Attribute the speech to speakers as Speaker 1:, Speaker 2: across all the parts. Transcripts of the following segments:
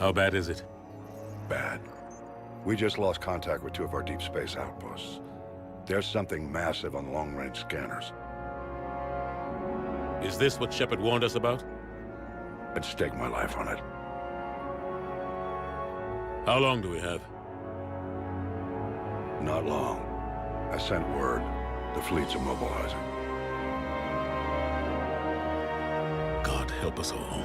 Speaker 1: How bad is it?
Speaker 2: Bad. We just lost contact with two of our deep space outposts. There's something massive on long-range scanners.
Speaker 1: Is this what Shepard warned us about?
Speaker 2: I'd stake my life on it.
Speaker 1: How long do we have?
Speaker 2: Not long. I sent word. The fleets are mobilizing.
Speaker 1: God help us all.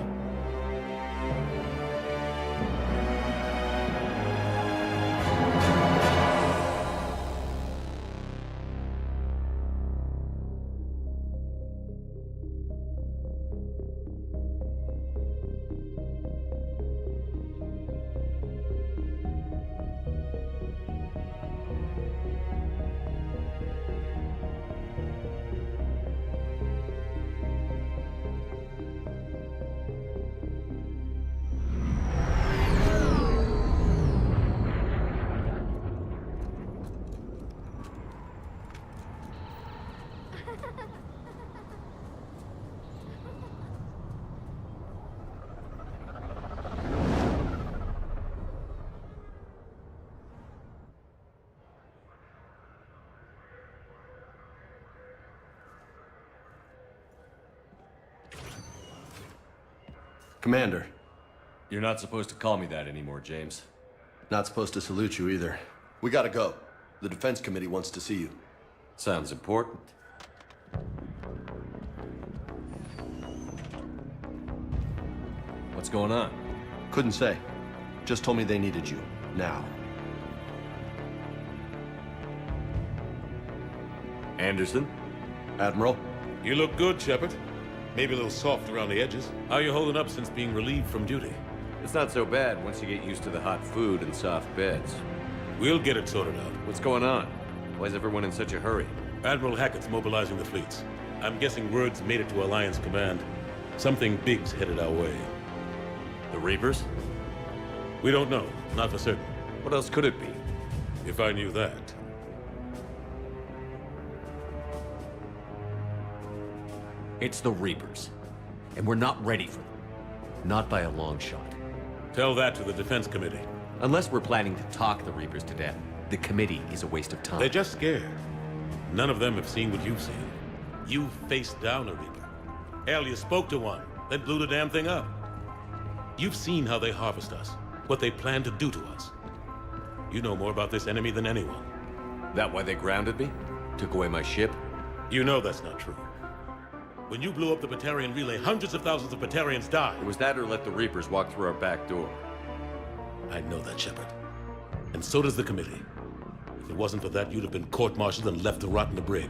Speaker 3: Commander.
Speaker 4: You're not supposed to call me that anymore, James.
Speaker 3: Not supposed to salute you either. We gotta go. The Defense Committee wants to see you.
Speaker 4: Sounds important. What's going on?
Speaker 3: Couldn't say. Just told me they needed you. Now.
Speaker 4: Anderson?
Speaker 3: Admiral?
Speaker 1: You look good, Shepard. Maybe a little soft around the edges. How are you holding up since being relieved from duty?
Speaker 4: It's not so bad once you get used to the hot food and soft beds.
Speaker 1: We'll get it sorted out.
Speaker 4: What's going on? Why is everyone in such a hurry?
Speaker 1: Admiral Hackett's mobilizing the fleets. I'm guessing word's made it to Alliance Command. Something big's headed our way.
Speaker 4: The Reapers?
Speaker 1: We don't know. Not for certain.
Speaker 4: What else could it be?
Speaker 1: If I knew that.
Speaker 4: It's the Reapers. And we're not ready for them. Not by a long shot.
Speaker 1: Tell that to the Defense Committee.
Speaker 4: Unless we're planning to talk the Reapers to death, the committee is a waste of time.
Speaker 1: They're just scared. None of them have seen what you've seen. You faced down a Reaper. Hell, you spoke to one, then blew the damn thing up. You've seen how they harvest us, what they plan to do to us. You know more about this enemy than anyone.
Speaker 4: That why they grounded me? Took away my ship?
Speaker 1: You know that's not true. When you blew up the Batarian relay, hundreds of thousands of Batarians died.
Speaker 4: It was that or let the Reapers walk through our back door.
Speaker 1: I know that, Shepard. And so does the committee. If it wasn't for that, you'd have been court-martialed and left to rot in the brig.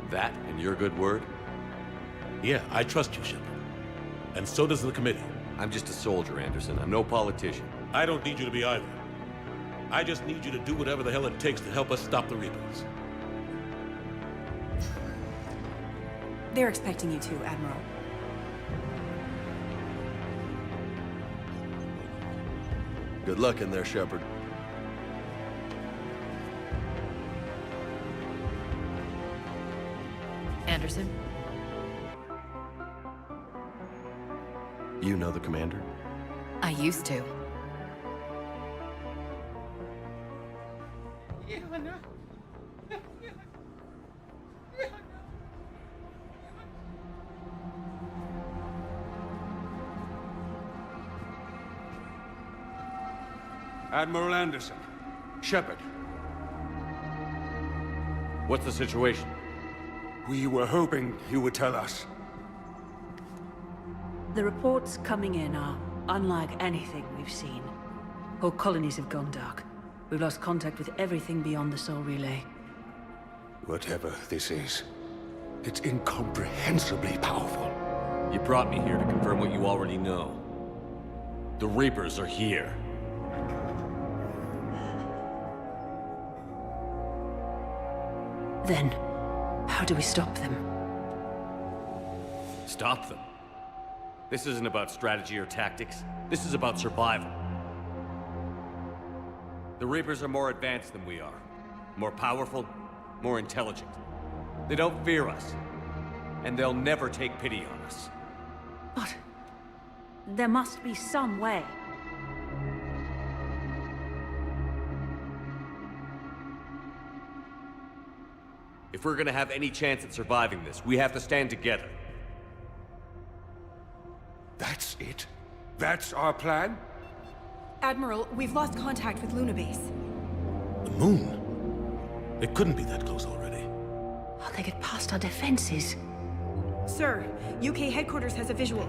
Speaker 4: That and your good word?
Speaker 1: Yeah, I trust you, Shepard. And so does the committee.
Speaker 4: I'm just a soldier, Anderson. I'm no politician.
Speaker 1: I don't need you to be either. I just need you to do whatever the hell it takes to help us stop the Reapers.
Speaker 5: They're expecting you to, Admiral.
Speaker 3: Good luck in there, Shepard.
Speaker 5: Anderson?
Speaker 3: You know the commander?
Speaker 5: I used to.
Speaker 6: Admiral Anderson. Shepard.
Speaker 4: What's the situation?
Speaker 6: We were hoping you would tell us.
Speaker 5: The reports coming in are unlike anything we've seen. Whole colonies have gone dark. We've lost contact with everything beyond the Soul Relay.
Speaker 6: Whatever this is, it's incomprehensibly powerful.
Speaker 4: You brought me here to confirm what you already know. The Reapers are here.
Speaker 5: Then, how do we stop them?
Speaker 4: Stop them? This isn't about strategy or tactics. This is about survival. The Reapers are more advanced than we are. More powerful, more intelligent. They don't fear us. And they'll never take pity on us.
Speaker 5: But there must be some way.
Speaker 4: If we're gonna have any chance at surviving this, we have to stand together.
Speaker 6: That's it? That's our plan?
Speaker 7: Admiral, we've lost contact with Luna Base.
Speaker 1: The moon? It couldn't be that close already.
Speaker 5: Oh, they get past our defenses.
Speaker 7: Sir, UK headquarters has a visual.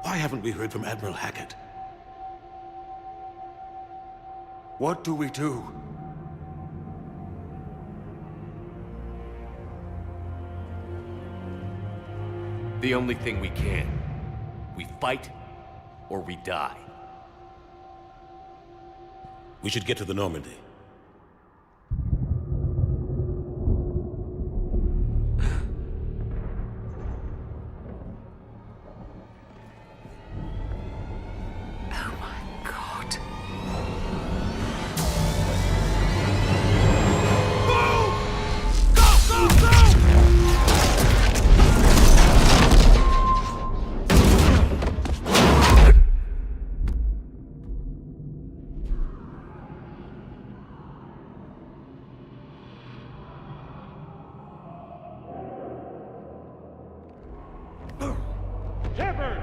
Speaker 1: Why haven't we heard from Admiral Hackett?
Speaker 6: What do we do?
Speaker 4: The only thing we can. We fight, or we die.
Speaker 1: We should get to the Normandy.
Speaker 5: Oh my god.
Speaker 1: Shepard!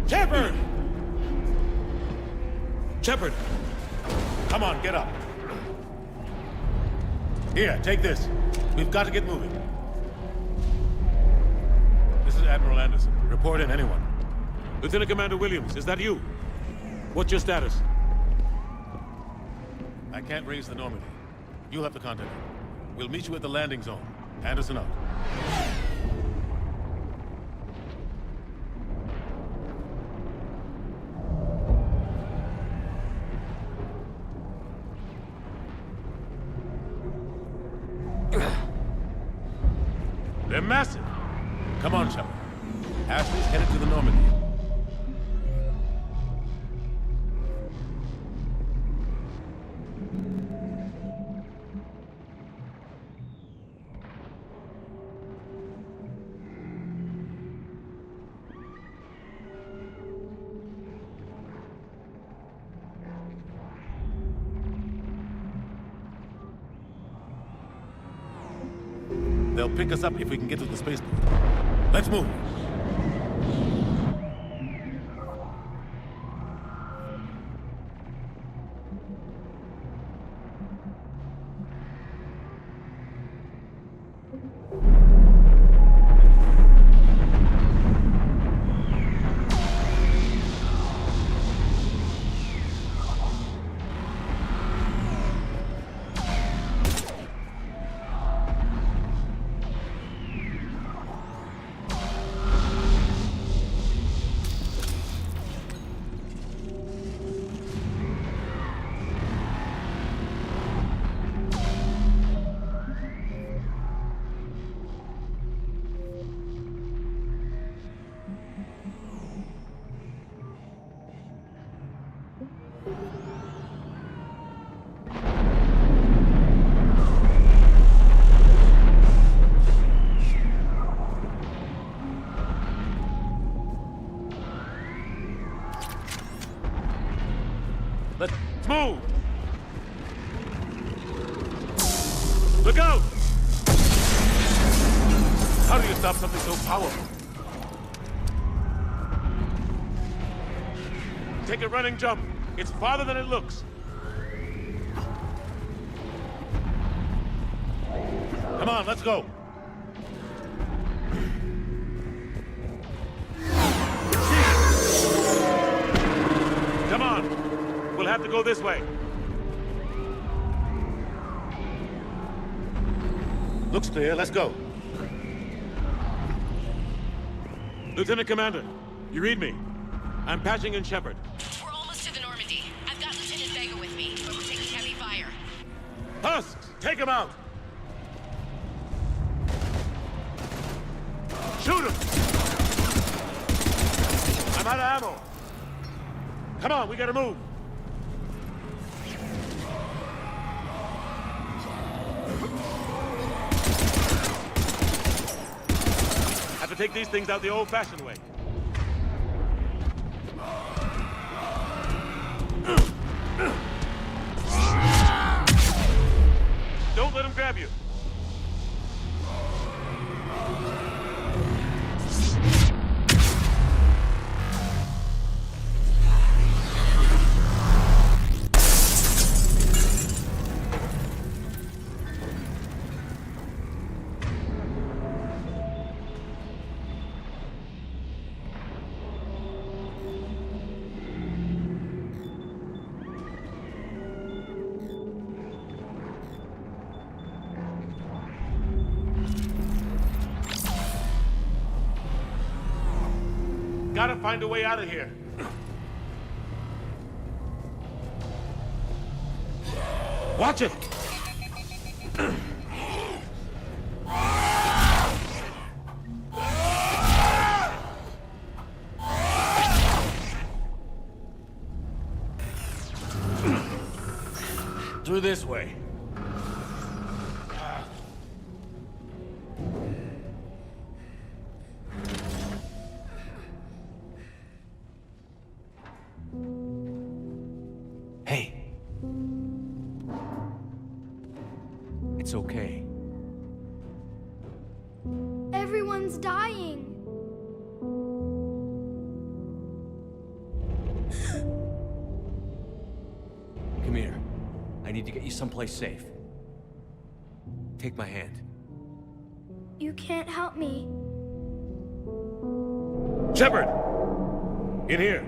Speaker 1: Shepard! Shepard! Come on, get up. Here, take this. We've got to get moving. This is Admiral Anderson. Report in, anyone. Lieutenant Commander Williams, is that you? What's your status? I can't raise the Normandy. You'll have to contact him. We'll meet you at the landing zone. Anderson out. They're massive. Come on, Shepard. Ashley's headed to the Normandy. They'll pick us up if we can get to the spaceport. Let's move. Let's move! Look out! How do you stop something so powerful? Take a running jump. It's farther than it looks. Come on, let's go. Come on. We'll have to go this way. Looks clear. Let's go. Lieutenant Commander, you read me? I'm patching in Shepard.
Speaker 8: We're almost to the Normandy. I've got Lieutenant Vega with me, but we're taking heavy fire.
Speaker 1: Husks, take him out! Shoot him! I'm out of ammo. Come on, we gotta move. Have to take these things out the old-fashioned way. Don't let him grab you. Gotta find a way out of here. Watch it!
Speaker 4: Through this way. Hey. It's okay.
Speaker 8: Everyone's dying.
Speaker 4: Come here. I need to get you someplace safe. Take my hand.
Speaker 8: You can't help me.
Speaker 1: Shepard! In here.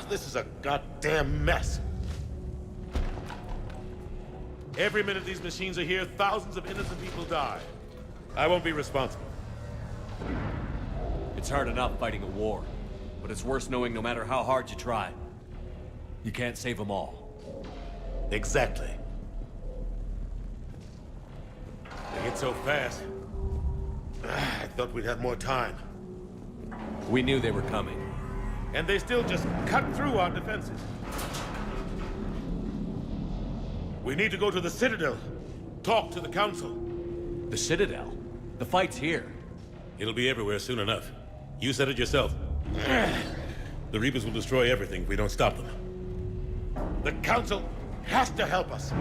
Speaker 1: This is a goddamn mess. Every minute these machines are here, thousands of innocent people die. I won't be responsible.
Speaker 4: It's hard enough fighting a war, but it's worse knowing no matter how hard you try, you can't save them all.
Speaker 1: Exactly. They hit so fast. I thought we'd have more time.
Speaker 4: We knew they were coming.
Speaker 1: And they still just cut through our defenses. We need to go to the Citadel. Talk to the Council.
Speaker 4: The Citadel? The fight's here.
Speaker 1: It'll be everywhere soon enough. You said it yourself. The Reapers will destroy everything if we don't stop them. The Council has to help us.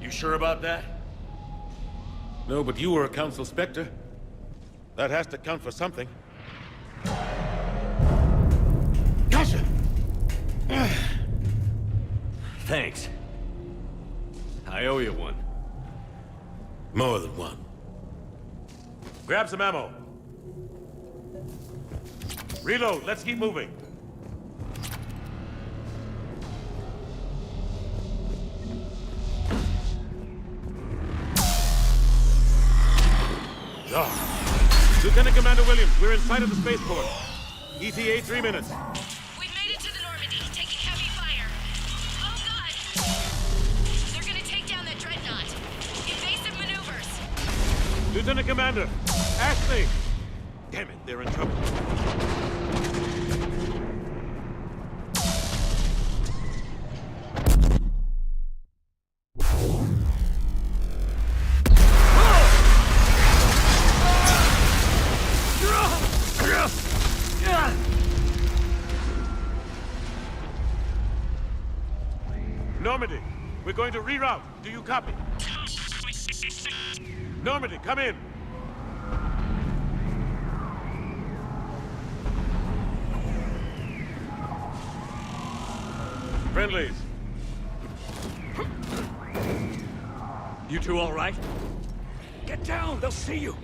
Speaker 1: You sure about that? No, but you were a Council Spectre. That has to count for something. Gotcha!
Speaker 4: Thanks. I owe you one.
Speaker 1: More than one. Grab some ammo. Reload, let's keep moving. Lieutenant Commander Williams, we're in sight of the spaceport. ETA 3 minutes.
Speaker 9: We've made it to the Normandy, taking heavy fire. Oh God! They're gonna take down that dreadnought. Invasive maneuvers.
Speaker 1: Lieutenant Commander, Ashley! Damn it, they're in trouble. Normandy, we're going to reroute. Do you copy? Normandy, come in. Friendlies.
Speaker 4: You two all right? Get down, they'll see you.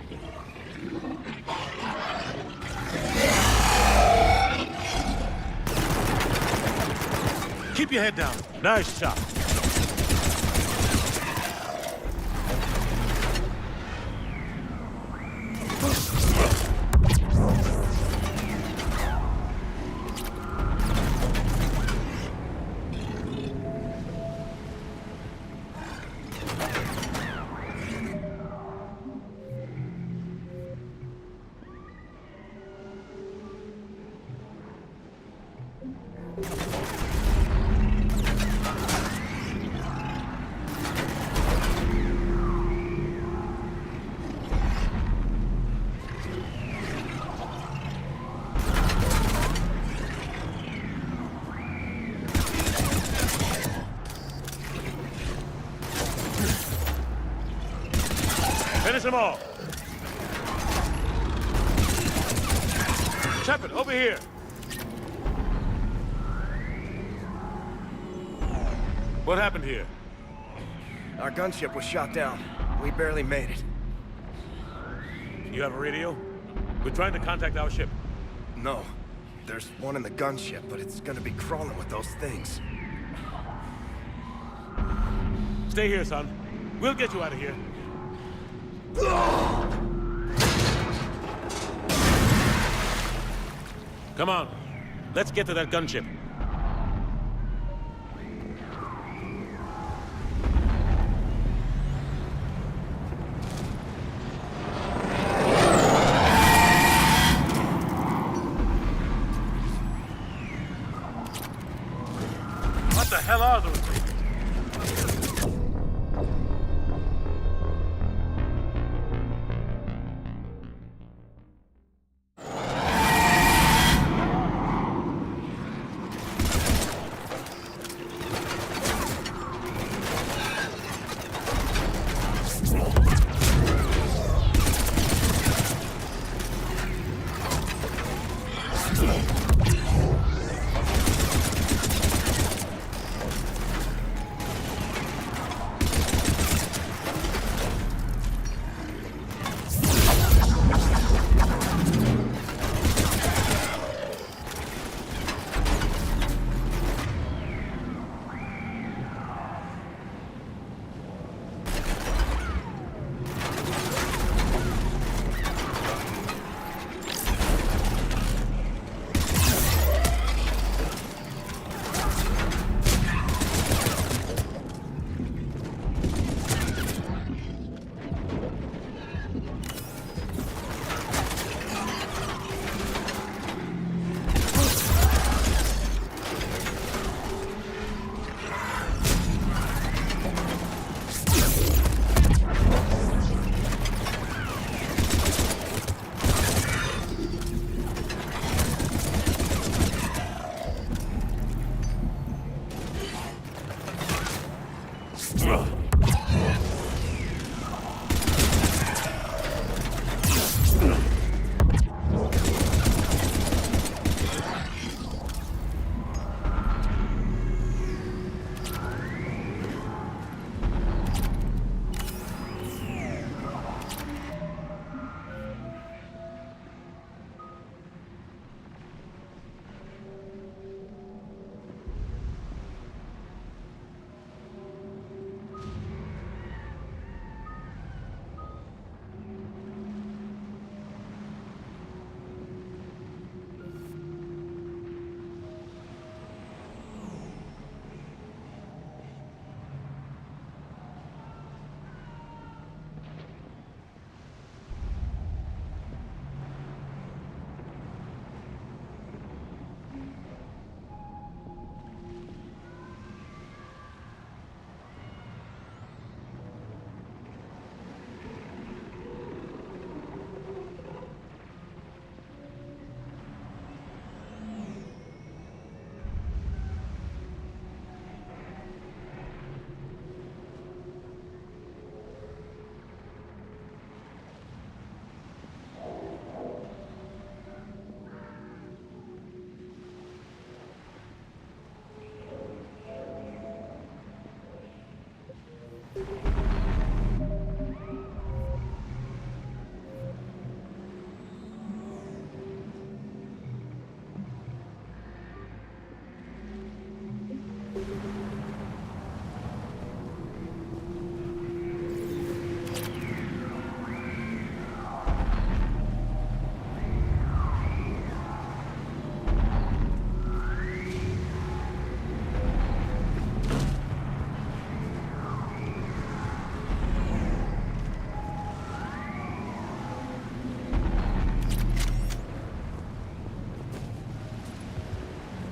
Speaker 1: Keep your head down. Nice shot. Finish them all. Shepard, over here. What happened here?
Speaker 10: Our gunship was shot down. We barely made it.
Speaker 1: You have a radio? We're trying to contact our ship.
Speaker 10: No. There's one in the gunship, but it's gonna be crawling with those things.
Speaker 1: Stay here, son. We'll get you out of here. Come on. Let's get to that gunship. What the hell are those things?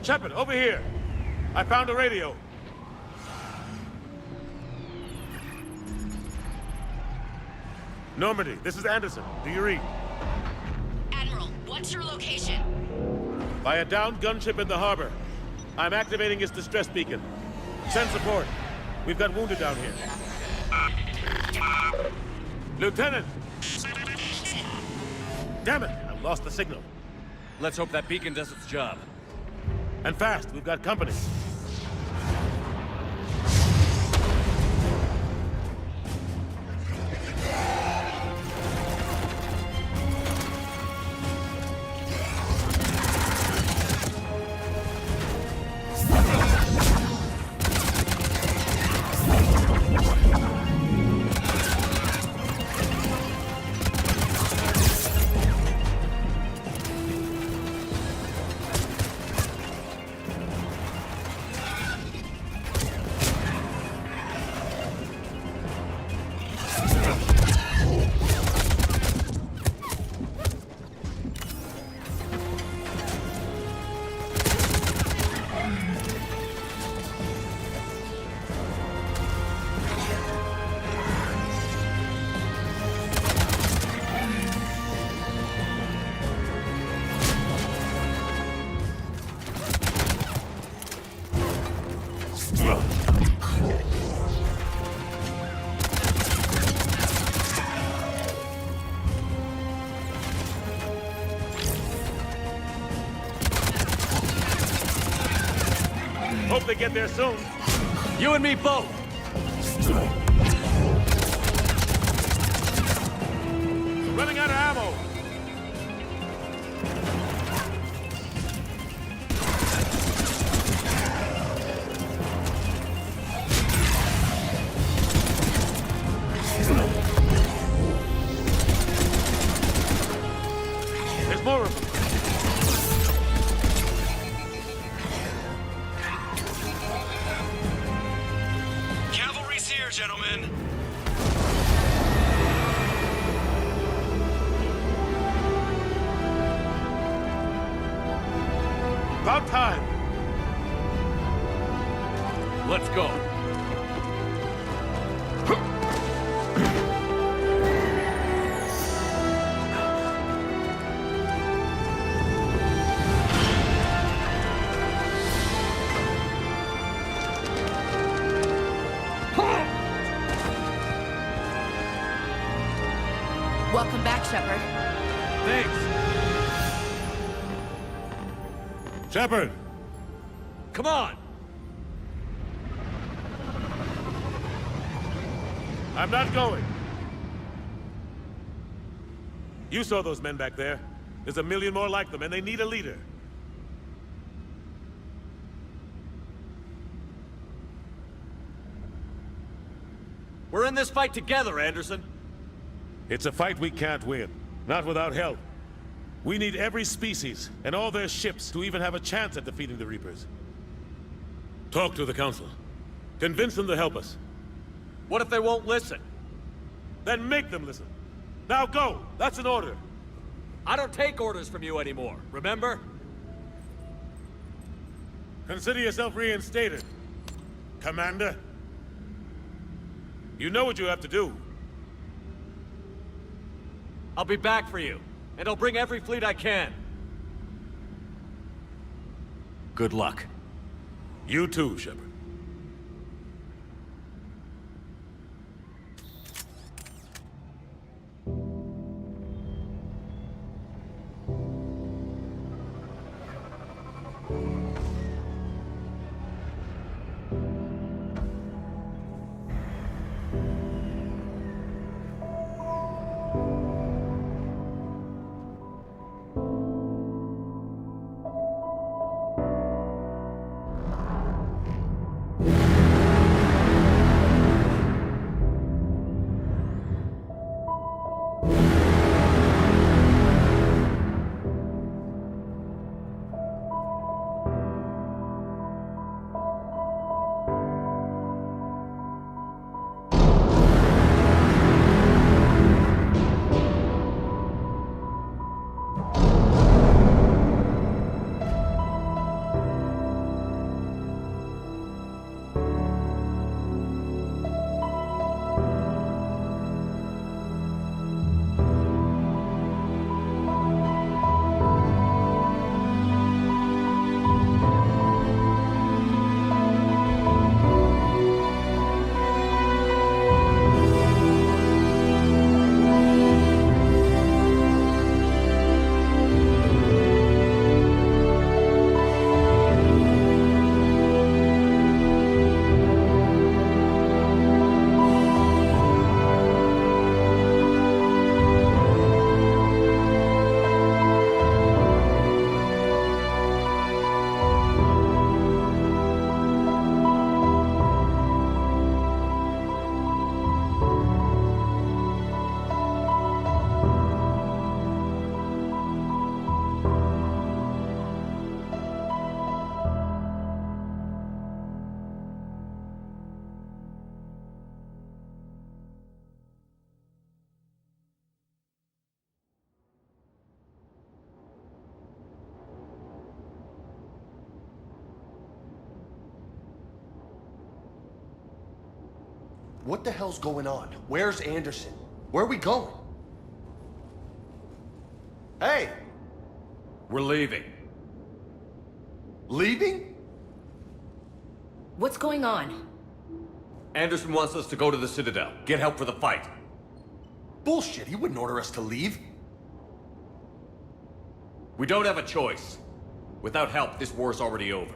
Speaker 1: Shepard, over here. I found a radio. Normandy, this is Anderson. Do you read?
Speaker 9: Admiral, what's your location?
Speaker 1: By a downed gunship in the harbor. I'm activating its distress beacon. Send support. We've got wounded down here. Lieutenant! Damn it! I've lost the signal.
Speaker 4: Let's hope that beacon does its job.
Speaker 1: And fast, we've got company. Hope they get there soon.
Speaker 4: You and me both!
Speaker 1: Running out of ammo. There's more of them.
Speaker 10: Cavalry's here, gentlemen.
Speaker 1: About time.
Speaker 4: Let's go.
Speaker 9: Welcome back, Shepard.
Speaker 4: Thanks.
Speaker 1: Shepard!
Speaker 4: Come on!
Speaker 1: I'm not going. You saw those men back there. There's a million more like them, and they need a leader.
Speaker 4: We're in this fight together, Anderson.
Speaker 1: It's a fight we can't win. Not without help. We need every species, and all their ships, to even have a chance at defeating the Reapers. Talk to the Council. Convince them to help us.
Speaker 4: What if they won't listen?
Speaker 1: Then make them listen. Now go! That's an order.
Speaker 4: I don't take orders from you anymore, remember?
Speaker 1: Consider yourself reinstated, Commander. You know what you have to do.
Speaker 4: I'll be back for you, and I'll bring every fleet I can. Good luck.
Speaker 1: You too, Shepard.
Speaker 3: What the hell's going on? Where's Anderson? Where are we going? Hey!
Speaker 4: We're leaving.
Speaker 3: Leaving?
Speaker 11: What's going on?
Speaker 4: Anderson wants us to go to the Citadel. Get help for the fight.
Speaker 3: Bullshit, he wouldn't order us to leave.
Speaker 4: We don't have a choice. Without help, this war's already over.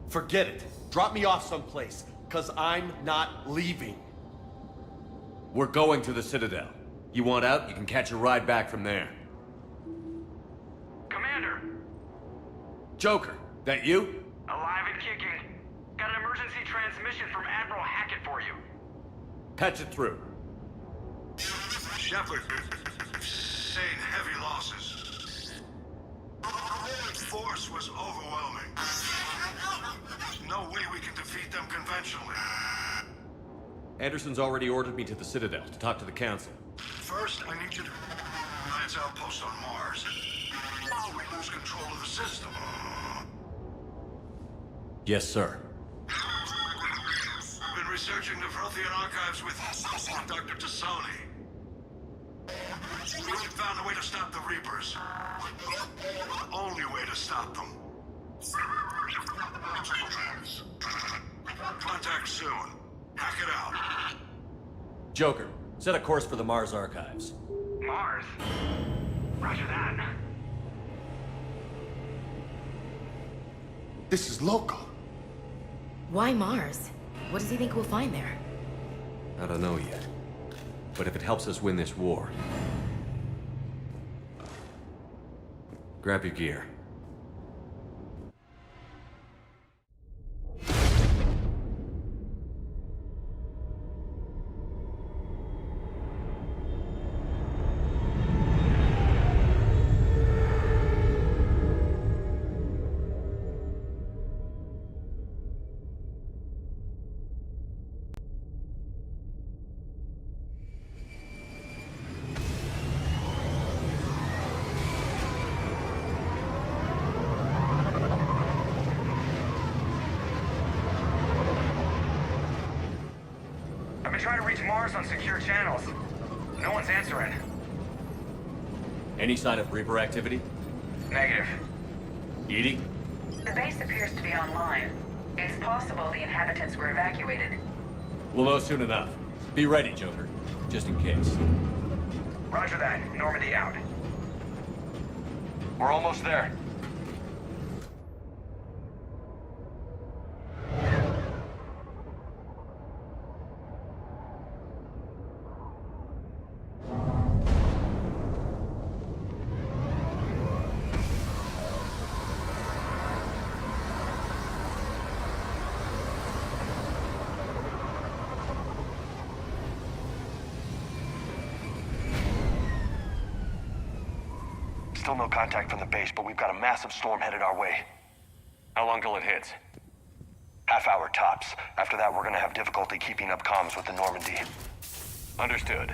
Speaker 3: Forget it. Drop me off someplace, cause I'm not leaving.
Speaker 4: We're going to the Citadel. You want out, you can catch a ride back from there.
Speaker 12: Commander!
Speaker 4: Joker, that you?
Speaker 12: Alive and kicking. Got an emergency transmission from Admiral Hackett for you.
Speaker 4: Patch it through.
Speaker 2: Shepard, sustained heavy losses. The force was overwhelming. There's no way we can defeat them conventionally.
Speaker 4: Anderson's already ordered me to the Citadel to talk to the Council.
Speaker 2: First, I need you to Alliance outpost on Mars. Or we lose control of the system.
Speaker 4: Yes, sir.
Speaker 2: I've been researching the Vrothian archives with Dr. Tassoni. We found a way to stop the Reapers. The only way to stop them. Contact soon. Hack it out.
Speaker 4: Joker, set a course for the Mars archives.
Speaker 12: Mars? Roger that.
Speaker 3: This is local.
Speaker 11: Why Mars? What does he think we'll find there?
Speaker 4: I don't know yet. But if it helps us win this war... Grab your gear.
Speaker 12: I've been trying to reach Mars on secure channels. No one's answering.
Speaker 4: Any sign of Reaper activity?
Speaker 12: Negative.
Speaker 4: Edie?
Speaker 13: The base appears to be online. It's possible the inhabitants were evacuated.
Speaker 4: We'll know soon enough. Be ready, Joker. Just in case.
Speaker 12: Roger that. Normandy out. We're almost there.
Speaker 10: Still no contact from the base, but we've got a massive storm headed our way.
Speaker 12: How long till it hits?
Speaker 10: Half hour tops. After that, we're gonna have difficulty keeping up comms with the Normandy.
Speaker 12: Understood.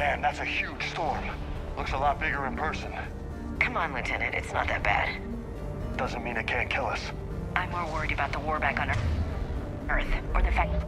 Speaker 2: Man, that's a huge storm. Looks a lot bigger in person.
Speaker 13: Come on, Lieutenant, it's not that bad.
Speaker 2: Doesn't mean it can't kill us.
Speaker 13: I'm more worried about the war back on Earth, or the fact...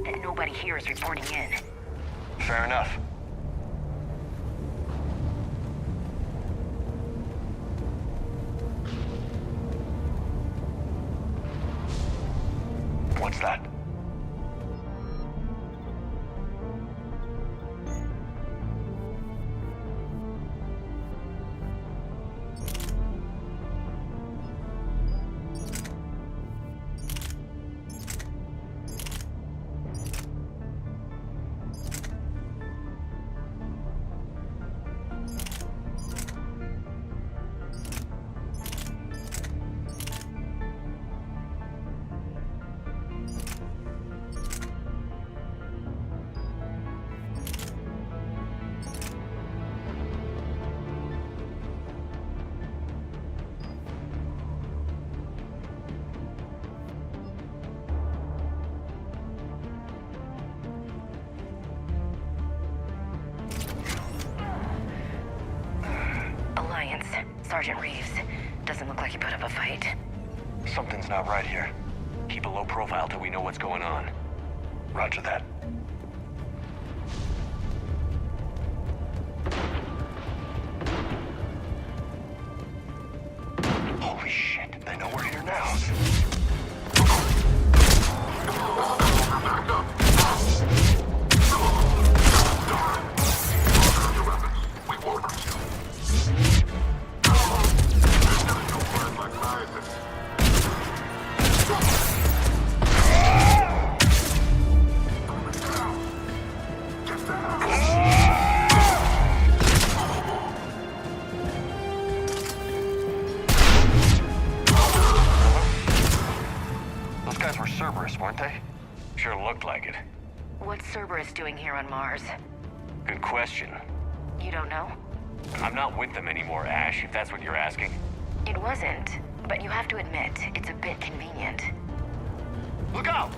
Speaker 13: And nobody here is reporting in.
Speaker 2: Fair enough. What's that?
Speaker 13: Sergeant Reeves. Doesn't look like he put up a fight.
Speaker 2: Something's not right here.
Speaker 4: Keep a low profile till we know what's going on.
Speaker 2: Roger that. Holy shit, they know we're here now. Weren't they?
Speaker 4: Sure looked like it.
Speaker 13: What's Cerberus doing here on Mars?
Speaker 4: Good question.
Speaker 13: You don't know?
Speaker 4: I'm not with them anymore, Ash, if that's what you're asking.
Speaker 13: It wasn't, but you have to admit, it's a bit convenient.
Speaker 4: Look out!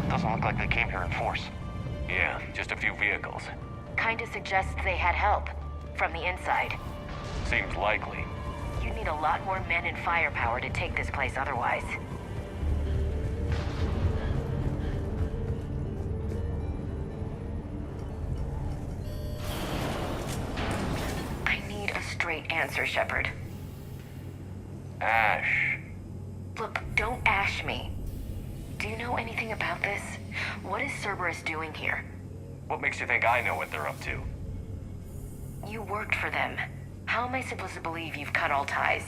Speaker 2: Doesn't look like they came here in force.
Speaker 4: Yeah, just a few vehicles.
Speaker 13: Kinda suggests they had help. From the inside.
Speaker 4: Seems likely.
Speaker 13: You'd need a lot more men and firepower to take this place otherwise. I need a straight answer, Shepard.
Speaker 4: Ash.
Speaker 13: Look, don't ash me. Do you know anything about this? What is Cerberus doing here?
Speaker 4: What makes you think I know what they're up to?
Speaker 13: You worked for them. How am I supposed to believe you've cut all ties?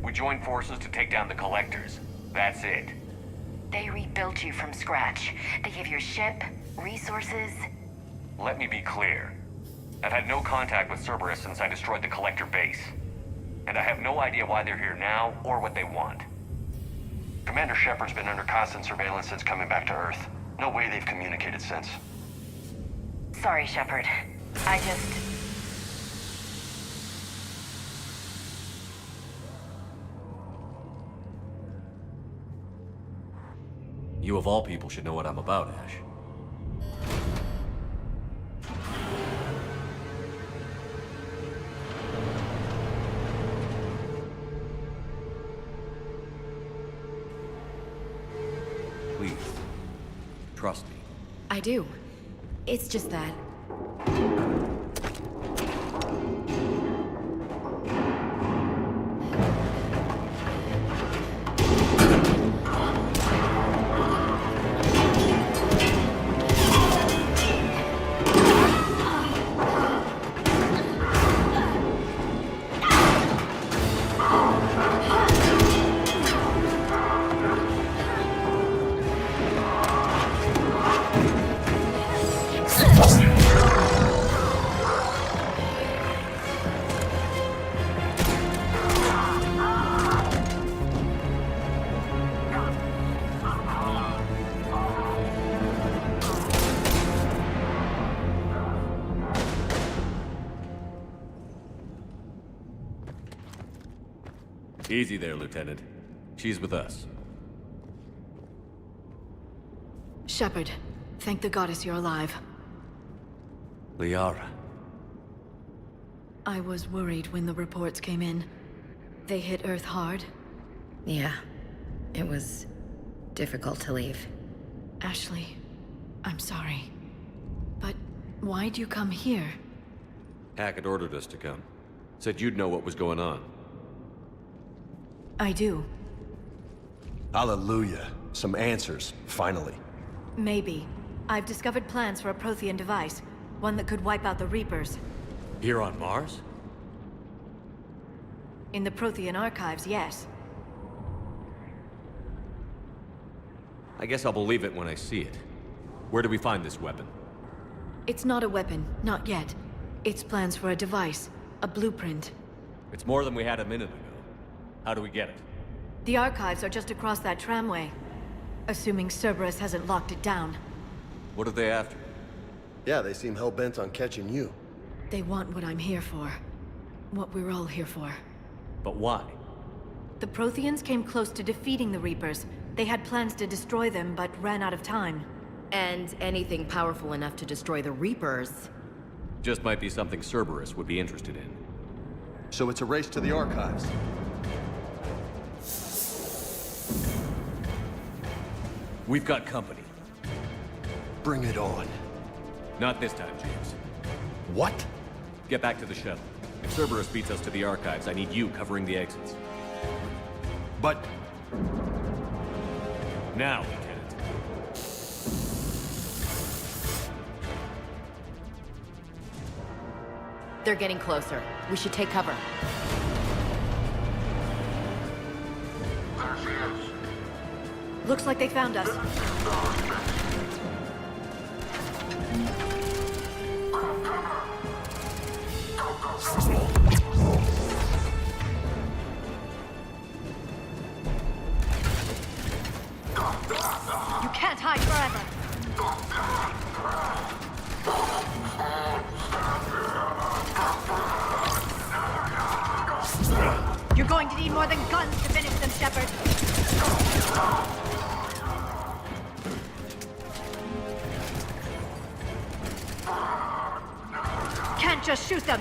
Speaker 4: We joined forces to take down the Collectors. That's it.
Speaker 13: They rebuilt you from scratch. They gave you a ship, resources.
Speaker 4: Let me be clear. I've had no contact with Cerberus since I destroyed the Collector base. And I have no idea why they're here now, or what they want.
Speaker 2: Commander Shepard's been under constant surveillance since coming back to Earth. No way they've communicated since.
Speaker 13: Sorry, Shepard. I just...
Speaker 4: You of all people should know what I'm about, Ash. Please, trust me.
Speaker 11: I do. It's just that...
Speaker 4: Easy there, Lieutenant. She's with us.
Speaker 5: Shepard, thank the goddess you're alive.
Speaker 4: Liara.
Speaker 5: I was worried when the reports came in. They hit Earth hard.
Speaker 11: Yeah. It was difficult to leave.
Speaker 5: Ashley, I'm sorry. But why'd you come here?
Speaker 4: Hackett ordered us to come. Said you'd know what was going on.
Speaker 5: I do.
Speaker 3: Hallelujah. Some answers, finally.
Speaker 5: Maybe. I've discovered plans for a Prothean device. One that could wipe out the Reapers.
Speaker 4: Here on Mars?
Speaker 5: In the Prothean archives, yes.
Speaker 4: I guess I'll believe it when I see it. Where do we find this weapon?
Speaker 5: It's not a weapon, not yet. It's plans for a device, a blueprint.
Speaker 4: It's more than we had a minute ago. How do we get it?
Speaker 5: The archives are just across that tramway. Assuming Cerberus hasn't locked it down.
Speaker 4: What are they after?
Speaker 3: Yeah, they seem hell-bent on catching you.
Speaker 5: They want what I'm here for. What we're all here for.
Speaker 4: But why?
Speaker 5: The Protheans came close to defeating the Reapers. They had plans to destroy them, but ran out of time.
Speaker 11: And anything powerful enough to destroy the Reapers.
Speaker 4: Just might be something Cerberus would be interested in.
Speaker 3: So it's a race to the archives.
Speaker 4: We've got company.
Speaker 3: Bring it on.
Speaker 4: Not this time, James.
Speaker 3: What?
Speaker 4: Get back to the shuttle. If Cerberus beats us to the archives, I need you covering the exits.
Speaker 3: But...
Speaker 4: Now, Lieutenant.
Speaker 11: They're getting closer. We should take cover.
Speaker 2: There she is.
Speaker 5: Looks like they found us. You can't hide forever. You're going to need more than guns to finish them, Shepard. Can't just shoot them.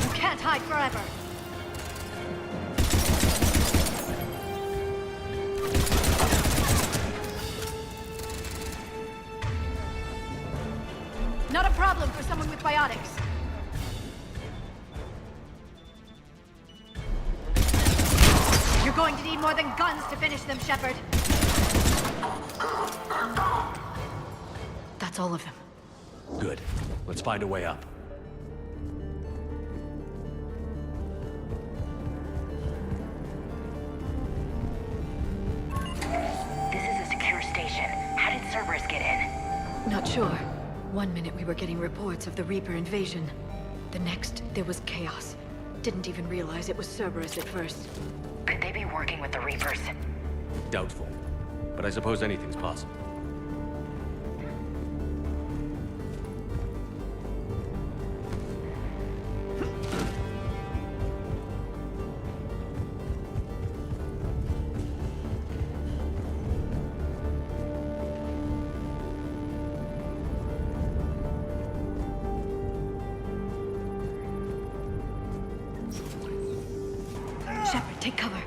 Speaker 5: You can't hide forever. Not a problem for someone with biotics. You're going to need more than guns to finish them, Shepard. That's all of them.
Speaker 4: Good. Let's find a way up.
Speaker 13: This is a secure station. How did Cerberus get in?
Speaker 5: Not sure. One minute we were getting reports of the Reaper invasion. The next, there was chaos. Didn't even realize it was Cerberus at first.
Speaker 13: Could they be working with the Reapers?
Speaker 4: Doubtful. But I suppose anything's possible.
Speaker 5: Shepard, take cover.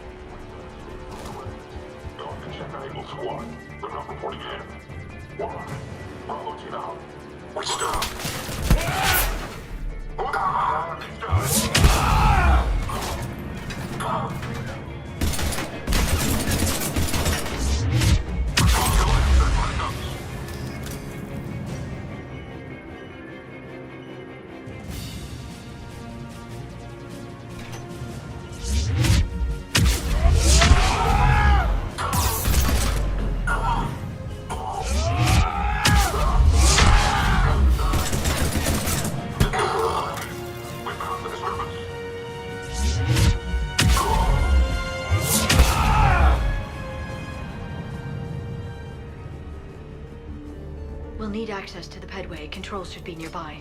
Speaker 2: Eagle Squad. They're not reporting in. One. Bravo team out. We stop.
Speaker 14: access to the pedway. Controls should be nearby.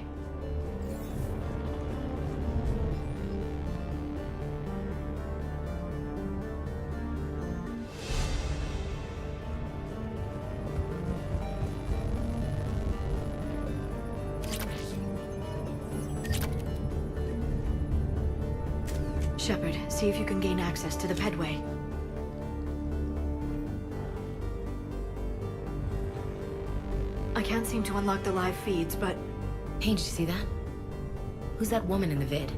Speaker 14: Shepard, see if you can gain access to the pedway. I can't seem to unlock the live feeds, but...
Speaker 11: Hey, did you see that? Who's that woman in the vid?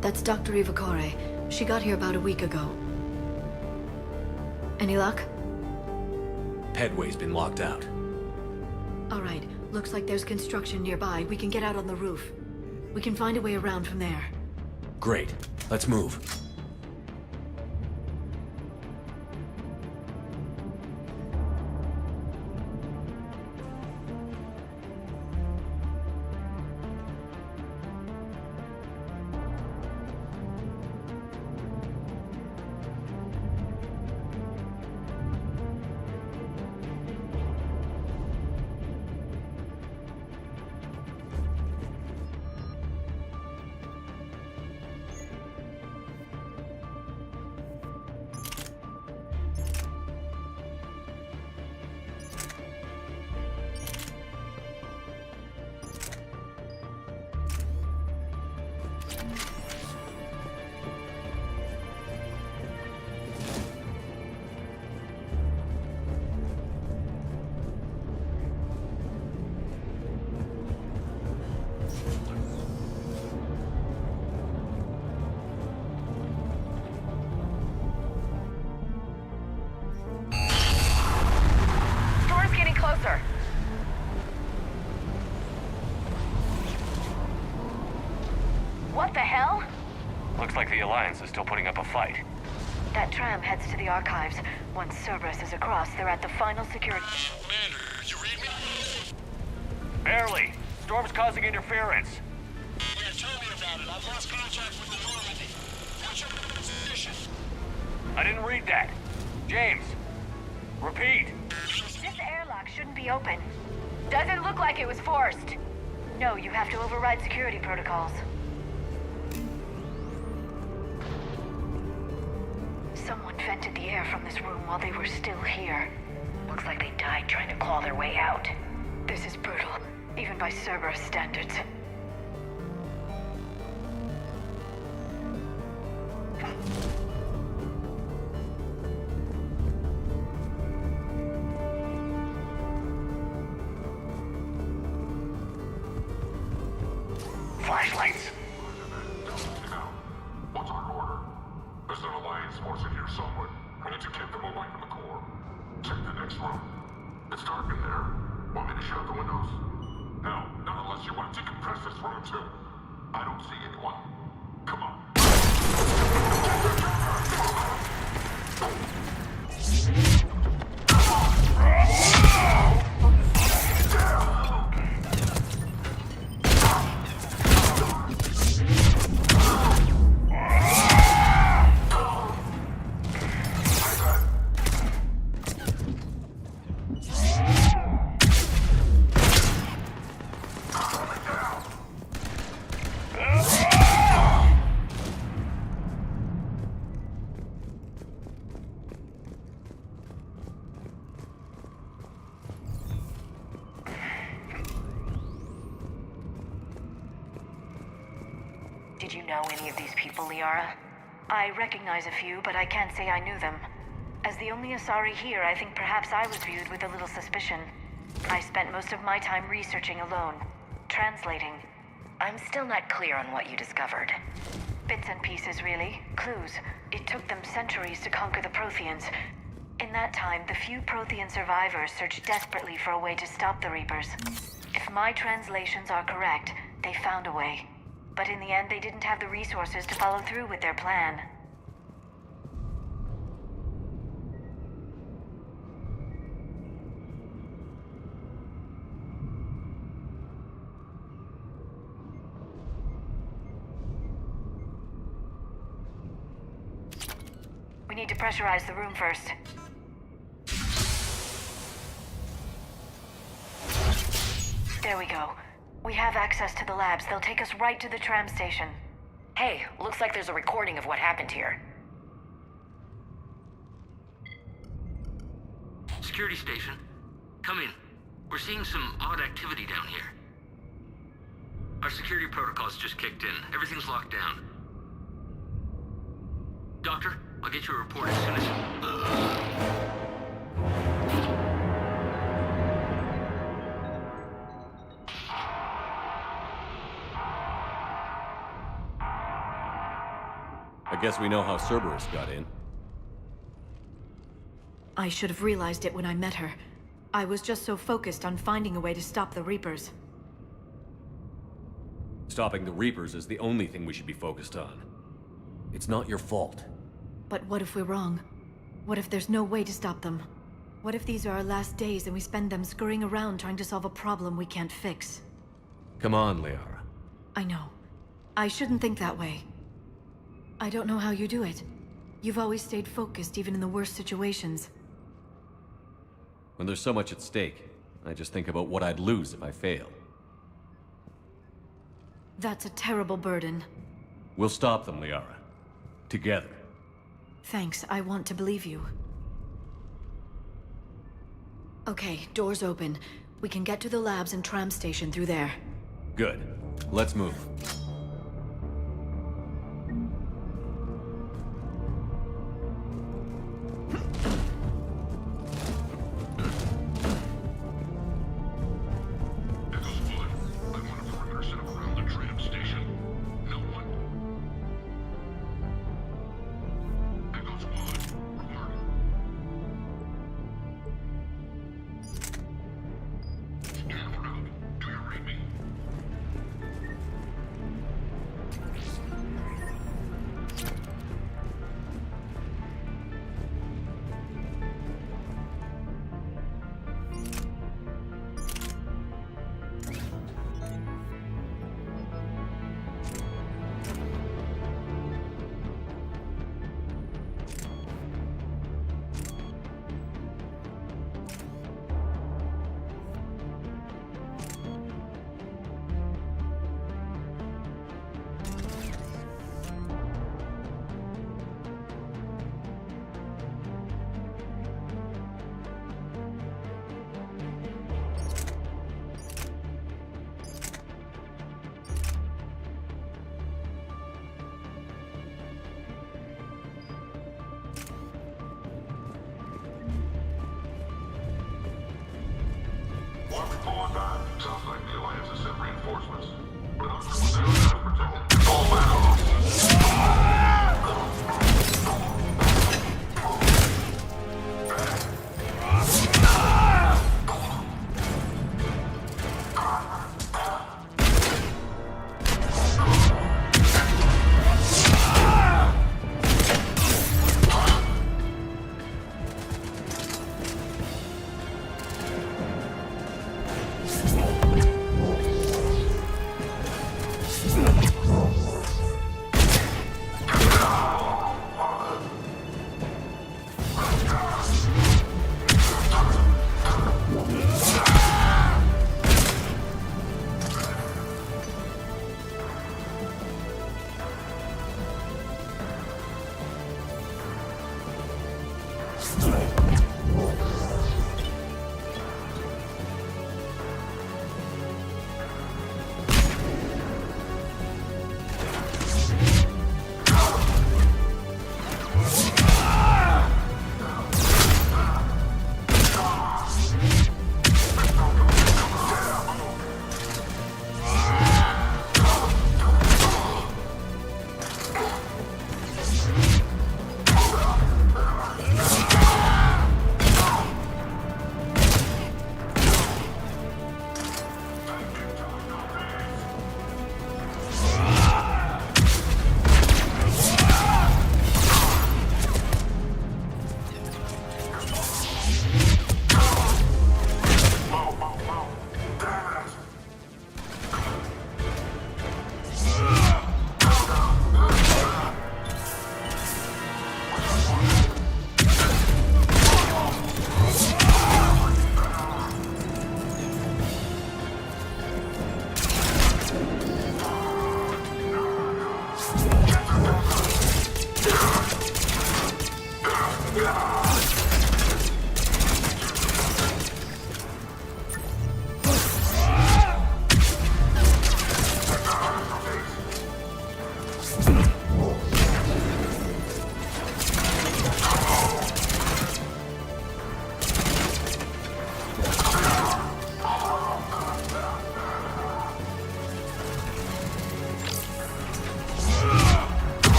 Speaker 14: That's Dr. Ivakore. She got here about a week ago. Any luck?
Speaker 4: Pedway's been locked out.
Speaker 14: All right. Looks like there's construction nearby. We can get out on the roof. We can find a way around from there.
Speaker 4: Great. Let's move.
Speaker 13: What the hell?
Speaker 4: Looks like the Alliance is still putting up a fight.
Speaker 14: That tram heads to the archives. Once Cerberus is across, they're at the final security...
Speaker 2: Commander, you read me?
Speaker 4: Barely. Storm's causing interference.
Speaker 2: Yeah, tell me about it. I've lost contact with the Normandy. What's your position?
Speaker 4: I didn't read that. James, repeat.
Speaker 14: This airlock shouldn't be open. Doesn't look like it was forced. No, you have to override security protocols. Someone vented the air from this room while they were still here.
Speaker 13: Looks like they died trying to claw their way out.
Speaker 14: This is brutal, even by Cerberus standards.
Speaker 4: Flashlights.
Speaker 2: What's our order? There's an Alliance force in here somewhere. We need to keep them away from the core. Check the next room. It's dark in there. Want me to shut the windows? No, not unless you want to decompress this room too. I don't see anyone. Come on.
Speaker 14: Did you know any of these people, Liara? I recognize a few, but I can't say I knew them. As the only Asari here, I think perhaps I was viewed with a little suspicion. I spent most of my time researching alone, translating.
Speaker 13: I'm still not clear on what you discovered.
Speaker 14: Bits and pieces, really. Clues. It took them centuries to conquer the Protheans. In that time, the few Prothean survivors searched desperately for a way to stop the Reapers. If my translations are correct, they found a way. But in the end, they didn't have the resources to follow through with their plan. We need to pressurize the room first. There we go. We have access to the labs. They'll take us right to the tram station.
Speaker 13: Hey, looks like there's a recording of what happened here.
Speaker 15: Security station. Come in. We're seeing some odd activity down here. Our security protocols just kicked in. Everything's locked down. Doctor, I'll get you a report as soon as...
Speaker 4: I guess we know how Cerberus got in.
Speaker 7: I should have realized it when I met her. I was just so focused on finding a way to stop the Reapers.
Speaker 4: Stopping the Reapers is the only thing we should be focused on. It's not your fault.
Speaker 7: But what if we're wrong? What if there's no way to stop them? What if these are our last days and we spend them scurrying around trying to solve a problem we can't fix?
Speaker 4: Come on, Liara.
Speaker 7: I know. I shouldn't think that way. I don't know how you do it. You've always stayed focused even in the worst situations.
Speaker 4: When there's so much at stake, I just think about what I'd lose if I fail.
Speaker 7: That's a terrible burden.
Speaker 4: We'll stop them, Liara. Together.
Speaker 7: Thanks, I want to believe you. Okay, doors open. We can get to the labs and tram station through there.
Speaker 4: Good. Let's move.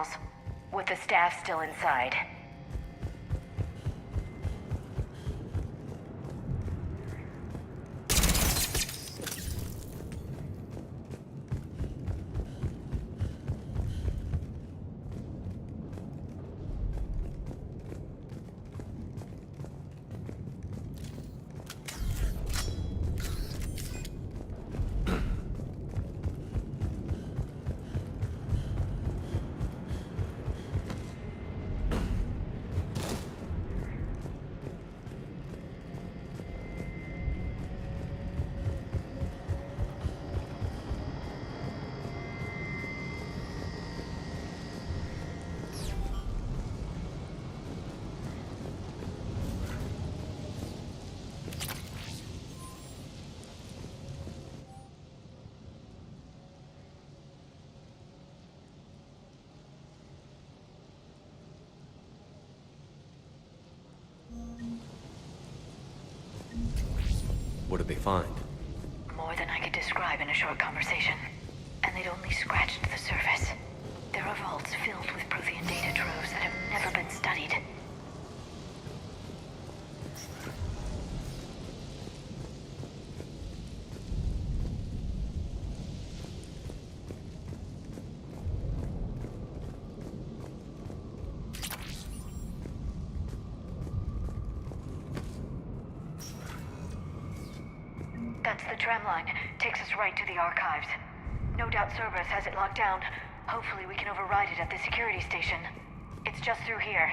Speaker 14: channels, with the staff still inside.
Speaker 4: What did they find?
Speaker 14: More than I could describe in a short conversation. And they'd only scratched the surface. There are vaults filled with Prothean data troves that have never been studied. That's the tram line. Takes us right to the archives. No doubt Cerberus has it locked down. Hopefully we can override it at the security station. It's just through here.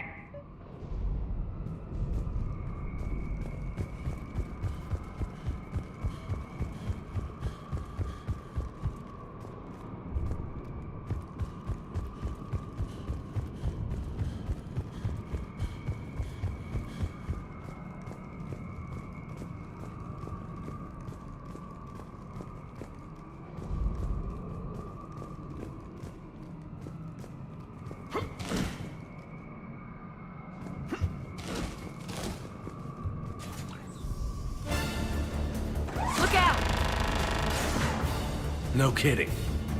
Speaker 4: No kidding.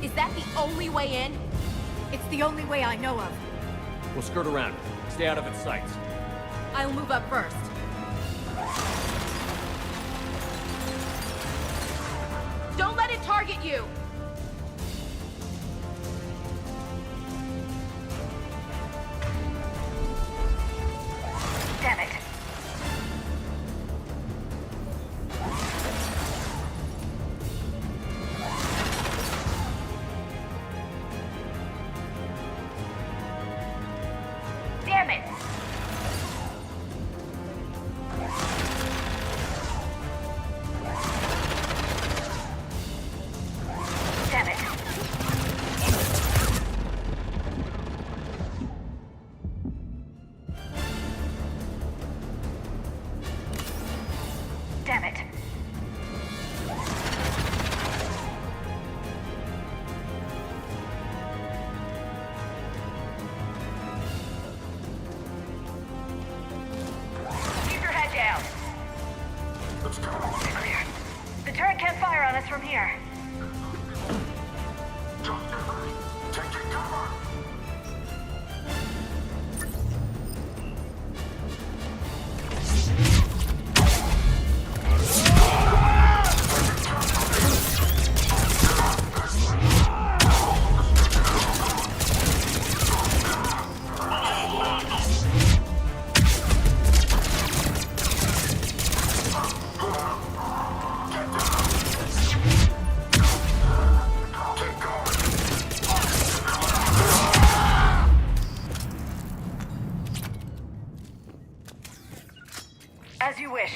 Speaker 9: Is that the only way in?
Speaker 7: It's the only way I know of.
Speaker 4: We'll skirt around. Stay out of its sights.
Speaker 9: I'll move up first. Don't let it target you!
Speaker 14: Damn it. Damn it! Damn it. Damn it. Keep your head down.
Speaker 2: Let's go.
Speaker 14: Clear. The turret can't fire on us from here.
Speaker 2: Just get ready. Taking cover.
Speaker 14: As you wish.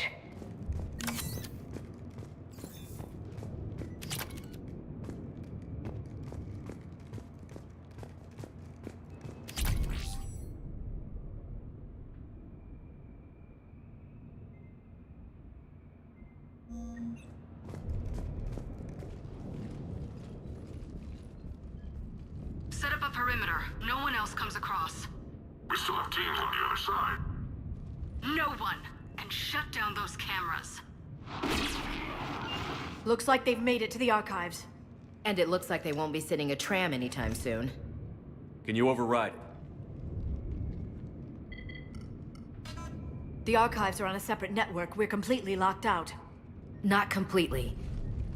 Speaker 9: Set up a perimeter. No one else comes across.
Speaker 2: We still have teams on the other side.
Speaker 9: No one! And shut down those cameras.
Speaker 7: Looks like they've made it to the archives.
Speaker 11: And it looks like they won't be sitting a tram anytime soon.
Speaker 4: Can you override it?
Speaker 7: The archives are on a separate network. We're completely locked out.
Speaker 13: Not completely.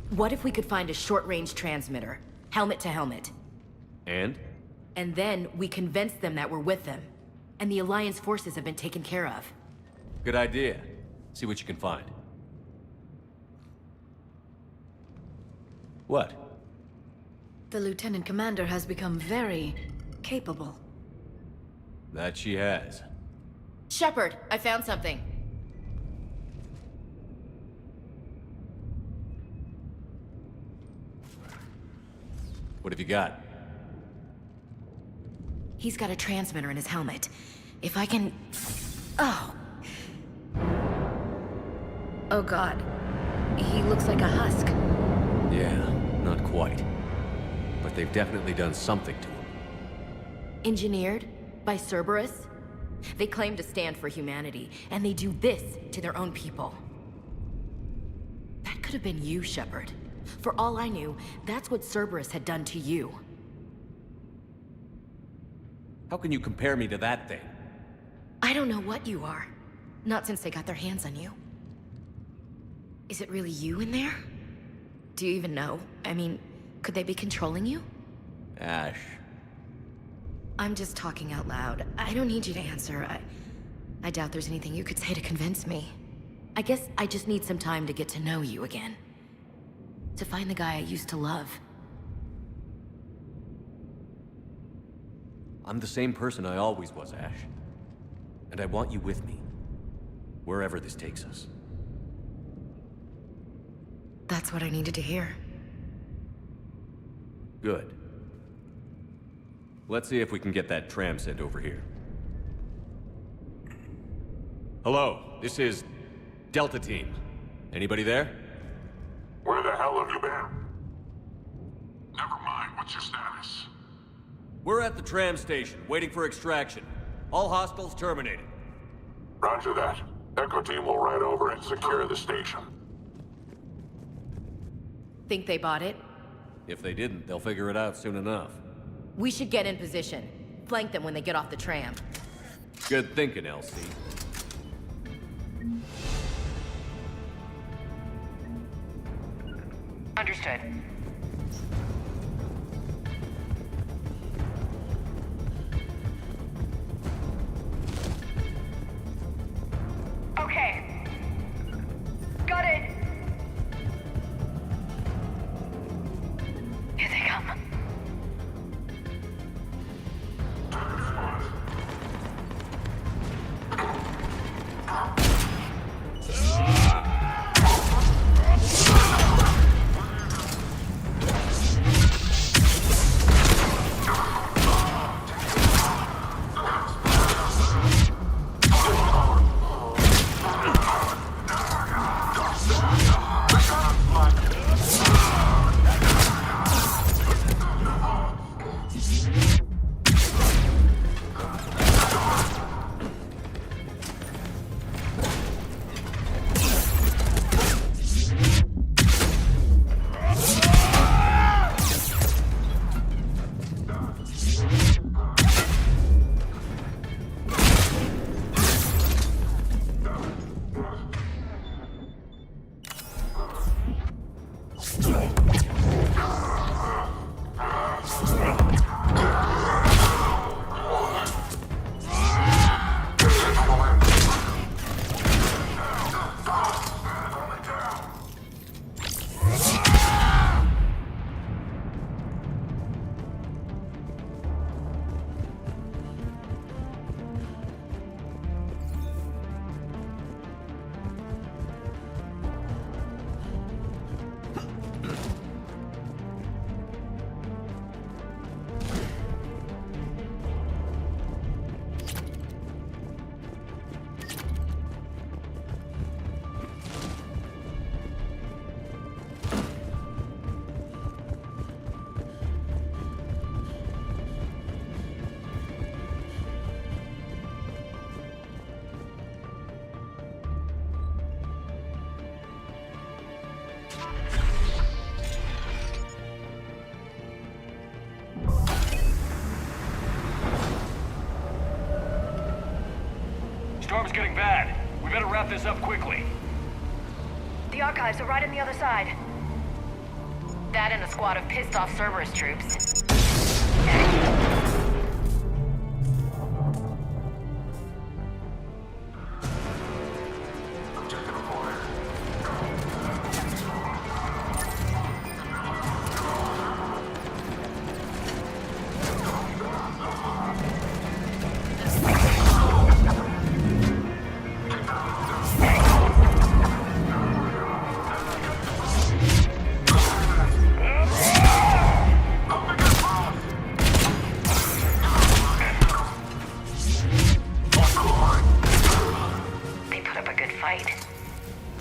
Speaker 13: What if we could find a short-range transmitter? Helmet to helmet.
Speaker 4: And?
Speaker 13: And then we convince them that we're with them. And the Alliance forces have been taken care of.
Speaker 4: Good idea. See what you can find. What?
Speaker 7: The Lieutenant Commander has become very capable.
Speaker 4: That she has.
Speaker 13: Shepard, I found something.
Speaker 4: What have you got?
Speaker 13: He's got a transmitter in his helmet. If I can... Oh. Oh god. He looks like a husk.
Speaker 4: Yeah, not quite. But they've definitely done something to him.
Speaker 13: Engineered by Cerberus? They claim to stand for humanity, and they do this to their own people. That could have been you, Shepard. For all I knew, that's what Cerberus had done to you.
Speaker 4: How can you compare me to that thing?
Speaker 13: I don't know what you are. Not since they got their hands on you. Is it really you in there? Do you even know? I mean, could they be controlling you?
Speaker 4: Ash.
Speaker 13: I'm just talking out loud. I don't need you to answer. I doubt there's anything you could say to convince me. I guess I just need some time to get to know you again. To find the guy I used to love.
Speaker 4: I'm the same person I always was, Ash. And I want you with me. Wherever this takes us.
Speaker 13: That's what I needed to hear.
Speaker 4: Good. Let's see if we can get that tram sent over here. Hello, this is Delta Team. Anybody there?
Speaker 2: Where the hell have you been? Never mind, what's your status?
Speaker 4: We're at the tram station, waiting for extraction. All hostiles terminated.
Speaker 2: Roger that. Echo Team will ride over and secure the station.
Speaker 13: Think they bought it?
Speaker 4: If they didn't, they'll figure it out soon enough.
Speaker 13: We should get in position. Flank them when they get off the tram.
Speaker 4: Good thinking, LC.
Speaker 14: Understood. Okay. Got it. Here they come.
Speaker 12: storm's getting bad. We better wrap this up quickly.
Speaker 14: The archives are right on the other side.
Speaker 13: That and a squad of pissed-off Cerberus troops.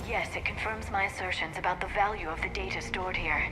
Speaker 14: Yes, it confirms my assertions about the value of the data stored here.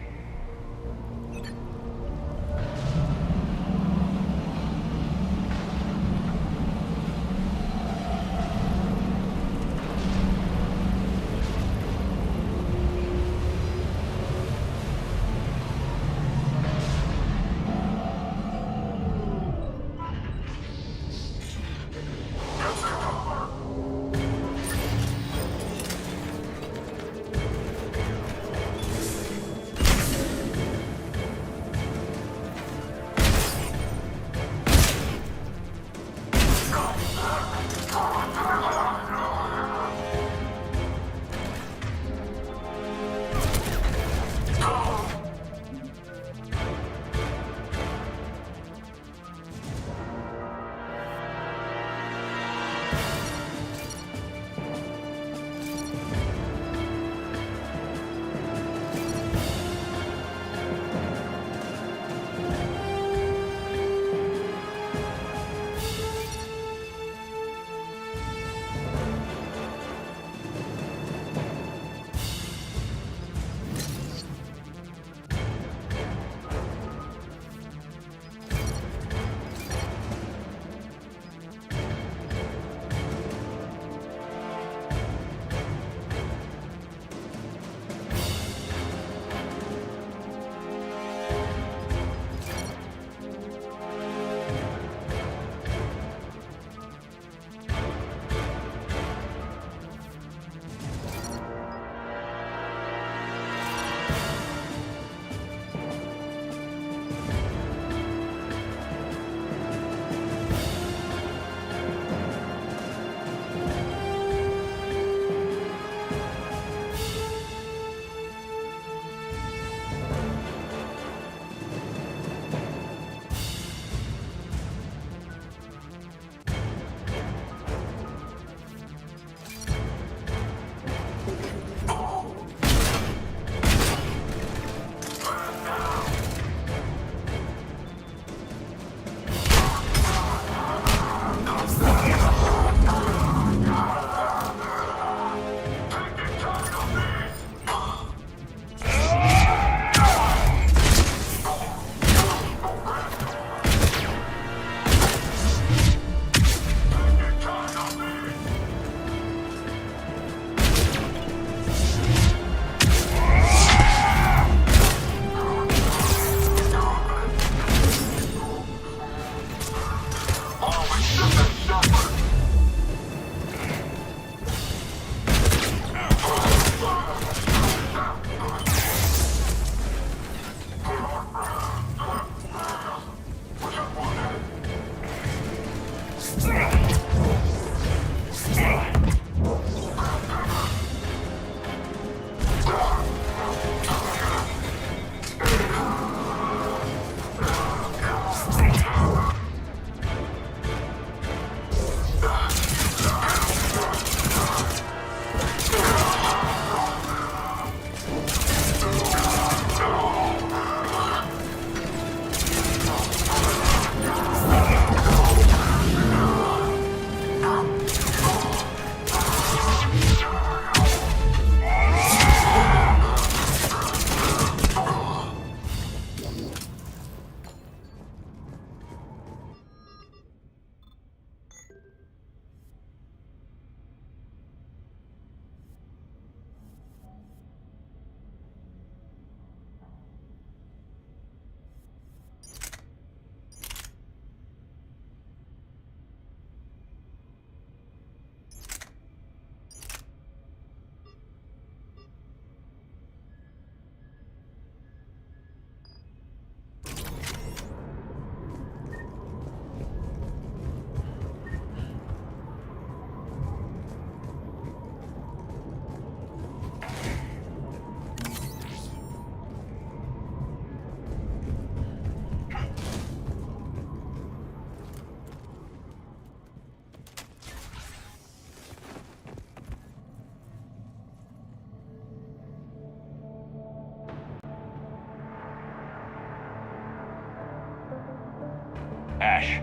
Speaker 12: Ash.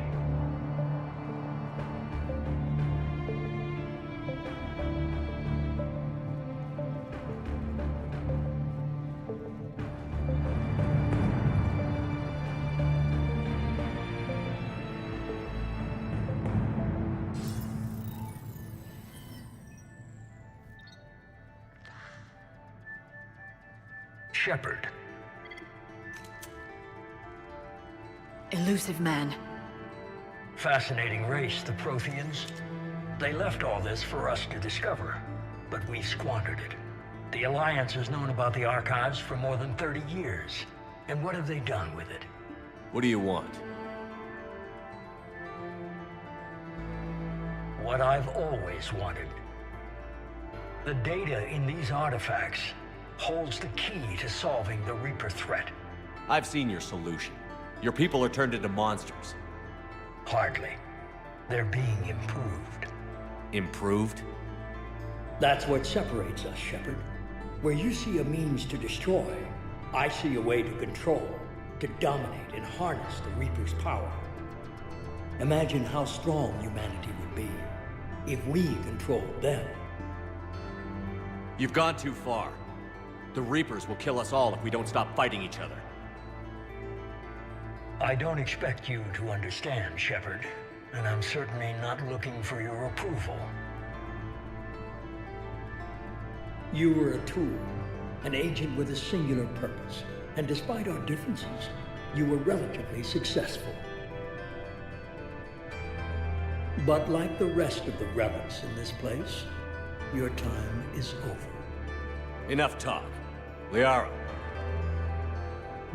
Speaker 16: Shepard.
Speaker 7: Elusive man.
Speaker 16: Fascinating race, the Protheans. They left all this for us to discover, but we squandered it. The Alliance has known about the archives for more than 30 years. And what have they done with it?
Speaker 4: What do you want?
Speaker 16: What I've always wanted. The data in these artifacts holds the key to solving the Reaper threat.
Speaker 4: I've seen your solution. Your people are turned into monsters.
Speaker 16: Hardly. They're being improved.
Speaker 4: Improved?
Speaker 16: That's what separates us, Shepard. Where you see a means to destroy, I see a way to control, to dominate and harness the Reaper's power. Imagine how strong humanity would be if we controlled them.
Speaker 4: You've gone too far. The Reapers will kill us all if we don't stop fighting each other.
Speaker 16: I don't expect you to understand, Shepard, and I'm certainly not looking for your approval. You were a tool, an agent with a singular purpose, and despite our differences, you were relatively successful. But like the rest of the relics in this place, your time is over.
Speaker 4: Enough talk. Liara.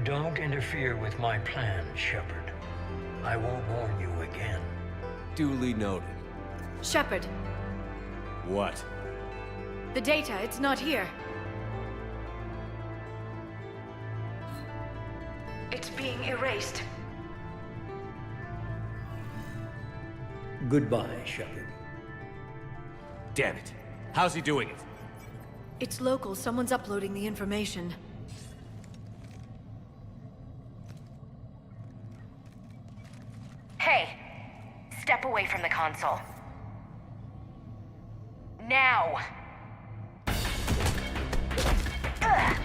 Speaker 16: Don't interfere with my plan, Shepard. I won't warn you again.
Speaker 4: Duly noted.
Speaker 7: Shepard,
Speaker 4: What?
Speaker 7: the data, it's not here. It's being erased.
Speaker 16: Goodbye, Shepard.
Speaker 4: Damn it. How's he doing it?
Speaker 7: It's local. Someone's uploading the information.
Speaker 13: Hey, step away from the console. Now! Ugh.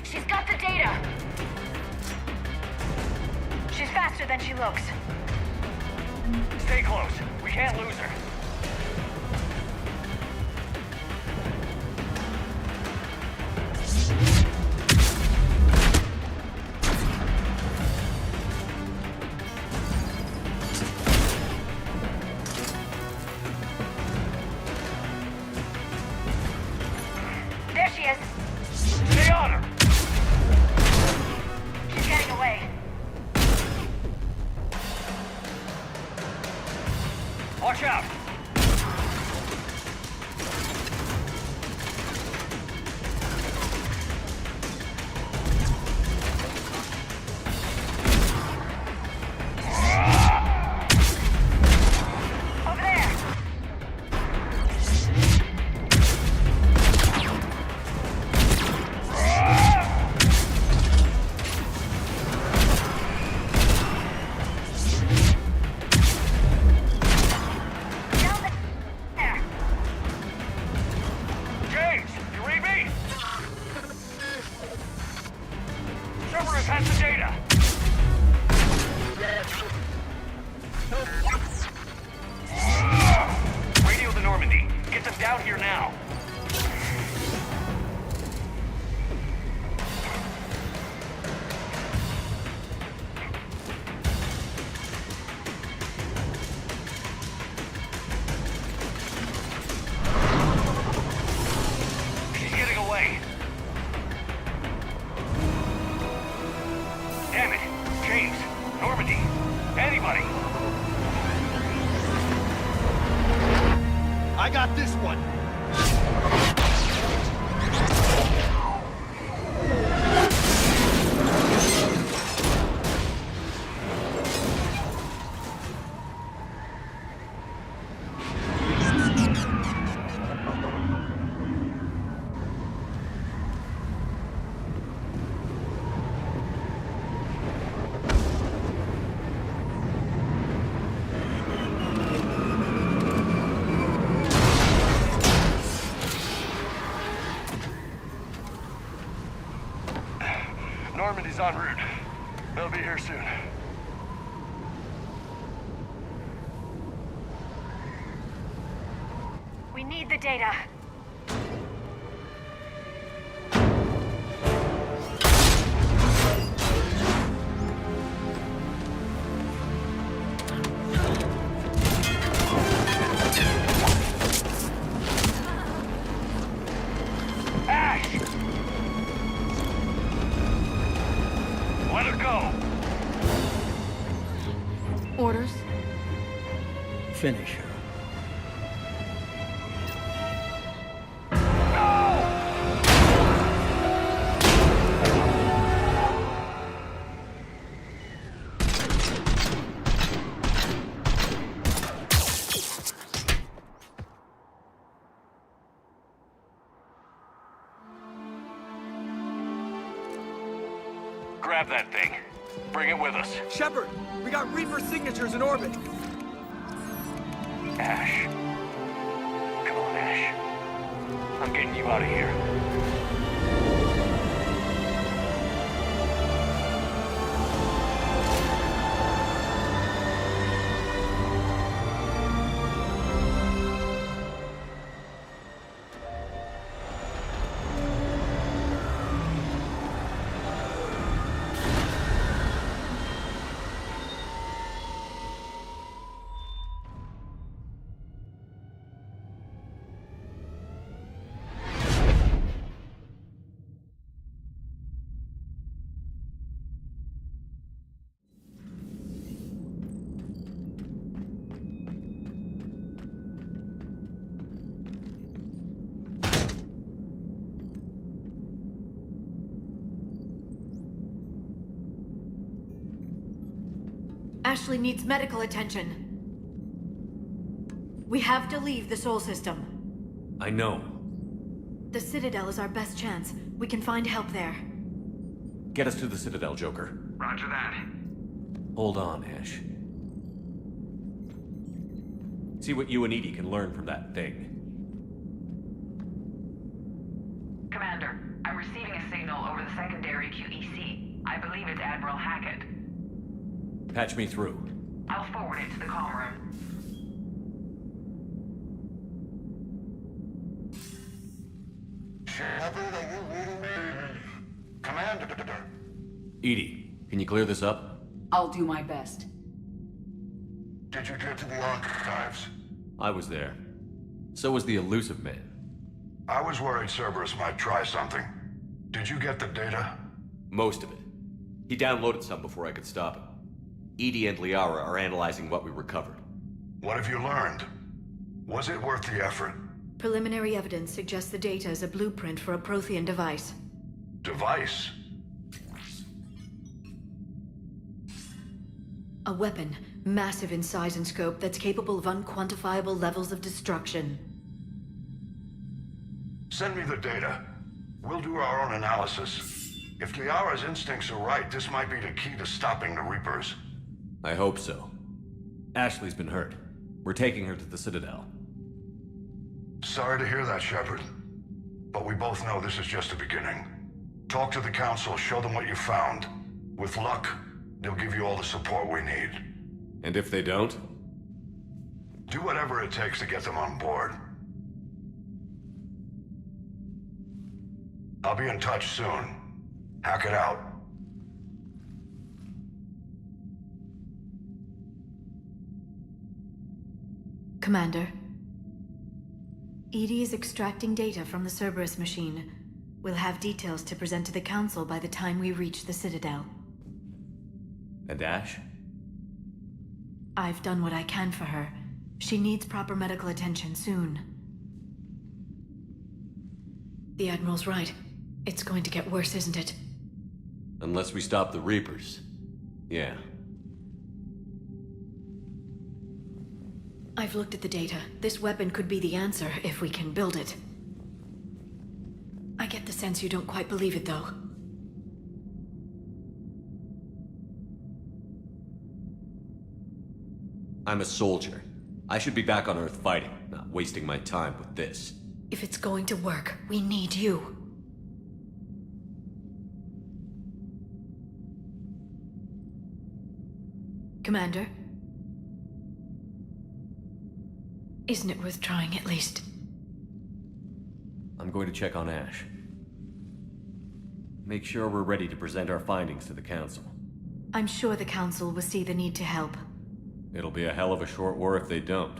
Speaker 13: She's got the data!
Speaker 14: She's faster than she looks.
Speaker 12: Stay close. We can't lose her.
Speaker 14: There she is.
Speaker 12: Stay on her!
Speaker 14: She's getting away.
Speaker 12: Watch out!
Speaker 14: Over there. Down there.
Speaker 12: James, you read me? Cerberus has the data. Radio the Normandy. Get them down here now. She's getting away. Damn it. James, Normandy, anybody.
Speaker 10: I got this one. Normandy's en route. They'll be here soon.
Speaker 14: We need the data.
Speaker 12: Ash! Let her go!
Speaker 7: Orders?
Speaker 16: Finish her.
Speaker 12: Grab that thing. Bring it with us.
Speaker 10: Shepard, we got Reaper signatures in orbit.
Speaker 12: Ash. Come on, Ash. I'm getting you out of here.
Speaker 7: Ashley needs medical attention. We have to leave the Sol system.
Speaker 4: I know.
Speaker 7: The Citadel is our best chance. We can find help there.
Speaker 4: Get us to the Citadel, Joker.
Speaker 12: Roger that.
Speaker 4: Hold on, Ash. See what you and Edie can learn from that thing.
Speaker 17: Commander, I'm receiving a signal over the secondary QEC. I believe it's Admiral Hackett.
Speaker 4: Patch me through.
Speaker 17: I'll forward it to the comm room.
Speaker 2: Shepard, are you reading me? Commander.
Speaker 4: Edie, can you clear this up?
Speaker 5: I'll do my best.
Speaker 2: Did you get to the archives?
Speaker 4: I was there. So was the elusive man.
Speaker 2: I was worried Cerberus might try something. Did you get the data?
Speaker 4: Most of it. He downloaded some before I could stop him. Edie and Liara are analyzing what we recovered.
Speaker 2: What have you learned? Was it worth the effort?
Speaker 7: Preliminary evidence suggests the data is a blueprint for a Prothean device.
Speaker 2: Device?
Speaker 7: A weapon, massive in size and scope, that's capable of unquantifiable levels of destruction.
Speaker 2: Send me the data. We'll do our own analysis. If Liara's instincts are right, this might be the key to stopping the Reapers.
Speaker 4: I hope so. Ashley's been hurt. We're taking her to the Citadel.
Speaker 2: Sorry to hear that, Shepard. But we both know this is just the beginning. Talk to the Council, show them what you found. With luck, they'll give you all the support we need.
Speaker 4: And if they don't?
Speaker 2: Do whatever it takes to get them on board. I'll be in touch soon. Hack it out.
Speaker 7: Commander. Edie is extracting data from the Cerberus machine. We'll have details to present to the Council by the time we reach the Citadel.
Speaker 4: And Ash?
Speaker 7: I've done what I can for her. She needs proper medical attention soon. The Admiral's right. It's going to get worse, isn't it?
Speaker 4: Unless we stop the Reapers. Yeah.
Speaker 7: I've looked at the data. This weapon could be the answer if we can build it. I get the sense you don't quite believe it, though.
Speaker 4: I'm a soldier. I should be back on Earth fighting, not wasting my time with this.
Speaker 7: If it's going to work, we need you. Commander? Isn't it worth trying at least?
Speaker 4: I'm going to check on Ash. Make sure we're ready to present our findings to the Council.
Speaker 7: I'm sure the Council will see the need to help.
Speaker 4: It'll be a hell of a short war if they don't.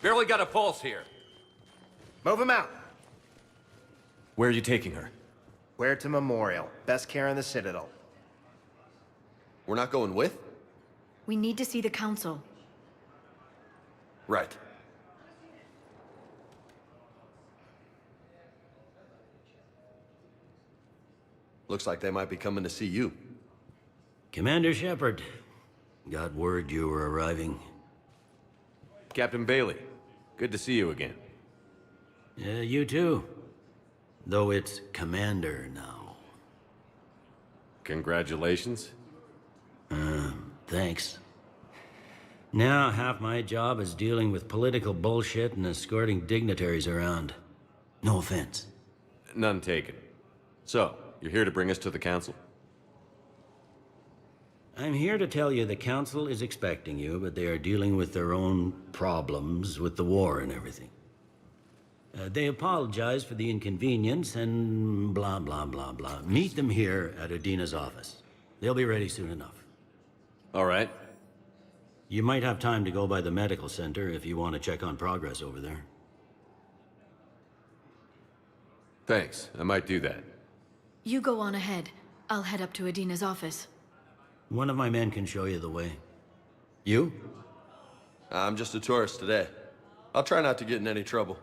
Speaker 4: Barely got a pulse here.
Speaker 10: Move him out.
Speaker 4: Where are you taking her?
Speaker 10: Where to Memorial. Best care in the Citadel.
Speaker 3: We're not going with?
Speaker 7: We need to see the Council.
Speaker 3: Right. Looks like they might be coming to see you.
Speaker 18: Commander Shepard. Got word you were arriving.
Speaker 4: Captain Bailey, good to see you again.
Speaker 18: Yeah, you too. Though it's Commander now.
Speaker 4: Congratulations.
Speaker 18: Thanks. Now half my job is dealing with political bullshit and escorting dignitaries around. No offense.
Speaker 4: None taken. So, you're here to bring us to the Council?
Speaker 18: I'm here to tell you the Council is expecting you, but they are dealing with their own problems with the war and everything. They apologize for the inconvenience and blah, blah, blah, blah. Meet them here at Udina's office. They'll be ready soon enough.
Speaker 4: All right.
Speaker 18: You might have time to go by the medical center if you want to check on progress over there.
Speaker 4: Thanks. I might do that.
Speaker 7: You go on ahead. I'll head up to Udina's office.
Speaker 18: One of my men can show you the way. You?
Speaker 3: I'm just a tourist today. I'll try not to get in any trouble.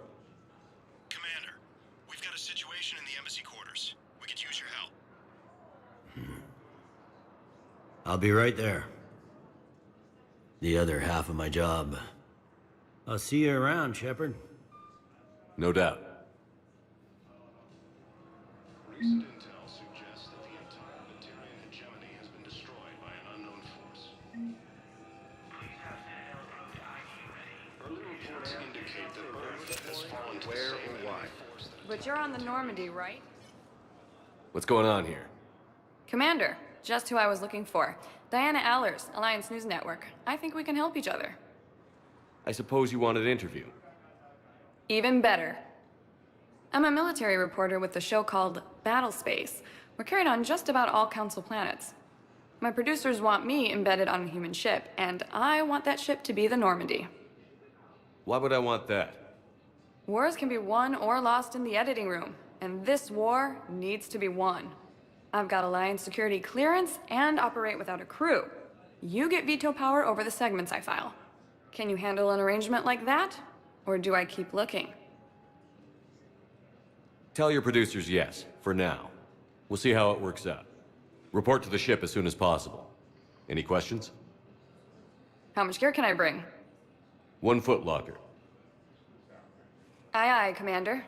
Speaker 19: Commander, we've got a situation in the embassy quarters. We could use your help.
Speaker 18: I'll be right there. The other half of my job. I'll see you around, Shepard.
Speaker 4: No doubt.
Speaker 19: Recent intel suggests that the entire Batarian hegemony has been destroyed by an unknown force. Early reports indicate that Earth has fallen to the same enemy force that
Speaker 20: But you're on the Normandy, right?
Speaker 4: What's going on here?
Speaker 20: Commander, just who I was looking for. Diana Allers, Alliance News Network. I think we can help each other.
Speaker 4: I suppose you want an interview?
Speaker 20: Even better. I'm a military reporter with the show called Battle Space. We're carried on just about all Council planets. My producers want me embedded on a human ship, and I want that ship to be the Normandy.
Speaker 4: Why would I want that?
Speaker 20: Wars can be won or lost in the editing room, and this war needs to be won. I've got Alliance security clearance and operate without a crew. You get veto power over the segments I file. Can you handle an arrangement like that? Or do I keep looking?
Speaker 4: Tell your producers yes, for now. We'll see how it works out. Report to the ship as soon as possible. Any questions?
Speaker 20: How much gear can I bring?
Speaker 4: 1 foot locker.
Speaker 20: Aye, aye, Commander.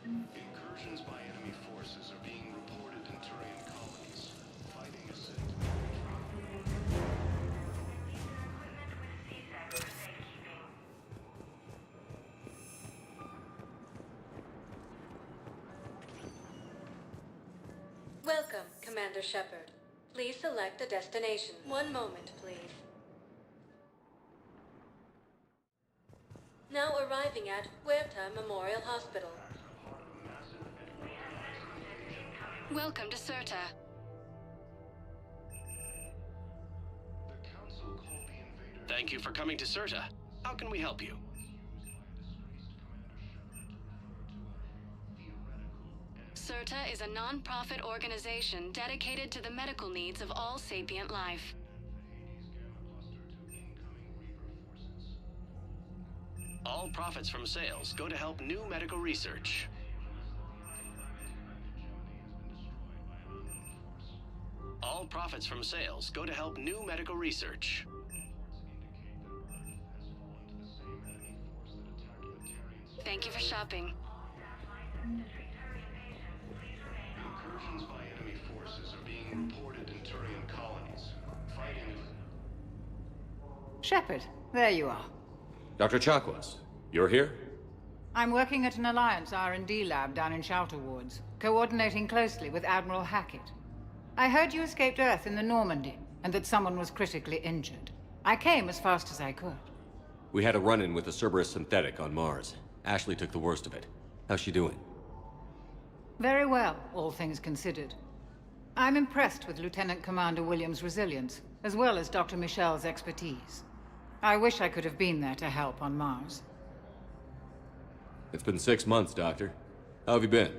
Speaker 19: incursions by enemy forces are being reported in Turian colonies. Fighting is said to
Speaker 5: Welcome, Commander Shepard. Please select a destination. One moment, please. Now arriving at Huerta Memorial Hospital.
Speaker 9: Welcome to Serta.
Speaker 21: Thank you for coming to Serta. How can we help you?
Speaker 9: Serta is a non-profit organization dedicated to the medical needs of all sapient life.
Speaker 21: All profits from sales go to help new medical research. All profits from sales go to help new medical research.
Speaker 9: Thank you for shopping.
Speaker 19: Incursions by enemy forces are being reported in Turian colonies. Fighting...
Speaker 22: Shepard, there you are.
Speaker 23: Dr. Chakwas, you're here?
Speaker 22: I'm working at an Alliance R&D lab down in Shelter Wards, coordinating closely with Admiral Hackett. I heard you escaped Earth in the Normandy, and that someone was critically injured. I came as fast as I could.
Speaker 23: We had a run-in with a Cerberus synthetic on Mars. Ashley took the worst of it. How's she doing?
Speaker 22: Very well, all things considered. I'm impressed with Lieutenant Commander Williams' resilience, as well as Dr. Michel's expertise. I wish I could have been there to help on Mars.
Speaker 23: It's been 6 months, Doctor. How have you been?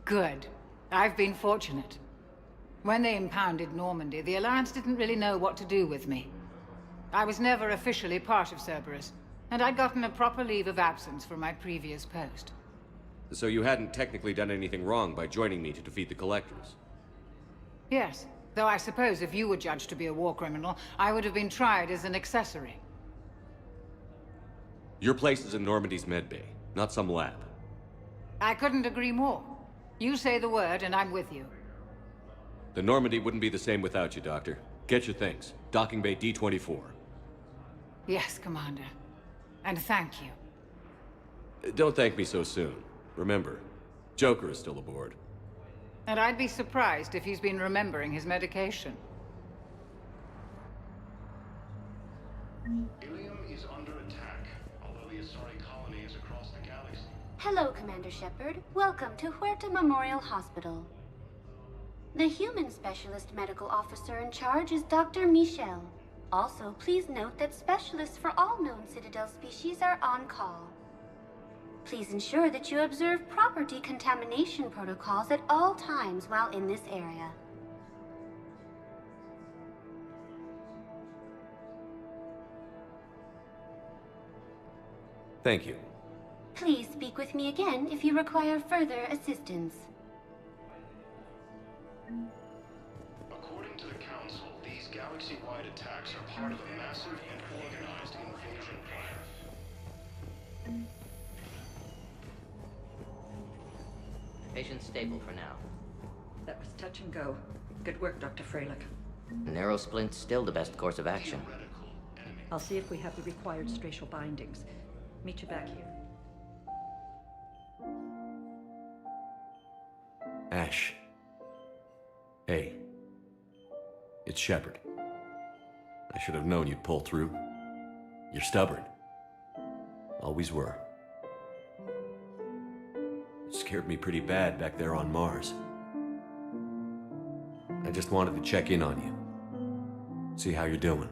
Speaker 22: Good. I've been fortunate. When they impounded Normandy, the Alliance didn't really know what to do with me. I was never officially part of Cerberus, and I'd gotten a proper leave of absence from my previous post.
Speaker 23: So you hadn't technically done anything wrong by joining me to defeat the Collectors?
Speaker 22: Yes, though I suppose if you were judged to be a war criminal, I would have been tried as an accessory.
Speaker 23: Your place is in Normandy's medbay, not some lab.
Speaker 22: I couldn't agree more. You say the word, and I'm with you.
Speaker 23: The Normandy wouldn't be the same without you, Doctor. Get your things. Docking Bay D-24.
Speaker 22: Yes, Commander. And thank you.
Speaker 23: Don't thank me so soon. Remember, Joker is still aboard.
Speaker 22: And I'd be surprised if he's been remembering his medication.
Speaker 19: Ilium is under attack, although the Asari colony is across the galaxy.
Speaker 24: Hello, Commander Shepard. Welcome to Huerta Memorial Hospital. The human specialist medical officer in charge is Dr. Michel. Also, please note that specialists for all known Citadel species are on call. Please ensure that you observe proper decontamination protocols at all times while in this area.
Speaker 23: Thank you.
Speaker 24: Please speak with me again if you require further assistance.
Speaker 19: According to the Council, these galaxy-wide attacks are part of a massive and organized invasion plan.
Speaker 25: Patient's stable for now.
Speaker 26: That was touch and go. Good work, Dr. Freilich.
Speaker 25: Narrow splint's still the best course of action.
Speaker 26: I'll see if we have the required spatial bindings. Meet you back here.
Speaker 23: Ash. Hey. It's Shepard. I should have known you'd pull through. You're stubborn. Always were. It scared me pretty bad back there on Mars. I just wanted to check in on you. See how you're doing.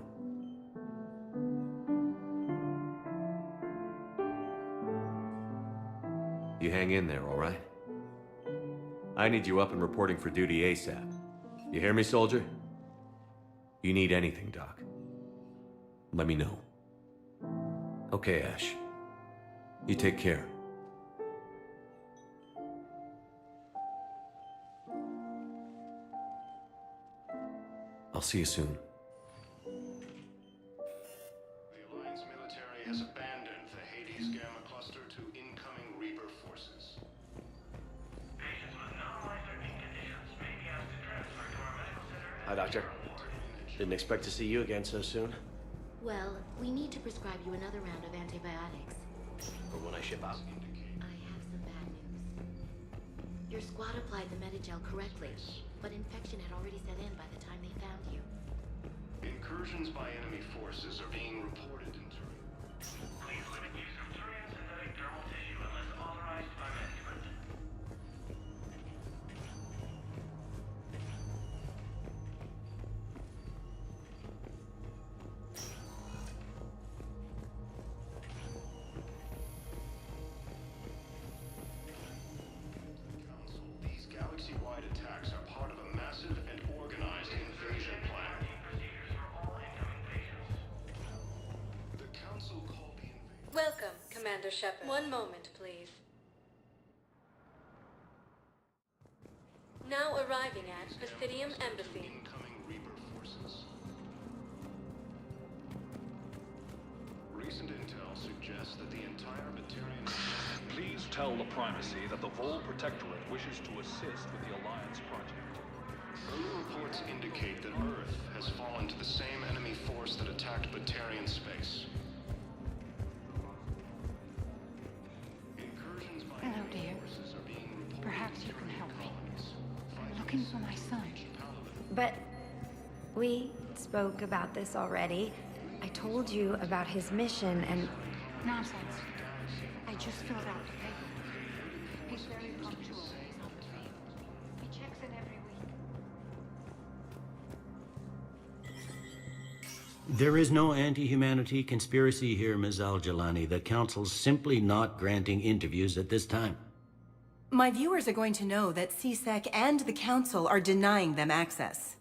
Speaker 23: You hang in there, all right? I need you up and reporting for duty ASAP. You hear me, soldier? You need anything, Doc. Let me know. Okay, Ash. You take care. I'll see you soon.
Speaker 19: The Alliance military has abandoned the Hades Gamma Cluster to incoming Reaper forces.
Speaker 12: Patients with non-life-threatening conditions may be asked to transfer to our medical center.
Speaker 27: Hi, Doctor. Didn't expect to see you again so soon.
Speaker 13: Well, we need to prescribe you another round of antibiotics.
Speaker 27: For when I ship out.
Speaker 13: I have some bad news. Your squad applied the Medigel correctly, but infection had already set in by the time they found you.
Speaker 19: Incursions by enemy forces are being reported in Turian.
Speaker 12: Please limit use of Turian synthetic dermal tissue unless authorized by management.
Speaker 26: Commander Shepard. One moment, please. Now arriving at Basidium Embassy.
Speaker 19: Incoming Reaper forces. Recent intel suggests that the entire Batarian...
Speaker 1: Please tell the Primacy that the Vol Protectorate wishes to assist with the Alliance project.
Speaker 19: Early reports indicate that Earth has fallen to the same enemy force that attacked Batarian space. Incursions by
Speaker 22: Hello, dear.
Speaker 19: forces are being reported.
Speaker 22: Perhaps you can help me. I'm looking for my son.
Speaker 6: But we spoke about this already. I told you about his mission and...
Speaker 22: Nonsense. I just filled out the paper. He's very punctual when he's on the field. He checks in every week.
Speaker 18: There is no anti-humanity conspiracy here, Ms. Al-Jalani. The Council's simply not granting interviews at this time.
Speaker 8: My viewers are going to know that CSEC and the Council are denying them access.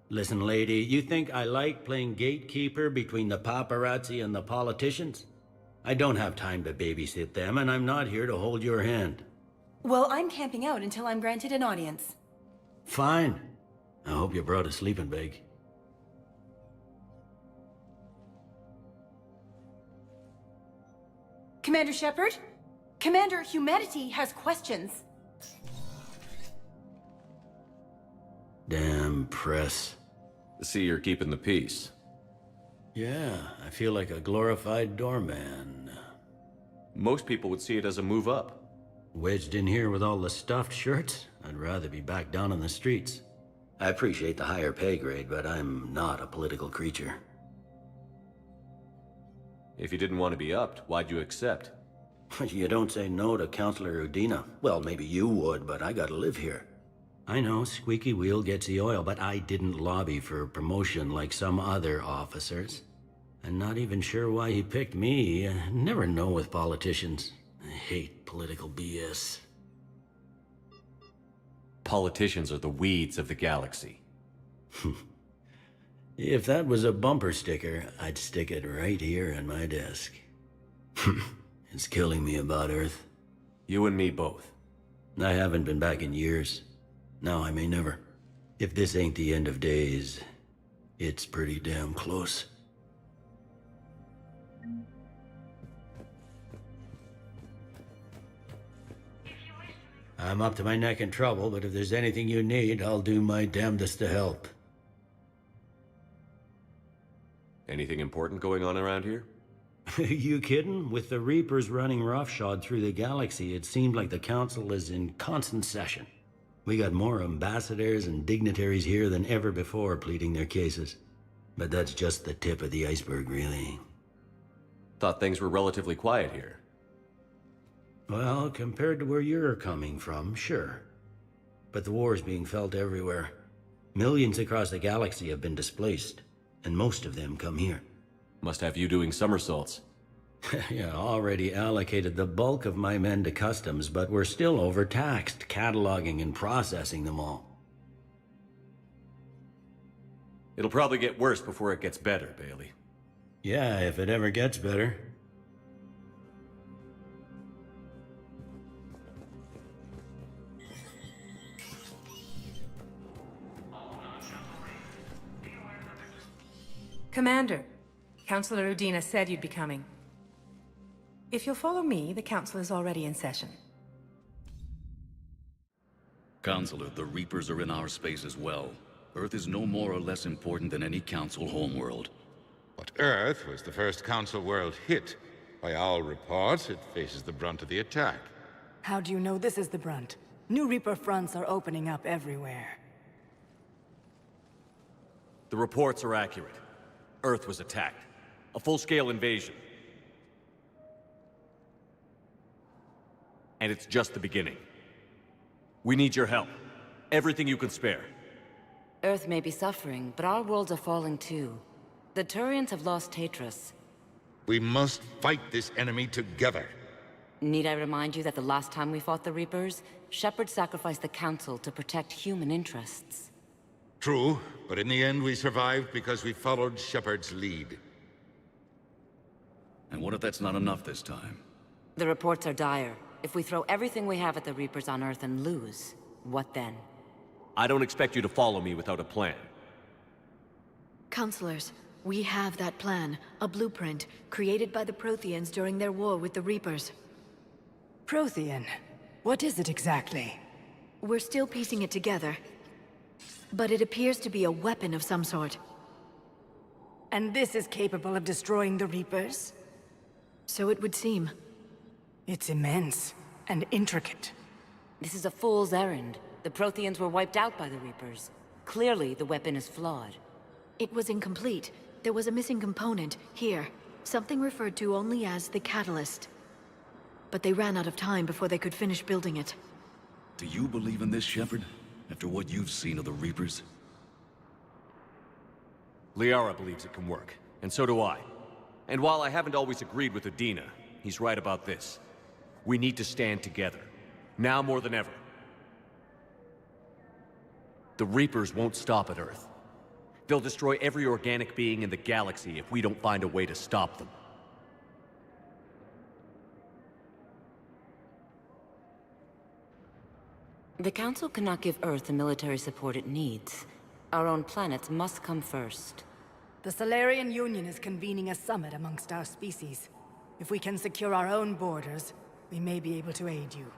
Speaker 18: Listen, lady, you think I like playing gatekeeper between the paparazzi and the politicians? I don't have time to babysit them, and I'm not here to hold your hand.
Speaker 8: Well, I'm camping out until I'm granted an audience.
Speaker 18: Fine. I hope you brought a sleeping bag.
Speaker 8: Commander Shepard? Commander, humanity has questions.
Speaker 18: Damn press.
Speaker 23: See, you're keeping the peace.
Speaker 18: Yeah, I feel like a glorified doorman.
Speaker 23: Most people would see it as a move up.
Speaker 18: Wedged in here with all the stuffed shirts? I'd rather be back down on the streets. I appreciate the higher pay grade, but I'm not a political creature.
Speaker 23: If you didn't want to be upped, why'd you accept?
Speaker 18: You don't say no to Counselor Udina. Well, maybe you would, but I gotta live here. I know, squeaky wheel gets the oil, but I didn't lobby for promotion like some other officers. I'm not even sure why he picked me. I never know with politicians. I hate political BS.
Speaker 23: Politicians are the weeds of the galaxy.
Speaker 18: If that was a bumper sticker, I'd stick it right here in my desk. It's killing me about Earth.
Speaker 23: You and me both.
Speaker 18: I haven't been back in years. Now I may never. If this ain't the end of days, it's pretty damn close. I'm up to my neck in trouble, but if there's anything you need, I'll do my damnedest to help.
Speaker 23: Anything important going on around here?
Speaker 18: You kidding? With the Reapers running roughshod through the galaxy, it seemed like the Council is in constant session. We got more ambassadors and dignitaries here than ever before pleading their cases. But that's just the tip of the iceberg, really.
Speaker 23: Thought things were relatively quiet here.
Speaker 18: Well, compared to where you're coming from, sure. But the war's being felt everywhere. Millions across the galaxy have been displaced, and most of them come here.
Speaker 23: Must have you doing somersaults.
Speaker 18: Yeah, already allocated the bulk of my men to customs, but we're still overtaxed, cataloging and processing them all.
Speaker 23: It'll probably get worse before it gets better, Bailey.
Speaker 18: Yeah, if it ever gets better.
Speaker 11: Commander, Counselor Udina said you'd be coming. If you'll follow me, the Council is already in session.
Speaker 14: Counselor, the Reapers are in our space as well. Earth is no more or less important than any Council homeworld.
Speaker 15: But Earth was the first Council world hit. By all reports, it faces the brunt of the attack.
Speaker 16: How do you know this is the brunt? New Reaper fronts are opening up everywhere.
Speaker 23: The reports are accurate. Earth was attacked. A full-scale invasion. And it's just the beginning. We need your help. Everything you can spare.
Speaker 25: Earth may be suffering, but our worlds are falling too. The Turians have lost Tatris.
Speaker 15: We must fight this enemy together.
Speaker 25: Need I remind you that the last time we fought the Reapers, Shepard sacrificed the Council to protect human interests?
Speaker 15: True, but in the end we survived because we followed Shepard's lead.
Speaker 14: And what if that's not enough this time?
Speaker 25: The reports are dire. If we throw everything we have at the Reapers on Earth and lose, what then?
Speaker 23: I don't expect you to follow me without a plan.
Speaker 2: Counselors, we have that plan. A blueprint, created by the Protheans during their war with the Reapers.
Speaker 16: Prothean? What is it exactly?
Speaker 2: We're still piecing it together. But it appears to be a weapon of some sort.
Speaker 16: And this is capable of destroying the Reapers?
Speaker 2: So it would seem.
Speaker 16: It's immense and intricate.
Speaker 25: This is a fool's errand. The Protheans were wiped out by the Reapers. Clearly, the weapon is flawed.
Speaker 2: It was incomplete. There was a missing component, here. Something referred to only as the catalyst. But they ran out of time before they could finish building it.
Speaker 14: Do you believe in this, Shepard? After what you've seen of the Reapers?
Speaker 23: Liara believes it can work, and so do I. And while I haven't always agreed with Udina, he's right about this. We need to stand together. Now more than ever. The Reapers won't stop at Earth. They'll destroy every organic being in the galaxy if we don't find a way to stop them.
Speaker 25: The Council cannot give Earth the military support it needs. Our own planets must come first.
Speaker 16: The Solarian Union is convening a summit amongst our species. If we can secure our own borders, we may be able to aid you.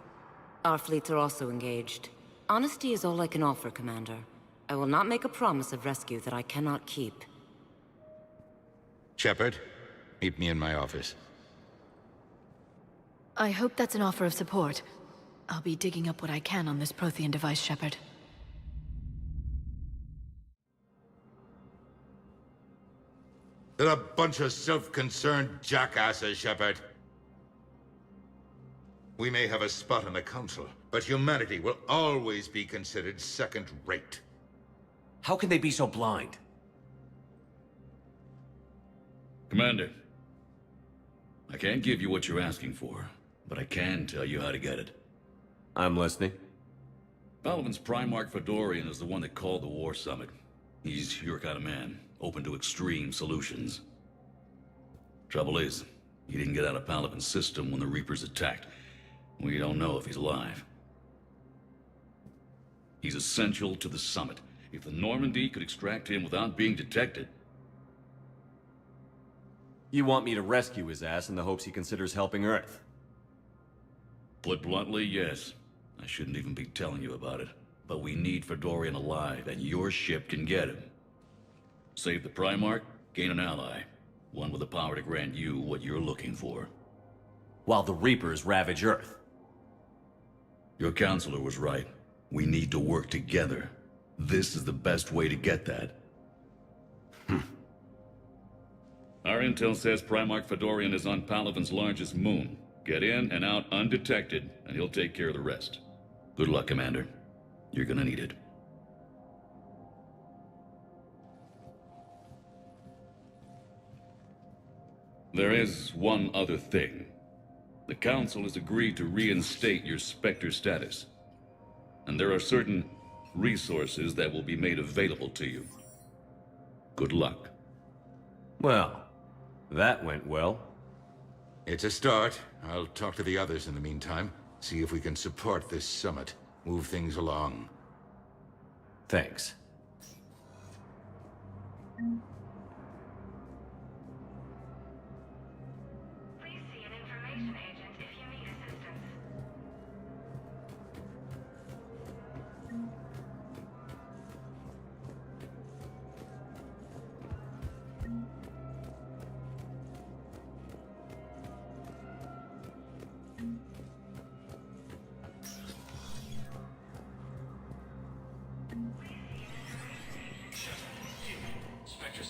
Speaker 25: Our fleets are also engaged. Honesty is all I can offer, Commander. I will not make a promise of rescue that I cannot keep.
Speaker 15: Shepard, meet me in my office.
Speaker 2: I hope that's an offer of support. I'll be digging up what I can on this Prothean device, Shepard.
Speaker 15: They're a bunch of self-concerned jackasses, Shepard. We may have a spot on the Council, but humanity will always be considered second-rate.
Speaker 23: How can they be so blind?
Speaker 14: Commander, I can't give you what you're asking for, but I can tell you how to get it.
Speaker 23: I'm listening.
Speaker 14: Palaven's Primarch Fedorian is the one that called the War Summit. He's your kind of man, open to extreme solutions. Trouble is, he didn't get out of Palaven's system when the Reapers attacked. We don't know if he's alive. He's essential to the summit. If the Normandy could extract him without being detected...
Speaker 23: You want me to rescue his ass in the hopes he considers helping Earth?
Speaker 14: Put bluntly, yes. I shouldn't even be telling you about it. But we need Fedorian alive, and your ship can get him. Save the Primarch, gain an ally. One with the power to grant you what you're looking for.
Speaker 23: While the Reapers ravage Earth.
Speaker 14: Your counselor was right. We need to work together. This is the best way to get that. Our intel says Primarch Fedorian is on Palaven's largest moon. Get in and out undetected, and he'll take care of the rest. Good luck, Commander. You're gonna need it. There is one other thing. The Council has agreed to reinstate your Spectre status. And there are certain resources that will be made available to you. Good luck.
Speaker 23: Well, that went well.
Speaker 15: It's a start. I'll talk to the others in the meantime. See if we can support this summit. Move things along.
Speaker 23: Thanks.
Speaker 12: Please see an information agent if you need assistance.
Speaker 19: Spectre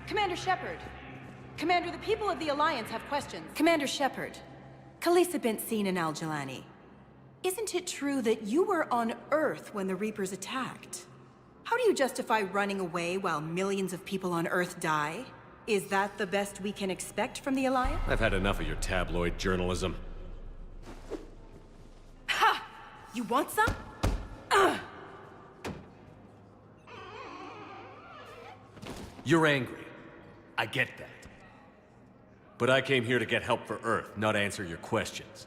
Speaker 8: Commander Shepard! Commander, the people of the Alliance have questions. Commander Shepard, Khaleesa bint seen in Al-Jalani. Isn't it true that you were on Earth when the Reapers attacked? How do you justify running away while millions of people on Earth die? Is that the best we can expect from the Alliance?
Speaker 23: I've had enough of your tabloid journalism.
Speaker 8: Ha! You want some?
Speaker 23: You're angry. I get that. But I came here to get help for Earth, not answer your questions.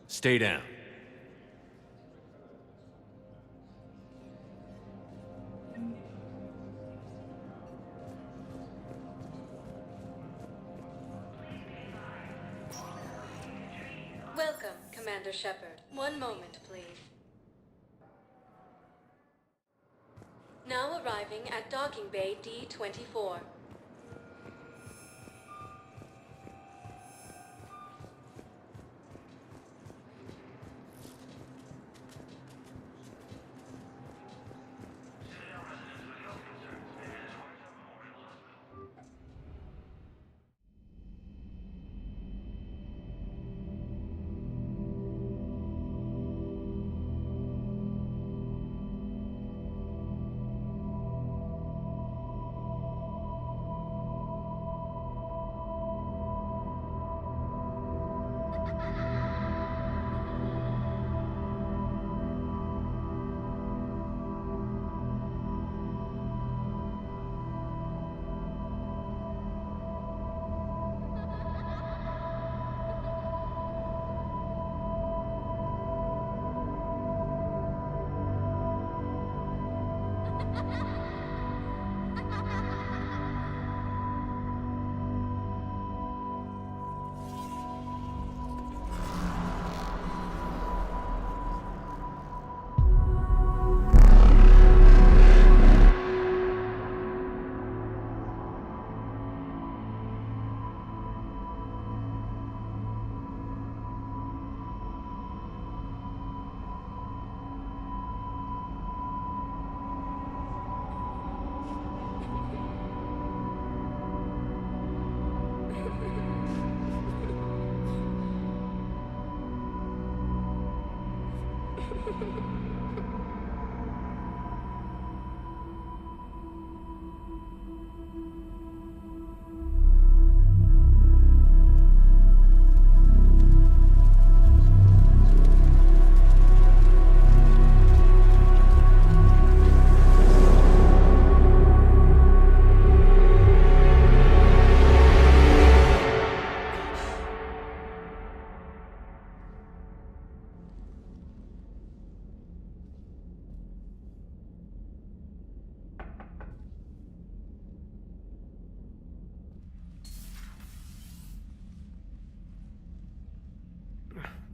Speaker 23: Stay down.
Speaker 2: Welcome, Commander Shepard. One moment, please. Now arriving at docking bay D-24.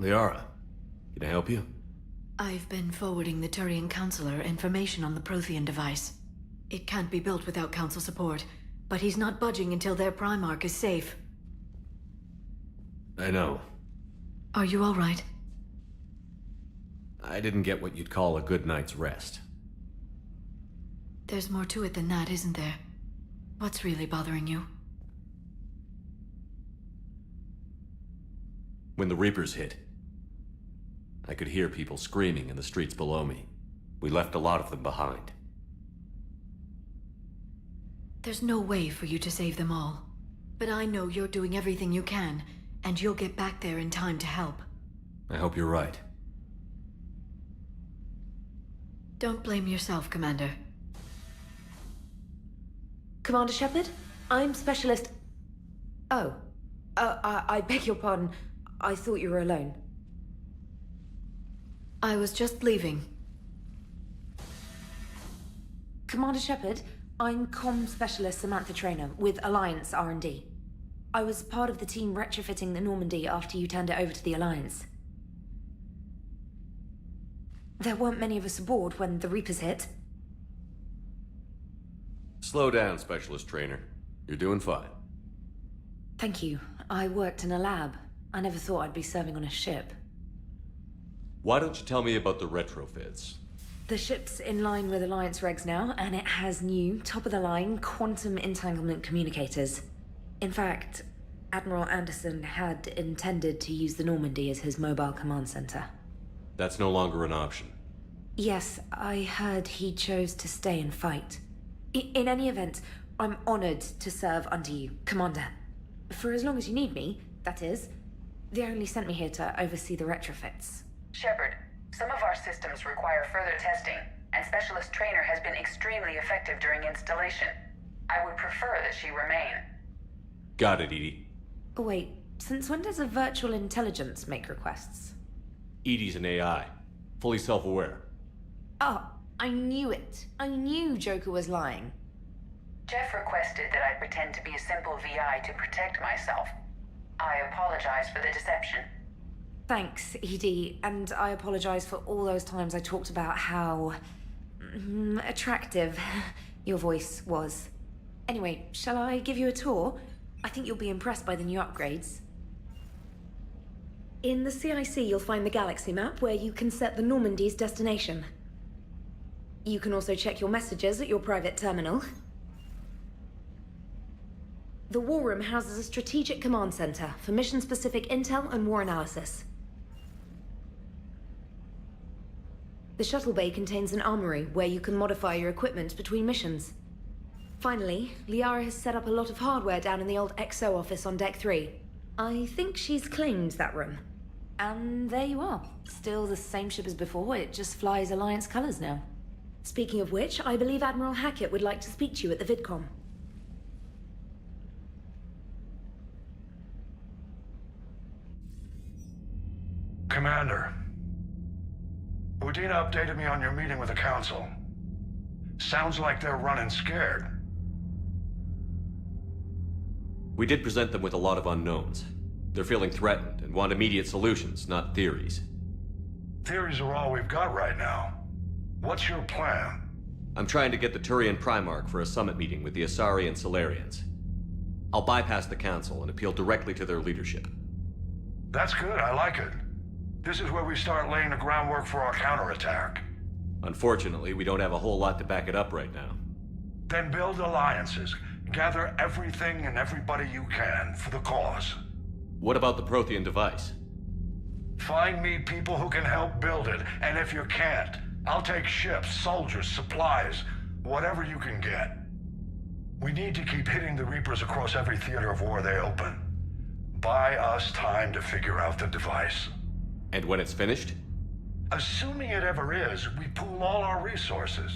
Speaker 23: Liara, Can I help you?
Speaker 2: I've been forwarding the Turian Counselor information on the Prothean device. It can't be built without Council support, but he's not budging until their Primarch is safe.
Speaker 23: I know.
Speaker 2: Are you all right?
Speaker 23: I didn't get what you'd call a good night's rest.
Speaker 2: There's more to it than that, isn't there? What's really bothering you?
Speaker 23: When the Reapers hit, I could hear people screaming in the streets below me. We left a lot of them behind.
Speaker 2: There's no way for you to save them all. But I know you're doing everything you can, and you'll get back there in time to help.
Speaker 23: I hope you're right.
Speaker 2: Don't blame yourself, Commander.
Speaker 3: Commander Shepard? I'm Specialist... Oh. I beg your pardon. I thought you were alone.
Speaker 2: I was just leaving.
Speaker 3: Commander Shepard, I'm Comm Specialist Samantha Traynor with Alliance R&D. I was part of the team retrofitting the Normandy after you turned it over to the Alliance. There weren't many of us aboard when the Reapers hit.
Speaker 23: Slow down, Specialist Trainer. You're doing fine.
Speaker 3: Thank you. I worked in a lab. I never thought I'd be serving on a ship.
Speaker 23: Why don't you tell me about the retrofits?
Speaker 3: The ship's in line with Alliance regs now, and it has new, top-of-the-line, quantum entanglement communicators. In fact, Admiral Anderson had intended to use the Normandy as his mobile command center.
Speaker 23: That's no longer an option.
Speaker 3: Yes, I heard he chose to stay and fight. In any event, I'm honored to serve under you, Commander. For as long as you need me, that is. They only sent me here to oversee the retrofits.
Speaker 4: Shepard, some of our systems require further testing, and Specialist Trainer has been extremely effective during installation. I would prefer that she remain.
Speaker 23: Got it, Edie.
Speaker 3: Oh, wait, since when does a virtual intelligence make requests?
Speaker 23: Edie's an AI. Fully self-aware.
Speaker 3: Oh, I knew it. I knew Joker was lying.
Speaker 4: Jeff requested that I pretend to be a simple VI to protect myself. I apologize for the deception.
Speaker 3: Thanks, Edie, and I apologize for all those times I talked about how... attractive your voice was. Anyway, shall I give you a tour? I think you'll be impressed by the new upgrades. In the CIC, you'll find the galaxy map where you can set the Normandy's destination. You can also check your messages at your private terminal. The War Room houses a strategic command center for mission-specific intel and war analysis. The shuttle bay contains an armory where you can modify your equipment between missions. Finally, Liara has set up a lot of hardware down in the old XO office on Deck 3. I think she's claimed that room. And there you are. Still the same ship as before, it just flies Alliance colors now. Speaking of which, I believe Admiral Hackett would like to speak to you at the VidCom.
Speaker 19: Commander, Udina updated me on your meeting with the Council. Sounds like they're running scared.
Speaker 23: We did present them with a lot of unknowns. They're feeling threatened and want immediate solutions, not theories.
Speaker 19: Theories are all we've got right now. What's your plan?
Speaker 23: I'm trying to get the Turian Primarch for a summit meeting with the Asari and Solarians. I'll bypass the Council and appeal directly to their leadership.
Speaker 19: That's good, I like it. This is where we start laying the groundwork for our counterattack.
Speaker 23: Unfortunately, we don't have a whole lot to back it up right now.
Speaker 19: Then build alliances. Gather everything and everybody you can for the cause.
Speaker 23: What about the Prothean device?
Speaker 19: Find me people who can help build it, and if you can't, I'll take ships, soldiers, supplies, whatever you can get. We need to keep hitting the Reapers across every theater of war they open. Buy us time to figure out the device.
Speaker 23: And when it's finished?
Speaker 19: Assuming it ever is, we pool all our resources.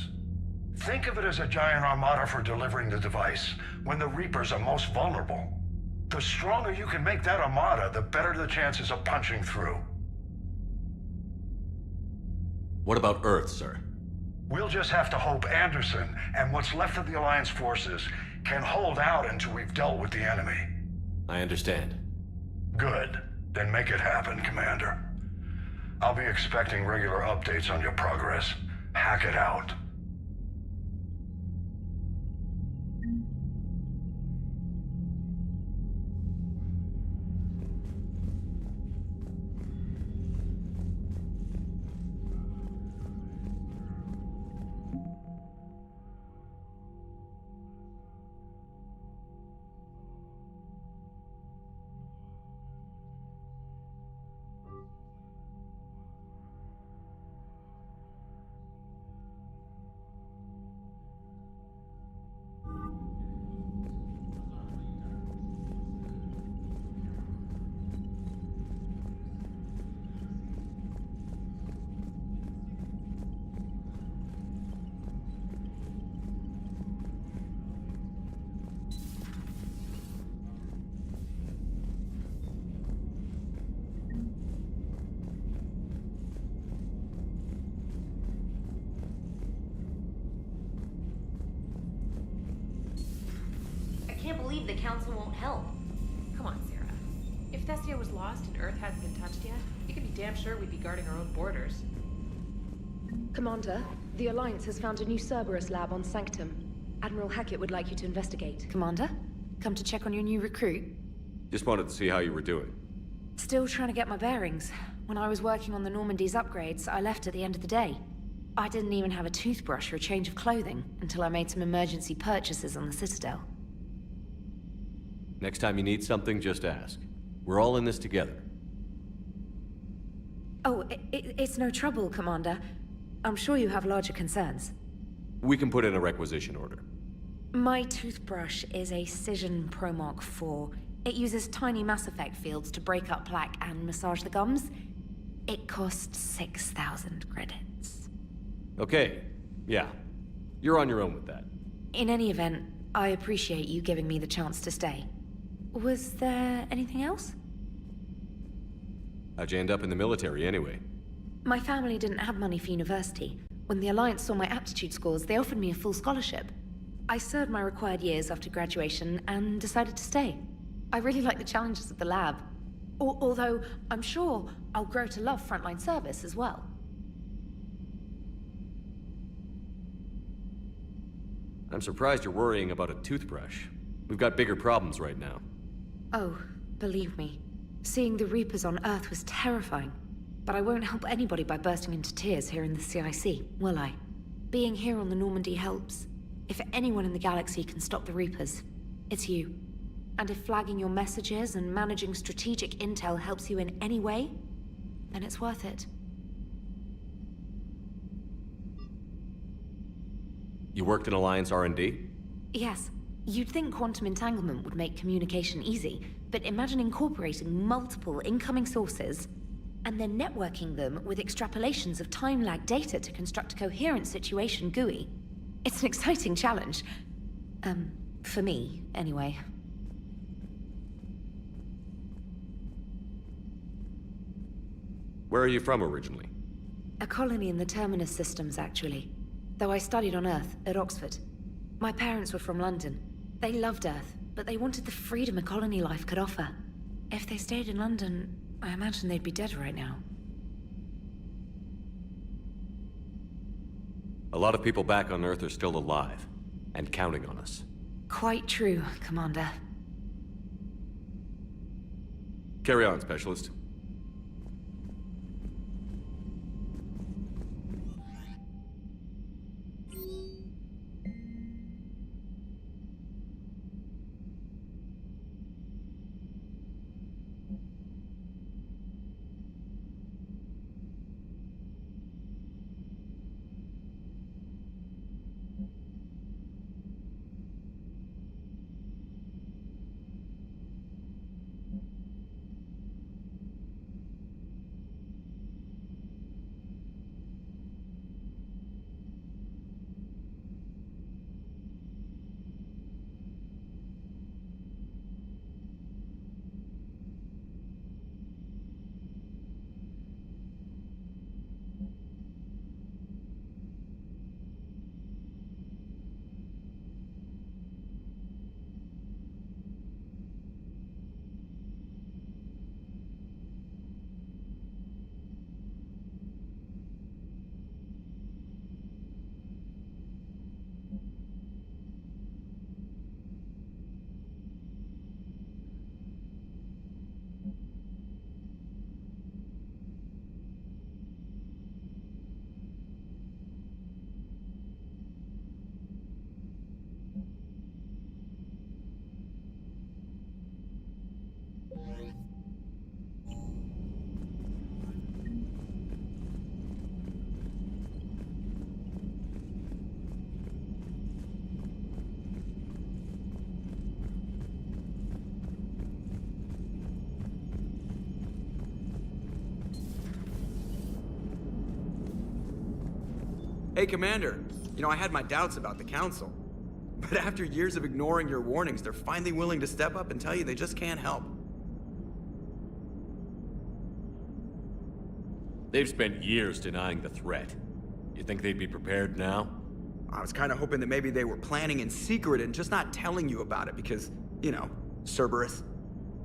Speaker 19: Think of it as a giant armada for delivering the device, when the Reapers are most vulnerable. The stronger you can make that armada, the better the chances of punching through.
Speaker 23: What about Earth, sir?
Speaker 19: We'll just have to hope Anderson and what's left of the Alliance forces can hold out until we've dealt with the enemy.
Speaker 23: I understand.
Speaker 19: Good. Then make it happen, Commander. I'll be expecting regular updates on your progress. Hack it out.
Speaker 3: I can't believe the Council won't help.
Speaker 5: Come on, Sarah. If Thessia was lost and Earth hadn't been touched yet, you can be damn sure we'd be guarding our own borders.
Speaker 3: Commander, the Alliance has found a new Cerberus lab on Sanctum. Admiral Hackett would like you to investigate. Commander? Come to check on your new recruit?
Speaker 23: Just wanted to see how you were doing.
Speaker 3: Still trying to get my bearings. When I was working on the Normandy's upgrades, I left at the end of the day. I didn't even have a toothbrush or a change of clothing until I made some emergency purchases on the Citadel.
Speaker 23: Next time you need something, just ask. We're all in this together.
Speaker 3: Oh, it's no trouble, Commander. I'm sure you have larger concerns.
Speaker 23: We can put in a requisition order.
Speaker 3: My toothbrush is a Cision Pro Mark IV. It uses tiny Mass Effect fields to break up plaque and massage the gums. It costs 6,000 credits.
Speaker 23: Okay, yeah. You're on your own with that.
Speaker 3: In any event, I appreciate you giving me the chance to stay. Was there anything else?
Speaker 23: How'd you end up in the military anyway?
Speaker 3: My family didn't have money for university. When the Alliance saw my aptitude scores, they offered me a full scholarship. I served my required years after graduation and decided to stay. I really like the challenges of the lab. Although, I'm sure I'll grow to love frontline service as well.
Speaker 23: I'm surprised you're worrying about a toothbrush. We've got bigger problems right now.
Speaker 3: Oh, believe me. Seeing the Reapers on Earth was terrifying. But I won't help anybody by bursting into tears here in the CIC, will I? Being here on the Normandy helps. If anyone in the galaxy can stop the Reapers, it's you. And if flagging your messages and managing strategic intel helps you in any way, then it's worth it.
Speaker 23: You worked in Alliance R&D?
Speaker 3: Yes. You'd think quantum entanglement would make communication easy, but imagine incorporating multiple incoming sources and then networking them with extrapolations of time-lag data to construct a coherent situation GUI. It's an exciting challenge. For me, anyway.
Speaker 23: Where are you from originally?
Speaker 3: A colony in the Terminus systems, actually. Though I studied on Earth, at Oxford. My parents were from London. They loved Earth, but they wanted the freedom a colony life could offer. If they stayed in London, I imagine they'd be dead right now.
Speaker 23: A lot of people back on Earth are still alive, and counting on us.
Speaker 3: Quite true, Commander.
Speaker 23: Carry on, Specialist.
Speaker 7: Hey, Commander. You know, I had my doubts about the Council. But after years of ignoring your warnings, they're finally willing to step up and tell you they just can't help.
Speaker 23: They've spent years denying the threat. You think they'd be prepared now?
Speaker 7: I was kind of hoping that maybe they were planning in secret and just not telling you about it because, you know, Cerberus.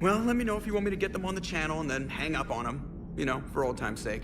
Speaker 7: Well, let me know if you want me to get them on the channel and then hang up on them. You know, for old time's sake.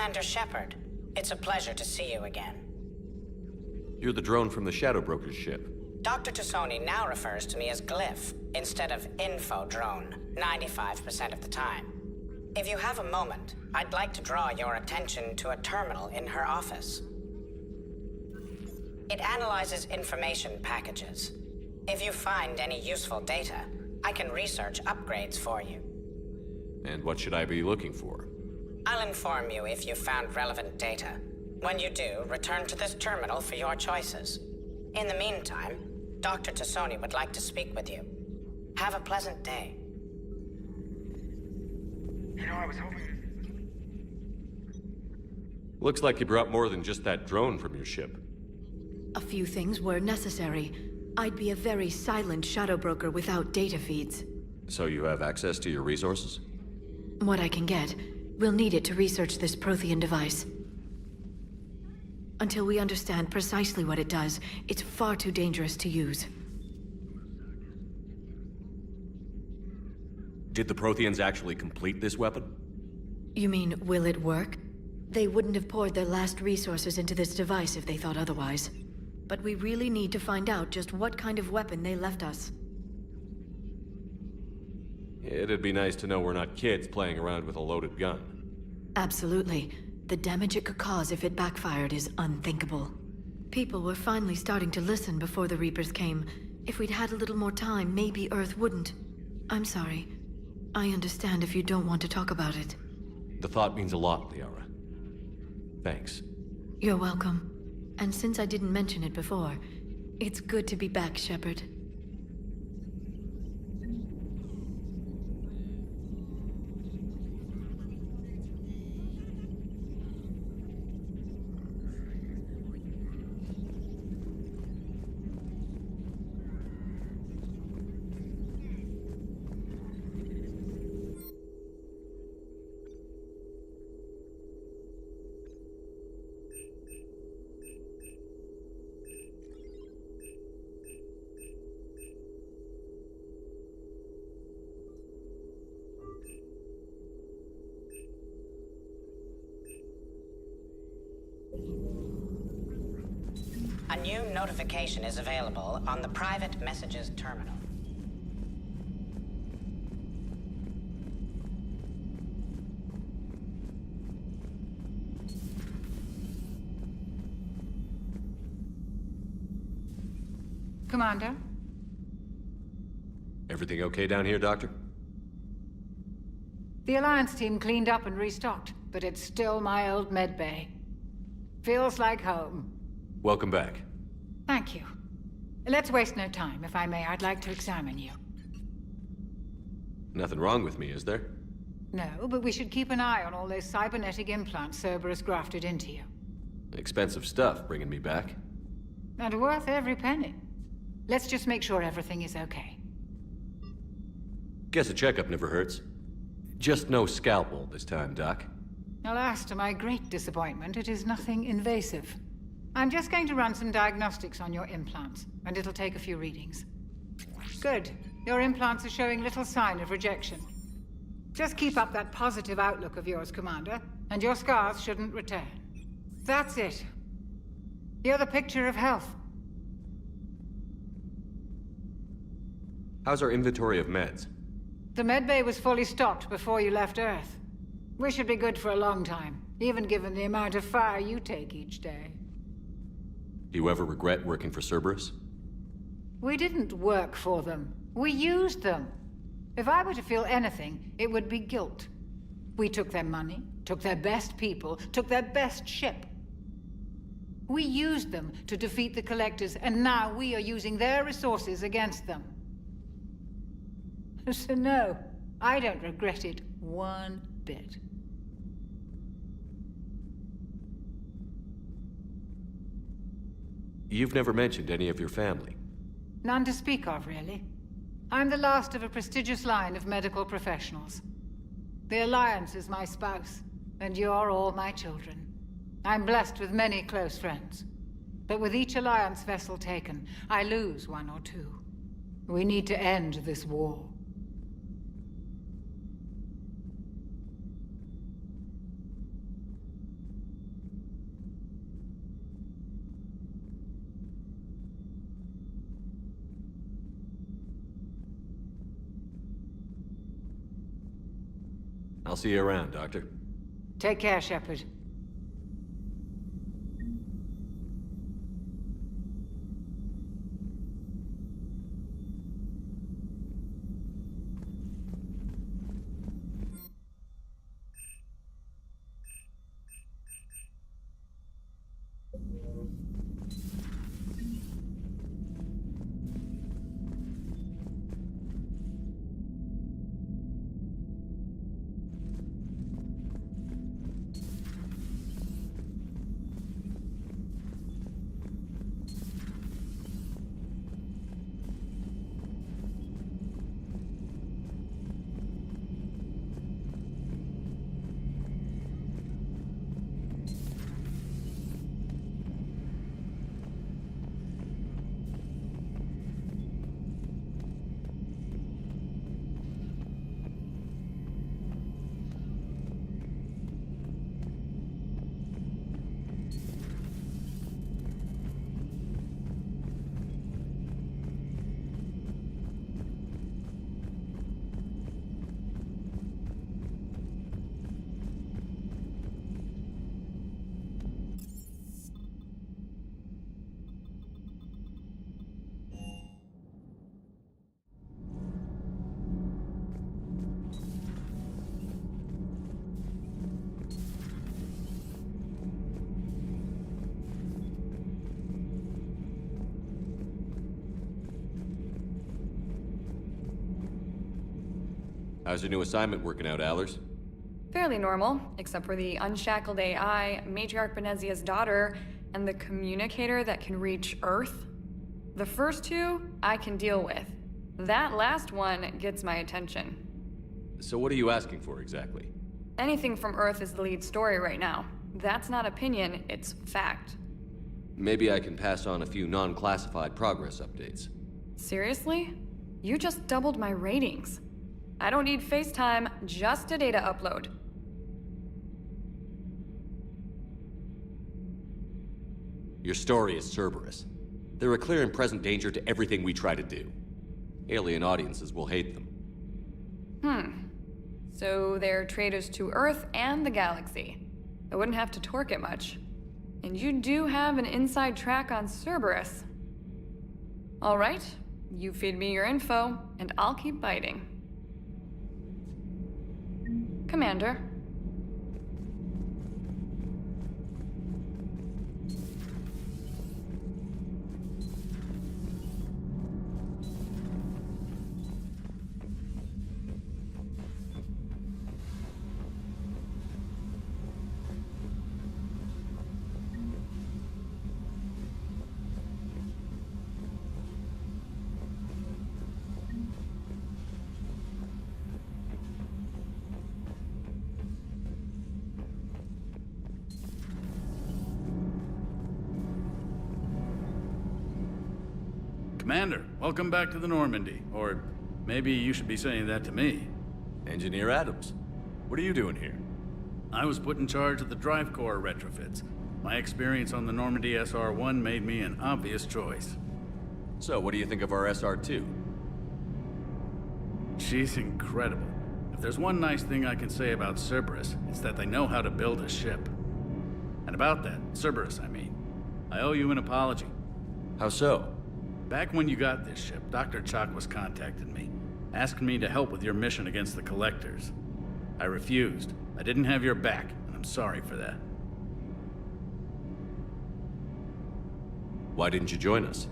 Speaker 9: Commander Shepard. It's a pleasure to see you again.
Speaker 23: You're the drone from the Shadow Broker's ship.
Speaker 9: Dr. Tassoni now refers to me as Glyph instead of Info Drone, 95% of the time. If you have a moment, I'd like to draw your attention to a terminal in her office. It analyzes information packages. If you find any useful data, I can research upgrades for you.
Speaker 23: And what should I be looking for?
Speaker 9: I'll inform you if you found relevant data. When you do, return to this terminal for your choices. In the meantime, Dr. Tassoni would like to speak with you. Have a pleasant day.
Speaker 12: You know, I was hoping...
Speaker 23: Looks like you brought more than just that drone from your ship.
Speaker 2: A few things were necessary. I'd be a very silent shadow broker without data feeds.
Speaker 23: So you have access to your resources?
Speaker 2: What I can get. We'll need it to research this Prothean device. Until we understand precisely what it does, it's far too dangerous to use.
Speaker 23: Did the Protheans actually complete this weapon?
Speaker 2: You mean, will it work? They wouldn't have poured their last resources into this device if they thought otherwise. But we really need to find out just what kind of weapon they left us.
Speaker 23: It'd be nice to know we're not kids playing around with a loaded gun.
Speaker 2: Absolutely. The damage it could cause if it backfired is unthinkable. People were finally starting to listen before the Reapers came. If we'd had a little more time, maybe Earth wouldn't. I'm sorry. I understand if you don't want to talk about it.
Speaker 23: The thought means a lot, Liara. Thanks.
Speaker 2: You're welcome. And since I didn't mention it before, it's good to be back, Shepard.
Speaker 9: A new notification is available on the private messages terminal.
Speaker 22: Commander?
Speaker 23: Everything okay down here, Doctor?
Speaker 22: The Alliance team cleaned up and restocked, but it's still my old medbay. Feels like home.
Speaker 23: Welcome back.
Speaker 22: Thank you. Let's waste no time. If I may, I'd like to examine you.
Speaker 23: Nothing wrong with me, is there?
Speaker 22: No, but we should keep an eye on all those cybernetic implants Cerberus grafted into you.
Speaker 23: Expensive stuff bringing me back.
Speaker 22: And worth every penny. Let's just make sure everything is okay.
Speaker 23: Guess a checkup never hurts. Just no scalpel this time, Doc.
Speaker 22: Alas, to my great disappointment, it is nothing invasive. I'm just going to run some diagnostics on your implants, and it'll take a few readings. Good. Your implants are showing little sign of rejection. Just keep up that positive outlook of yours, Commander, and your scars shouldn't return. That's it. You're the picture of health.
Speaker 23: How's our inventory of meds?
Speaker 22: The medbay was fully stocked before you left Earth. We should be good for a long time, even given the amount of fire you take each day.
Speaker 23: Do you ever regret working for Cerberus?
Speaker 22: We didn't work for them. We used them. If I were to feel anything, it would be guilt. We took their money, took their best people, took their best ship. We used them to defeat the Collectors, and now we are using their resources against them. So no, I don't regret it one bit.
Speaker 23: You've never mentioned any of your family.
Speaker 22: None to speak of, really. I'm the last of a prestigious line of medical professionals. The Alliance is my spouse, and you're all my children. I'm blessed with many close friends. But with each Alliance vessel taken, I lose one or two. We need to end this war.
Speaker 23: I'll see you around, Doctor.
Speaker 22: Take care, Shepard.
Speaker 23: How's your new assignment working out, Allers?
Speaker 10: Fairly normal, except for the unshackled AI, Matriarch Benezia's daughter, and the communicator that can reach Earth. The first two, I can deal with. That last one gets my attention.
Speaker 23: So what are you asking for, exactly?
Speaker 10: Anything from Earth is the lead story right now. That's not opinion, it's fact.
Speaker 23: Maybe I can pass on a few non-classified progress updates.
Speaker 10: Seriously? You just doubled my ratings. I don't need FaceTime, just a data upload.
Speaker 23: Your story is Cerberus. They're a clear and present danger to everything we try to do. Alien audiences will hate them.
Speaker 10: So they're traitors to Earth and the galaxy. I wouldn't have to torque it much. And you do have an inside track on Cerberus. All right, you feed me your info, and I'll keep biting. Commander.
Speaker 13: Commander, welcome back to the Normandy. Or maybe you should be saying that to me.
Speaker 23: Engineer Adams, what are you doing here?
Speaker 13: I was put in charge of the drive core retrofits. My experience on the Normandy SR-1 made me an obvious choice.
Speaker 23: So, what do you think of our SR-2?
Speaker 13: She's incredible. If there's one nice thing I can say about Cerberus, it's that they know how to build a ship. And about that, Cerberus, I mean, I owe you an apology.
Speaker 23: How so?
Speaker 13: Back when you got this ship, Dr. Chakwas contacted me, asking me to help with your mission against the Collectors. I refused. I didn't have your back, and I'm sorry for that.
Speaker 23: Why didn't you join us?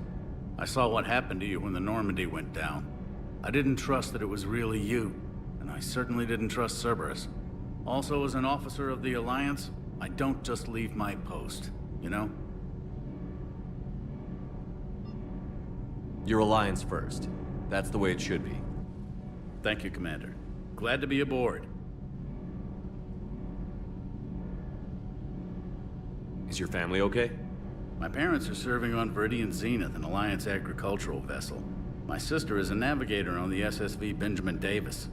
Speaker 13: I saw what happened to you when the Normandy went down. I didn't trust that it was really you, and I certainly didn't trust Cerberus. Also, as an officer of the Alliance, I don't just leave my post, you know?
Speaker 23: Your Alliance first. That's the way it should be.
Speaker 13: Thank you, Commander. Glad to be aboard.
Speaker 23: Is your family okay?
Speaker 13: My parents are serving on Viridian Zenith, an Alliance agricultural vessel. My sister is a navigator on the SSV Benjamin Davis.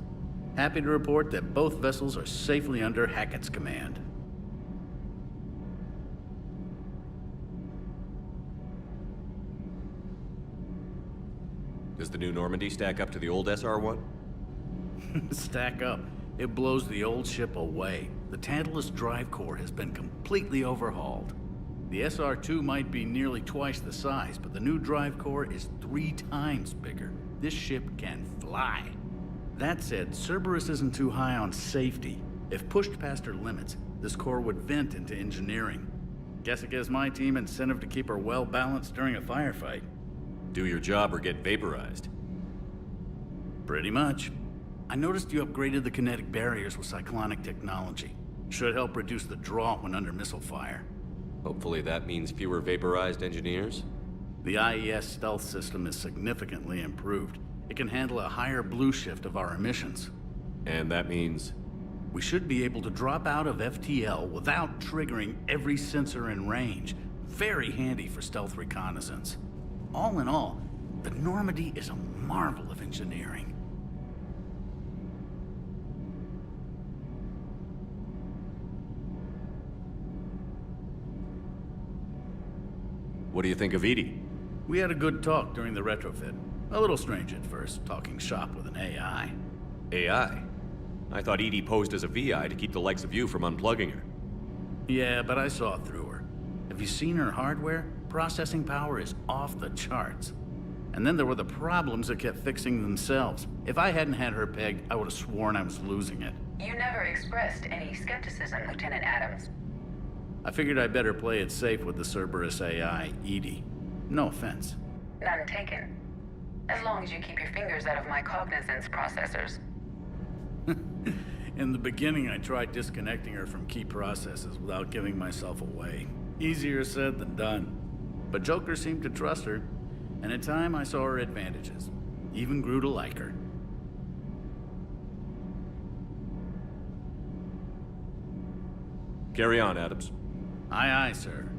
Speaker 13: Happy to report that both vessels are safely under Hackett's command.
Speaker 23: Does the new Normandy stack up to the old SR-1?
Speaker 13: Stack up. It blows the old ship away. The Tantalus drive core has been completely overhauled. The SR-2 might be nearly twice the size, but the new drive core is 3 times bigger. This ship can fly. That said, Cerberus isn't too high on safety. If pushed past her limits, this core would vent into engineering. Guess it gives my team incentive to keep her well balanced during a firefight.
Speaker 23: Do your job or get vaporized.
Speaker 13: Pretty much. I noticed you upgraded the kinetic barriers with cyclonic technology. Should help reduce the draw when under missile fire.
Speaker 23: Hopefully that means fewer vaporized engineers?
Speaker 13: The IES stealth system is significantly improved. It can handle a higher blue shift of our emissions.
Speaker 23: And that means?
Speaker 13: We should be able to drop out of FTL without triggering every sensor in range. Very handy for stealth reconnaissance. All in all, the Normandy is a marvel of engineering.
Speaker 23: What do you think of Edie?
Speaker 13: We had a good talk during the retrofit. A little strange at first, talking shop with an AI.
Speaker 23: AI? I thought Edie posed as a VI to keep the likes of you from unplugging her.
Speaker 13: Yeah, but I saw through her. Have you seen her hardware? Processing power is off the charts. And then there were the problems that kept fixing themselves. If I hadn't had her pegged, I would have sworn I was losing it.
Speaker 4: You never expressed any skepticism, Lieutenant Adams.
Speaker 13: I figured I'd better play it safe with the Cerberus AI, Edie. No offense.
Speaker 4: None taken. As long as you keep your fingers out of my cognizance processors.
Speaker 13: In the beginning, I tried disconnecting her from key processes without giving myself away. Easier said than done. But Joker seemed to trust her, and in time I saw her advantages. Even grew to like her.
Speaker 23: Carry on, Adams.
Speaker 13: Aye, aye, sir.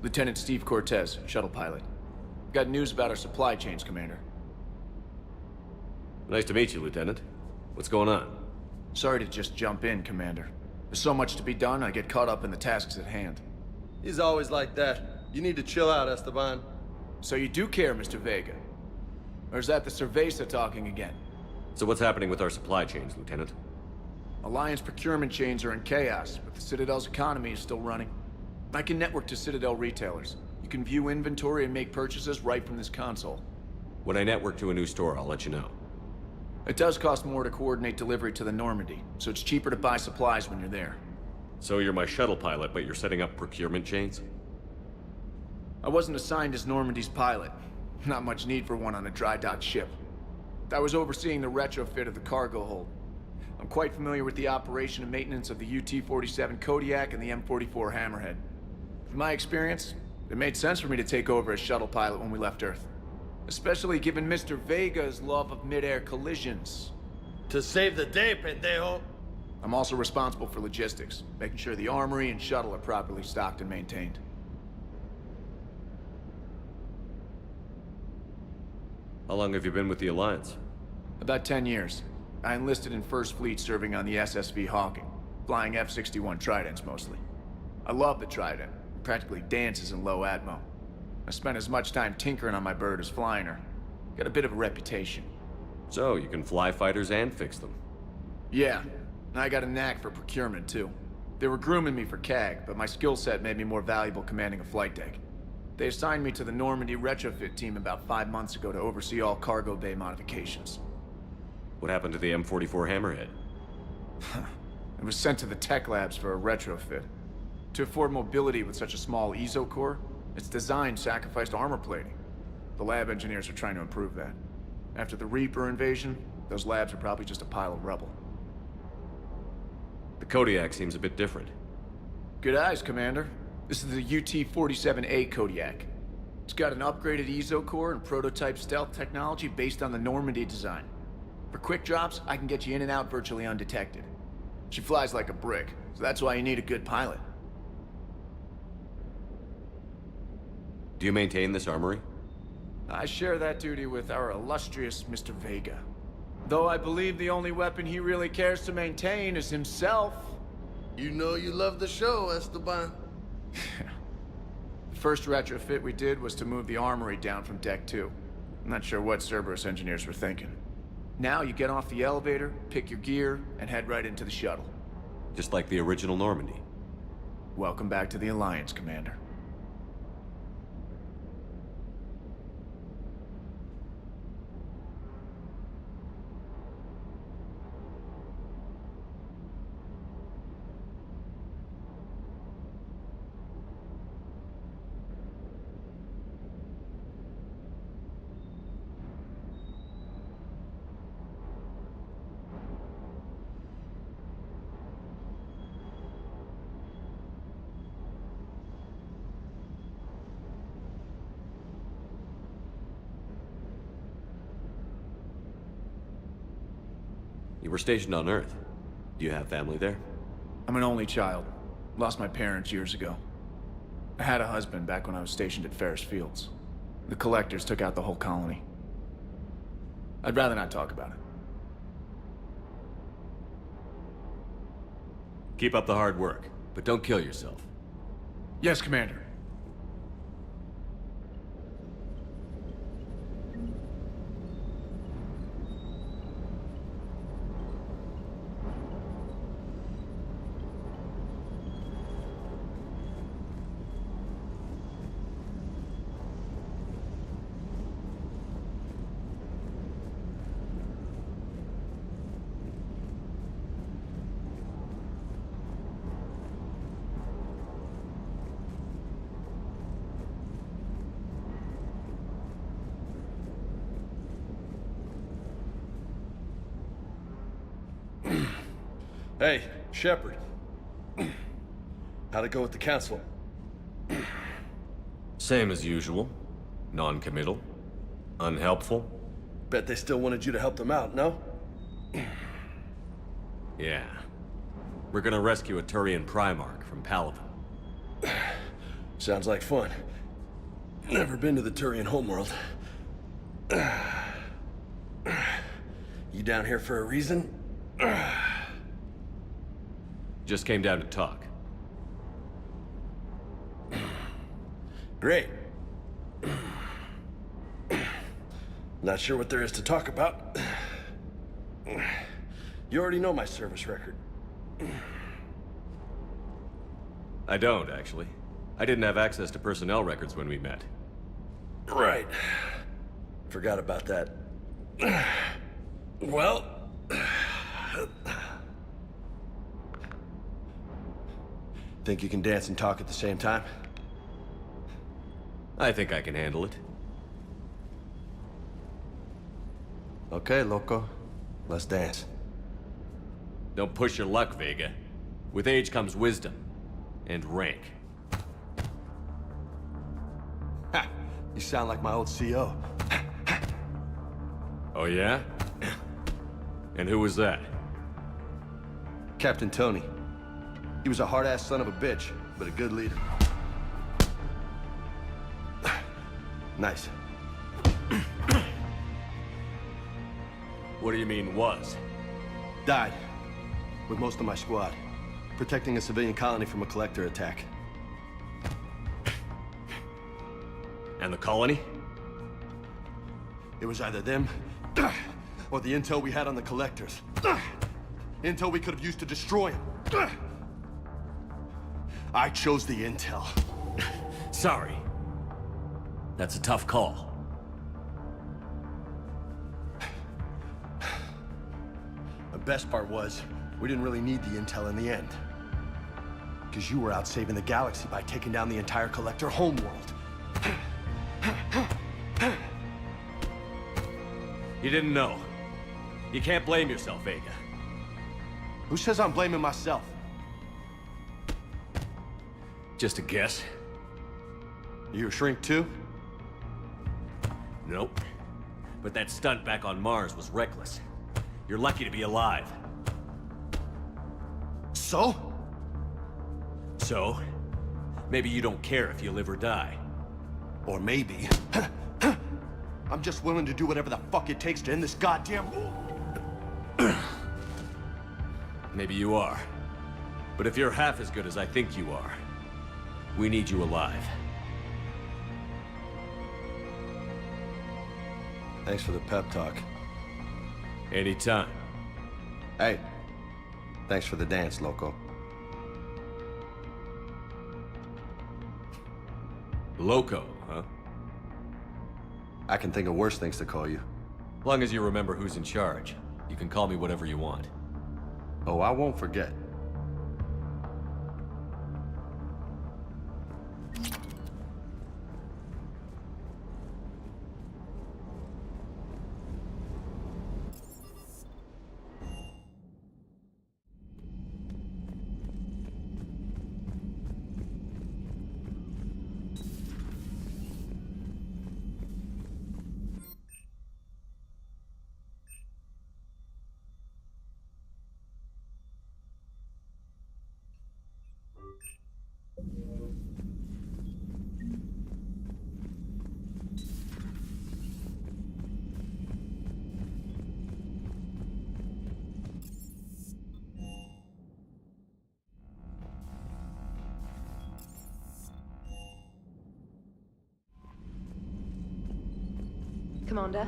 Speaker 1: Lieutenant Steve Cortez, shuttle pilot. Got news about our supply chains, Commander.
Speaker 23: Nice to meet you, Lieutenant. What's going on?
Speaker 1: Sorry to just jump in, Commander. There's so much to be done, I get caught up in the tasks at hand.
Speaker 17: He's always like that. You need to chill out, Esteban.
Speaker 1: So you do care, Mr. Vega? Or is that the Cerveza talking again?
Speaker 23: So what's happening with our supply chains, Lieutenant?
Speaker 1: Alliance procurement chains are in chaos, but the Citadel's economy is still running. I can network to Citadel retailers. You can view inventory and make purchases right from this console.
Speaker 23: When I network to a new store, I'll let you know.
Speaker 1: It does cost more to coordinate delivery to the Normandy, so it's cheaper to buy supplies when you're there.
Speaker 23: So you're my shuttle pilot, but you're setting up procurement chains?
Speaker 1: I wasn't assigned as Normandy's pilot. Not much need for one on a dry dock ship. I was overseeing the retrofit of the cargo hold. I'm quite familiar with the operation and maintenance of the UT-47 Kodiak and the M44 Hammerhead. From my experience, it made sense for me to take over as shuttle pilot when we left Earth. Especially given Mr. Vega's love of mid-air collisions.
Speaker 17: To save the day, pendejo.
Speaker 1: I'm also responsible for logistics, making sure the armory and shuttle are properly stocked and maintained.
Speaker 23: How long have you been with the Alliance?
Speaker 1: About 10 years. I enlisted in First Fleet serving on the SSV Hawking, flying F-61 Tridents mostly. I love the Trident. It practically dances in low atmo. I spent as much time tinkering on my bird as flying her. Got a bit of a reputation.
Speaker 23: So, you can fly fighters and fix them?
Speaker 1: Yeah, and I got a knack for procurement too. They were grooming me for CAG, but my skill set made me more valuable commanding a flight deck. They assigned me to the Normandy retrofit team about 5 months ago to oversee all cargo bay modifications.
Speaker 23: What happened to the M44 Hammerhead?
Speaker 1: It was sent to the tech labs for a retrofit. To afford mobility with such a small ESO core, its design sacrificed armor plating. The lab engineers are trying to improve that. After the Reaper invasion, those labs are probably just a pile of rubble.
Speaker 23: The Kodiak seems a bit different.
Speaker 1: Good eyes, Commander. This is the UT-47A Kodiak. It's got an upgraded ESO core and prototype stealth technology based on the Normandy design. For quick drops, I can get you in and out virtually undetected. She flies like a brick, so that's why you need a good pilot.
Speaker 23: Do you maintain this armory?
Speaker 1: I share that duty with our illustrious Mr. Vega. Though I believe the only weapon he really cares to maintain is himself.
Speaker 17: You know you love the show, Esteban.
Speaker 1: The first retrofit we did was to move the armory down from Deck 2. I'm not sure what Cerberus engineers were thinking. Now you get off the elevator, pick your gear, and head right into the shuttle.
Speaker 23: Just like the original Normandy.
Speaker 1: Welcome back to the Alliance, Commander.
Speaker 23: You were stationed on Earth. Do you have family there?
Speaker 1: I'm an only child. Lost my parents years ago. I had a husband back when I was stationed at Ferris Fields. The collectors took out the whole colony. I'd rather not talk about it.
Speaker 23: Keep up the hard work, but don't kill yourself.
Speaker 1: Yes, Commander.
Speaker 17: Hey, Shepard. How'd it go with the council?
Speaker 23: Same as usual. Non-committal. Unhelpful.
Speaker 17: Bet they still wanted you to help them out, no?
Speaker 23: Yeah. We're gonna rescue a Turian Primarch from Palaven.
Speaker 17: Sounds like fun. Never been to the Turian homeworld. You down here for a reason?
Speaker 23: Just came down to talk.
Speaker 17: Great. Not sure what there is to talk about. You already know my service record.
Speaker 23: I don't, actually. I didn't have access to personnel records when we met.
Speaker 17: Right. Forgot about that. Well... Think you can dance and talk at the same time?
Speaker 23: I think I can handle it.
Speaker 17: Okay, loco. Let's dance.
Speaker 23: Don't push your luck, Vega. With age comes wisdom. And rank.
Speaker 17: Ha! You sound like my old CO.
Speaker 23: Oh yeah? And who was that?
Speaker 17: Captain Tony. He was a hard-ass son of a bitch, but a good leader. Nice.
Speaker 23: What do you mean, was?
Speaker 17: Died. With most of my squad. Protecting a civilian colony from a collector attack.
Speaker 23: And the colony?
Speaker 17: It was either them, or the intel we had on the collectors. Intel we could have used to destroy them. I chose the intel.
Speaker 23: Sorry. That's a tough call.
Speaker 17: The best part was, we didn't really need the intel in the end. Because you were out saving the galaxy by taking down the entire collector homeworld.
Speaker 23: You didn't know. You can't blame yourself, Vega.
Speaker 17: Who says I'm blaming myself?
Speaker 23: Just a guess.
Speaker 17: You a shrink too?
Speaker 23: Nope. But that stunt back on Mars was reckless. You're lucky to be alive.
Speaker 17: So?
Speaker 23: So? Maybe you don't care if you live or die.
Speaker 17: Or maybe... I'm just willing to do whatever the fuck it takes to end this goddamn war.
Speaker 23: Maybe you are. But if you're half as good as I think you are, we need you alive.
Speaker 17: Thanks for the pep talk.
Speaker 23: Anytime.
Speaker 17: Hey, thanks for the dance, loco.
Speaker 23: Loco, huh?
Speaker 17: I can think of worse things to call you.
Speaker 23: Long as you remember who's in charge, you can call me whatever you want.
Speaker 17: Oh, I won't forget.
Speaker 3: Commander?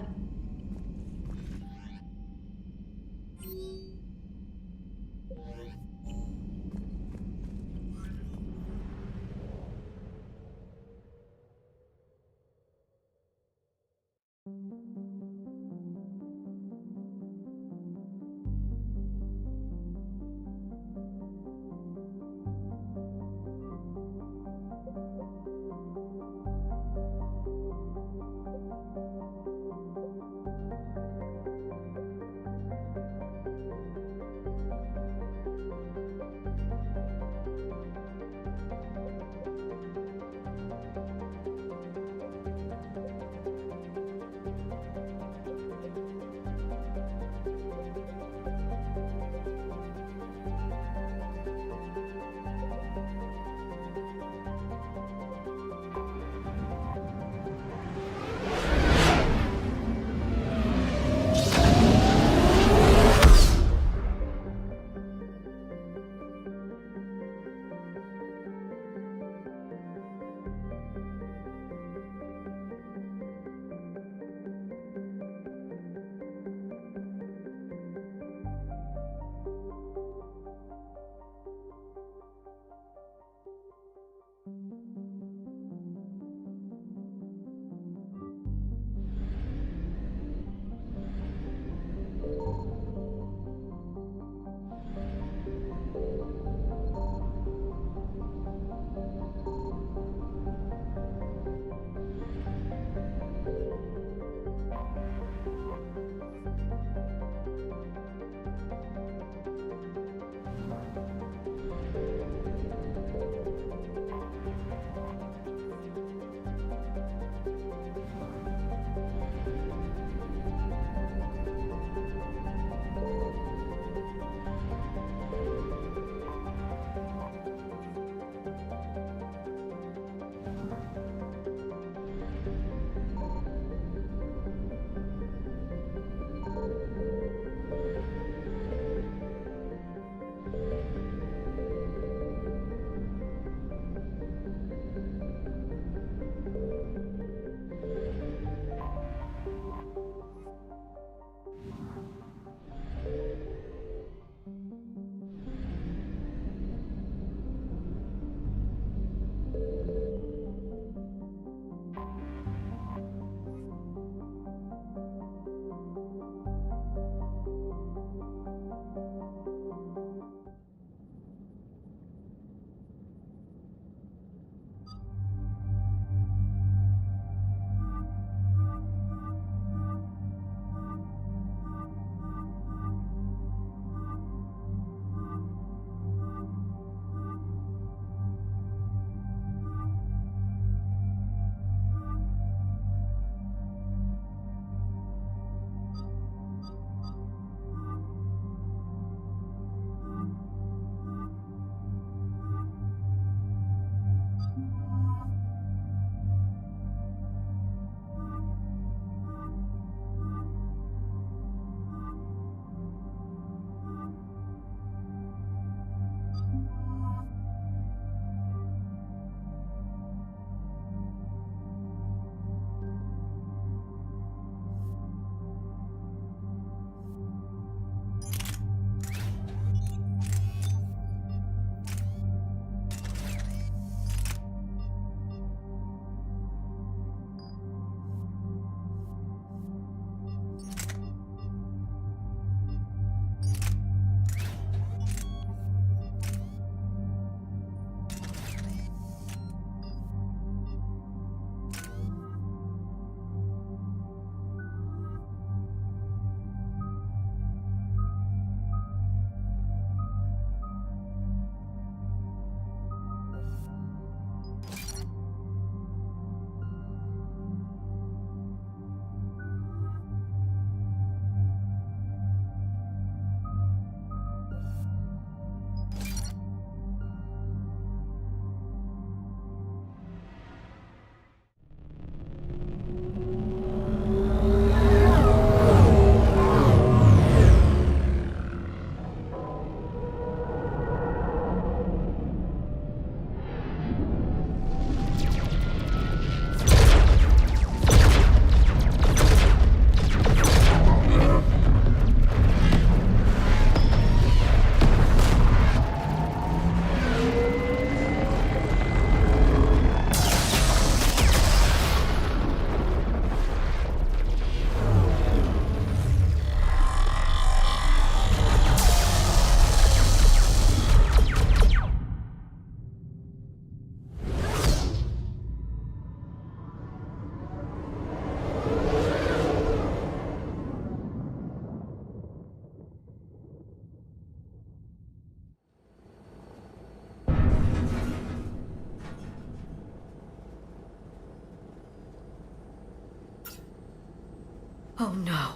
Speaker 2: Oh no.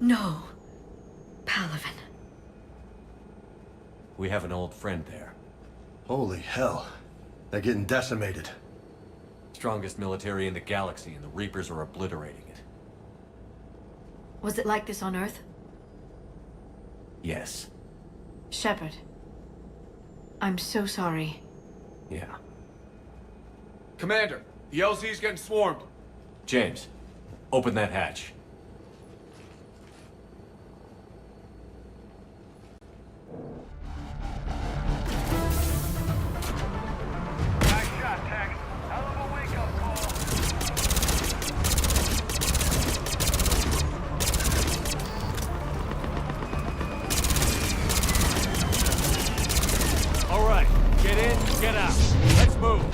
Speaker 2: No. Palaven.
Speaker 23: We have an old friend there.
Speaker 17: Holy hell. They're getting decimated.
Speaker 23: Strongest military in the galaxy, and the Reapers are obliterating it.
Speaker 2: Was it like this on Earth?
Speaker 23: Yes.
Speaker 2: Shepard. I'm so sorry.
Speaker 23: Yeah.
Speaker 1: Commander, the LZ's getting swarmed.
Speaker 23: James, open that hatch.
Speaker 12: Nice shot, Tech. Hell of a wake-up call.
Speaker 23: All right, get in, get out. Let's move.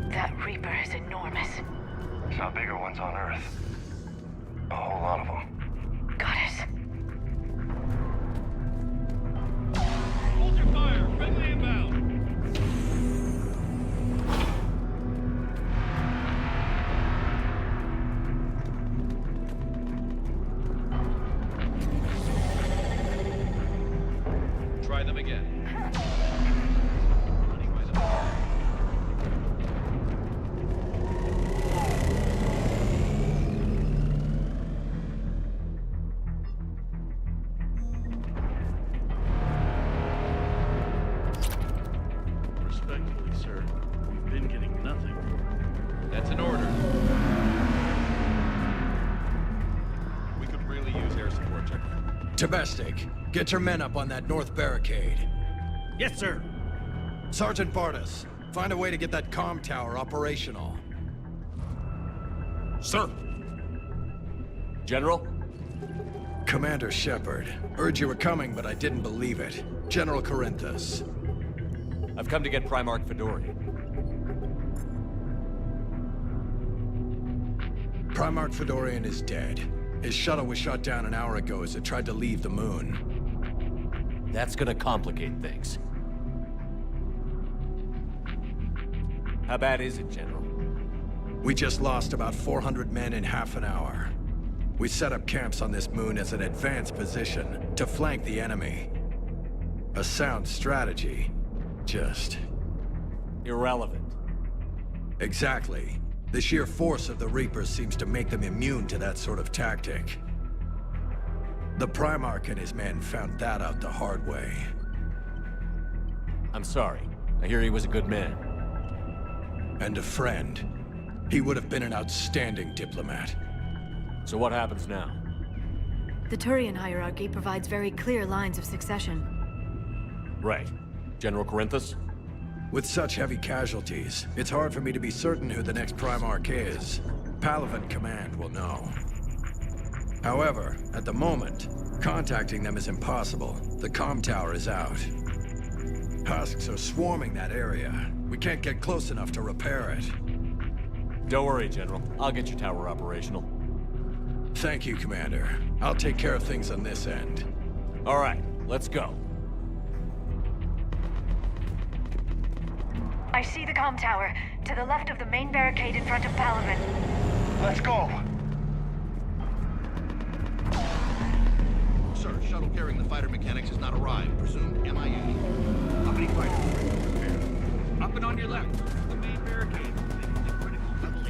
Speaker 2: That Reaper is enormous.
Speaker 12: Saw bigger ones on Earth. A whole lot of them.
Speaker 2: Got it.
Speaker 12: Hold your fire! Friendly inbound! Try them again.
Speaker 6: Respectfully, sir, we've been getting nothing.
Speaker 18: That's an order. We could really use air support, Checker.
Speaker 17: Domestic, get your men up on that north barricade.
Speaker 6: Yes, sir.
Speaker 17: Sergeant Bardas, find a way to get that comm tower operational.
Speaker 23: Sir. General?
Speaker 17: Commander Shepard. Heard you were coming, but I didn't believe it. General Corinthus.
Speaker 23: I've come to get Primarch Fedorian.
Speaker 17: Primarch Fedorian is dead. His shuttle was shot down an hour ago as it tried to leave the moon.
Speaker 23: That's gonna complicate things. How bad is it, General?
Speaker 17: We just lost about 400 men in half an hour. We set up camps on this moon as an advanced position to flank the enemy. A sound strategy. Just...
Speaker 23: irrelevant.
Speaker 17: Exactly. The sheer force of the Reapers seems to make them immune to that sort of tactic. The Primarch and his men found that out the hard way.
Speaker 23: I'm sorry. I hear he was a good man.
Speaker 17: And a friend. He would have been an outstanding diplomat.
Speaker 23: So what happens now?
Speaker 2: The Turian hierarchy provides very clear lines of succession.
Speaker 23: Right. General Corinthus?
Speaker 17: With such heavy casualties, it's hard for me to be certain who the next Primarch is. Palaven Command will know. However, at the moment, contacting them is impossible. The comm tower is out. Husks are swarming that area. We can't get close enough to repair it.
Speaker 23: Don't worry, General. I'll get your tower operational.
Speaker 17: Thank you, Commander. I'll take care of things on this end.
Speaker 23: All right, let's go.
Speaker 2: I see the comm tower, to the left of the main barricade in front of Palaven.
Speaker 19: Let's go!
Speaker 18: Sir, shuttle carrying the fighter mechanics has not arrived. Presumed MIA. How many fighters are you prepared? Up and on your left. The main barricade. Critical.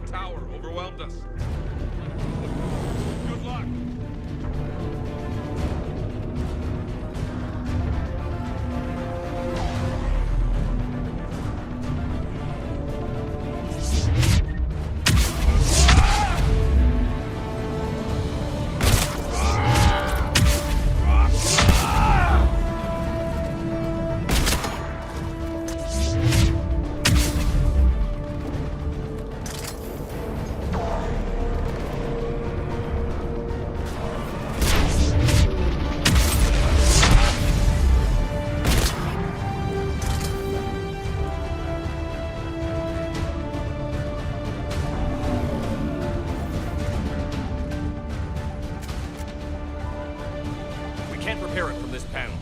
Speaker 11: tower overwhelmed us. Good luck.
Speaker 16: Can't repair it from this panel.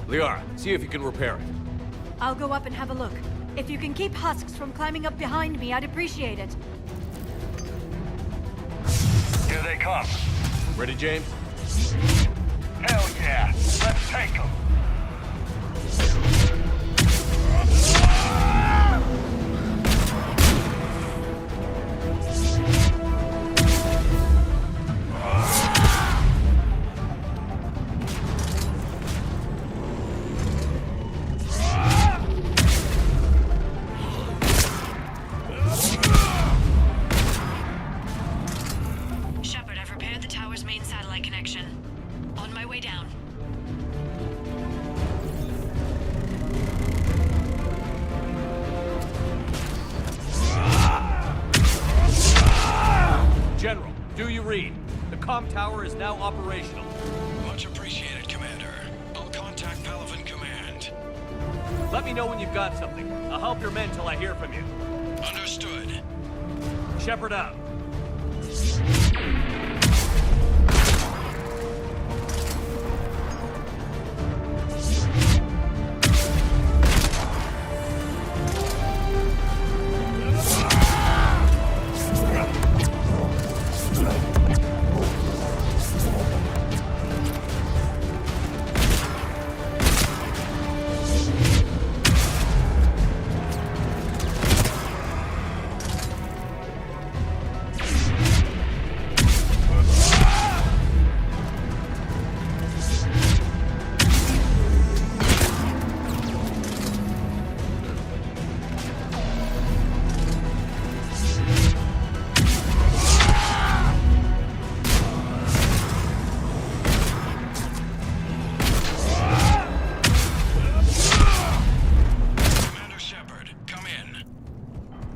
Speaker 16: Liara, see if you can repair it.
Speaker 20: I'll go up and have a look. If you can keep husks from climbing up behind me, I'd appreciate it.
Speaker 19: Here they come.
Speaker 16: Ready, James?
Speaker 19: Hell yeah. Let's take them.
Speaker 2: Shepard, I've repaired the tower's main satellite connection. On my way down.
Speaker 16: General, do you read? The comm tower is now operational.
Speaker 17: Much appreciated, Commander. I'll contact Palaven Command.
Speaker 16: Let me know when you've got something. I'll help your men till I hear from you.
Speaker 17: Understood.
Speaker 16: Shepard out.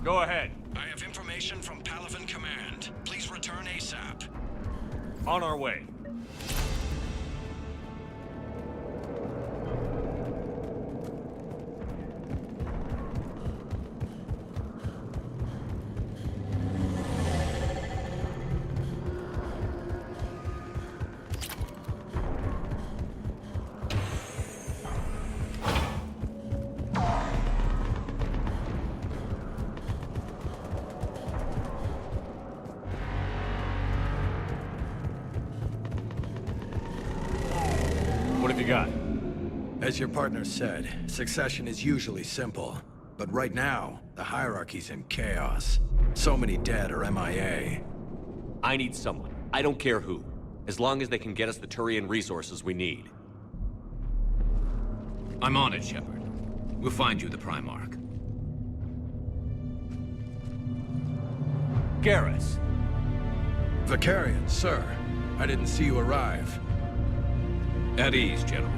Speaker 16: Go ahead.
Speaker 17: I have information from Palaven Command. Please return ASAP.
Speaker 16: On our way. What have you got?
Speaker 17: As your partner said, succession is usually simple. But right now, the hierarchy's in chaos. So many dead or MIA.
Speaker 23: I need someone. I don't care who. As long as they can get us the Turian resources we need.
Speaker 21: I'm on it, Shepard. We'll find you the Primarch.
Speaker 16: Garrus.
Speaker 17: Vicarian, sir. I didn't see you arrive.
Speaker 21: At ease, General.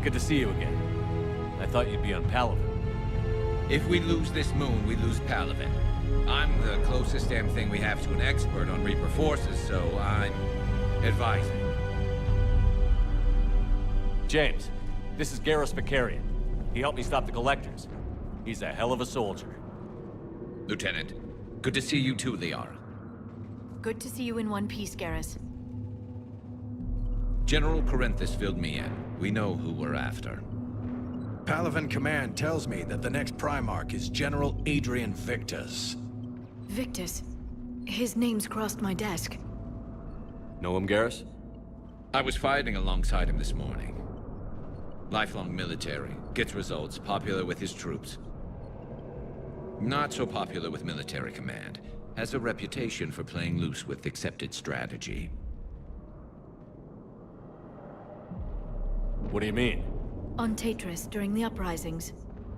Speaker 16: Good to see you again. I thought you'd be on Palaven.
Speaker 24: If we lose this moon, we lose Palaven. I'm the closest damn thing we have to an expert on Reaper forces, so I'm advising.
Speaker 16: James, this is Garrus Vicarian. He helped me stop the Collectors. He's a hell of a soldier.
Speaker 21: Lieutenant, good to see you too, Liara.
Speaker 2: Good to see you in one piece, Garrus.
Speaker 24: General Corinthus filled me in. We know who we're after.
Speaker 17: Palaven Command tells me that the next Primarch is General Adrian Victus.
Speaker 2: Victus? His name's crossed my desk.
Speaker 16: Know him, Garrus?
Speaker 24: I was fighting alongside him this morning. Lifelong military, gets results, popular with his troops. Not so popular with military command. Has a reputation for playing loose with accepted strategy.
Speaker 16: What do you mean?
Speaker 2: On Tatris, during the uprisings,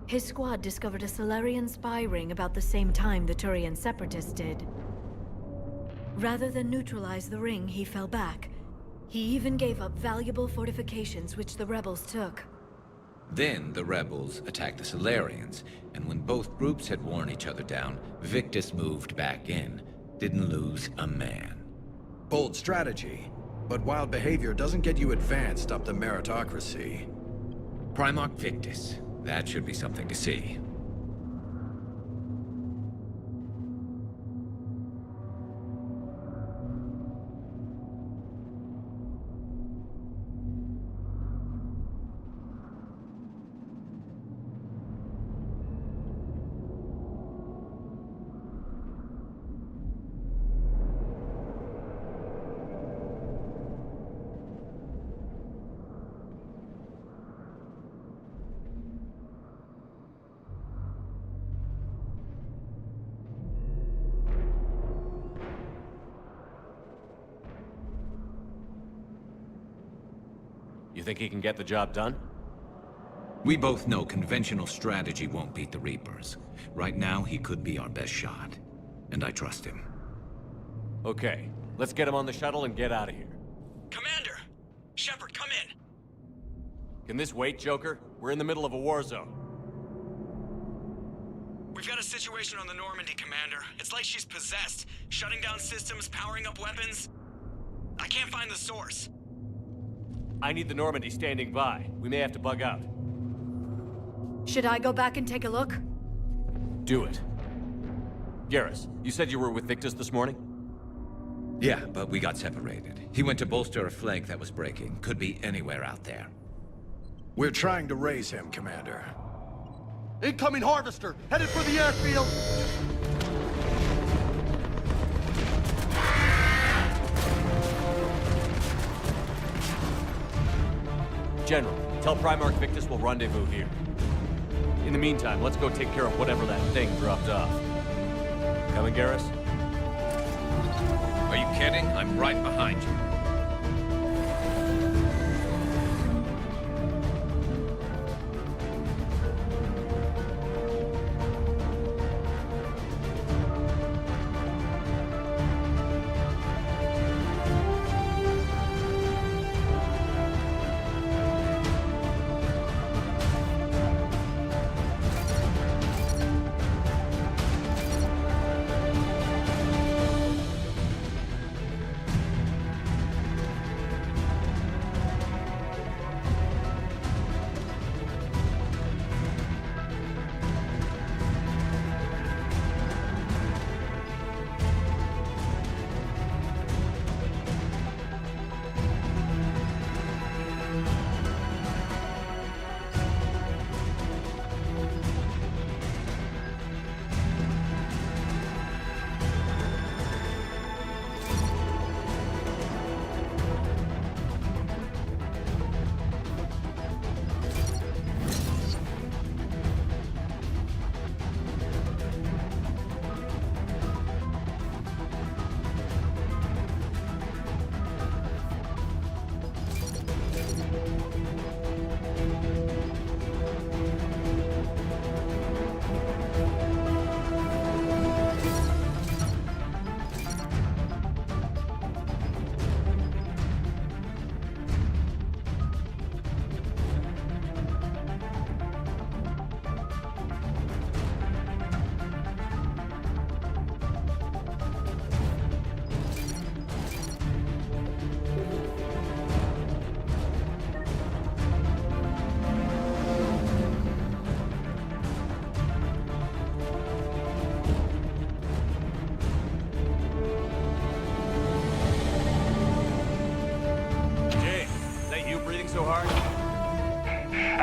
Speaker 2: his squad discovered a Solarian spy ring about the same time the Turian separatists did. Rather than neutralize the ring, he fell back. He even gave up valuable fortifications which the rebels took.
Speaker 24: Then the rebels attacked the Solarians, and when both groups had worn each other down, Victus moved back in. Didn't lose a man.
Speaker 17: Bold strategy, but wild behavior doesn't get you advanced up the meritocracy.
Speaker 24: Primarch Victus. That should be something to see.
Speaker 16: You think he can get the job done?
Speaker 24: We both know conventional strategy won't beat the Reapers. Right now, he could be our best shot. And I trust him.
Speaker 16: Okay, let's get him on the shuttle and get out of here.
Speaker 7: Commander! Shepard, come in!
Speaker 16: Can this wait, Joker? We're in the middle of a war zone.
Speaker 7: We've got a situation on the Normandy, Commander. It's like she's possessed. Shutting down systems, powering up weapons. I can't find the source.
Speaker 16: I need the Normandy standing by. We may have to bug out.
Speaker 2: Should I go back and take a look?
Speaker 16: Do it. Garrus, you said you were with Victus this morning?
Speaker 24: Yeah, but we got separated. He went to bolster a flank that was breaking. Could be anywhere out there.
Speaker 17: We're trying to raise him, Commander.
Speaker 8: Incoming Harvester! Headed for the airfield!
Speaker 16: General, tell Primarch Victus we'll rendezvous here. In the meantime, let's go take care of whatever that thing dropped off. Coming, Garrus?
Speaker 24: Are you kidding? I'm right behind you.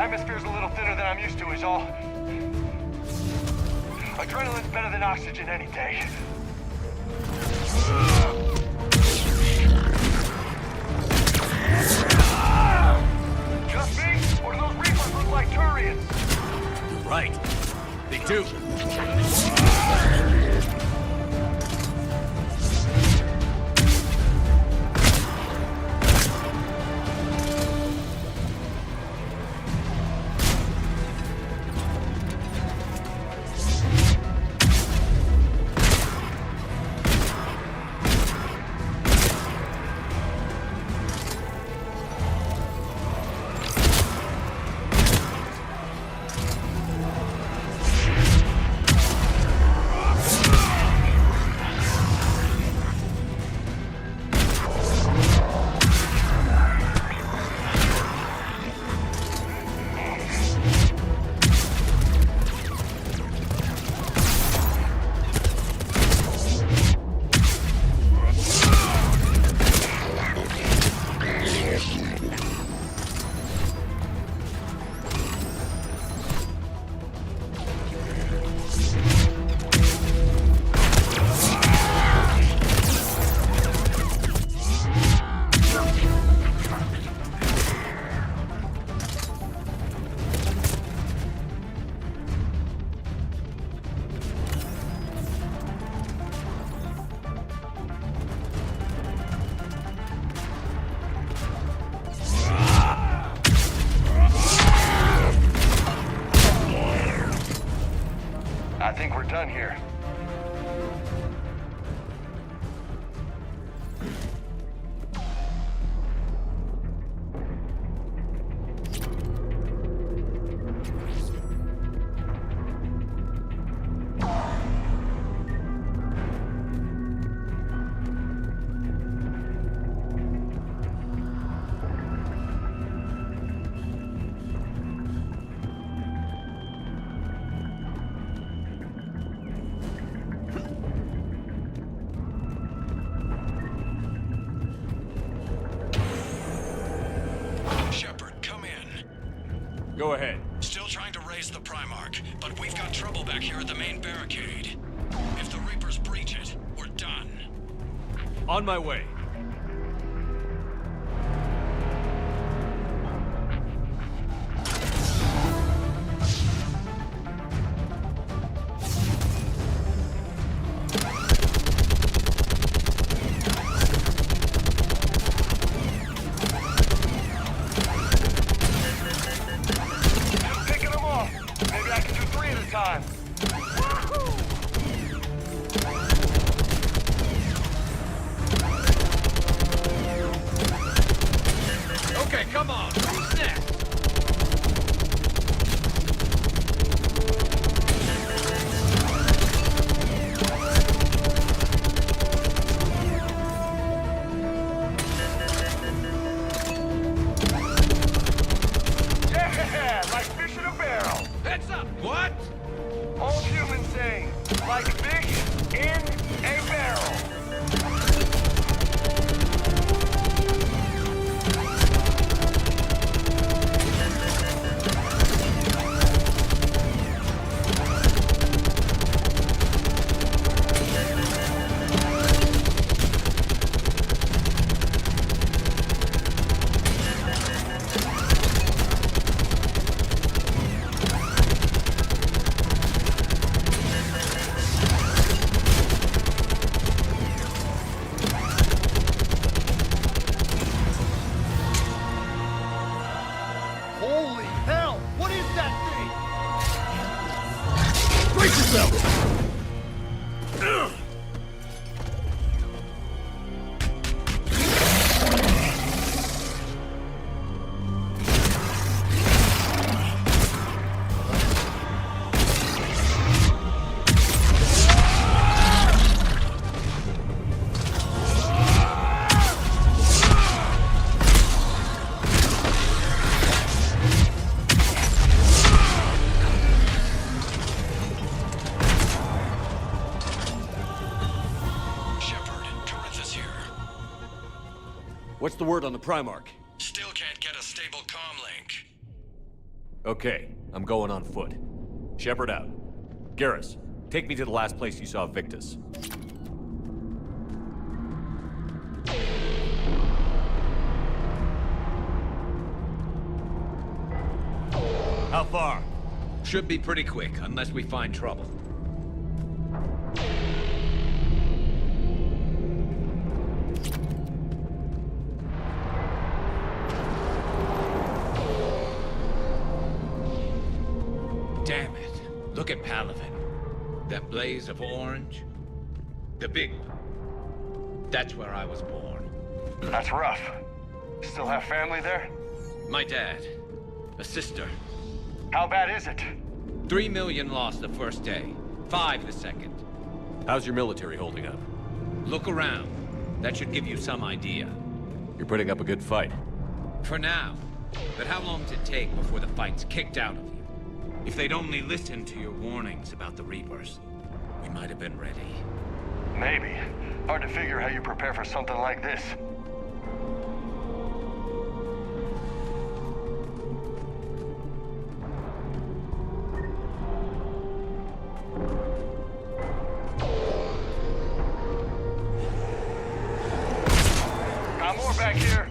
Speaker 19: Atmosphere's a little thinner than I'm used to is all. Adrenaline's better than oxygen any day. Just me? Or do those Reapers look like Turians?
Speaker 16: You're right. They do.
Speaker 19: I think we're done here.
Speaker 16: Go ahead.
Speaker 17: Still trying to raise the Primarch, but we've got trouble back here at the main barricade. If the Reapers breach it, we're done.
Speaker 16: On my way.
Speaker 24: Okay, come on. Who's next?
Speaker 19: Yeah, like fish in a barrel.
Speaker 24: Heads up. What?
Speaker 19: Old human saying, like fish in a barrel.
Speaker 8: Holy hell! What is that thing?
Speaker 17: Brace yourself!
Speaker 16: What's the word on the Primarch?
Speaker 17: Still can't get a stable comm link.
Speaker 16: Okay, I'm going on foot. Shepard out. Garrus, take me to the last place you saw Victus. How far?
Speaker 24: Should be pretty quick, unless we find trouble. Damn it. Look at Palaven. That blaze of orange. The big one. That's where I was born.
Speaker 19: That's rough. Still have family there?
Speaker 24: My dad. A sister.
Speaker 19: How bad is it?
Speaker 24: 3 million lost the first day. 5 the second.
Speaker 16: How's your military holding up?
Speaker 24: Look around. That should give you some idea.
Speaker 16: You're putting up a good fight.
Speaker 24: For now. But how long does it take before the fight's kicked out of you? If they'd only listened to your warnings about the Reapers, we might have been ready.
Speaker 19: Maybe. Hard to figure how you prepare for something like this. Got more back here.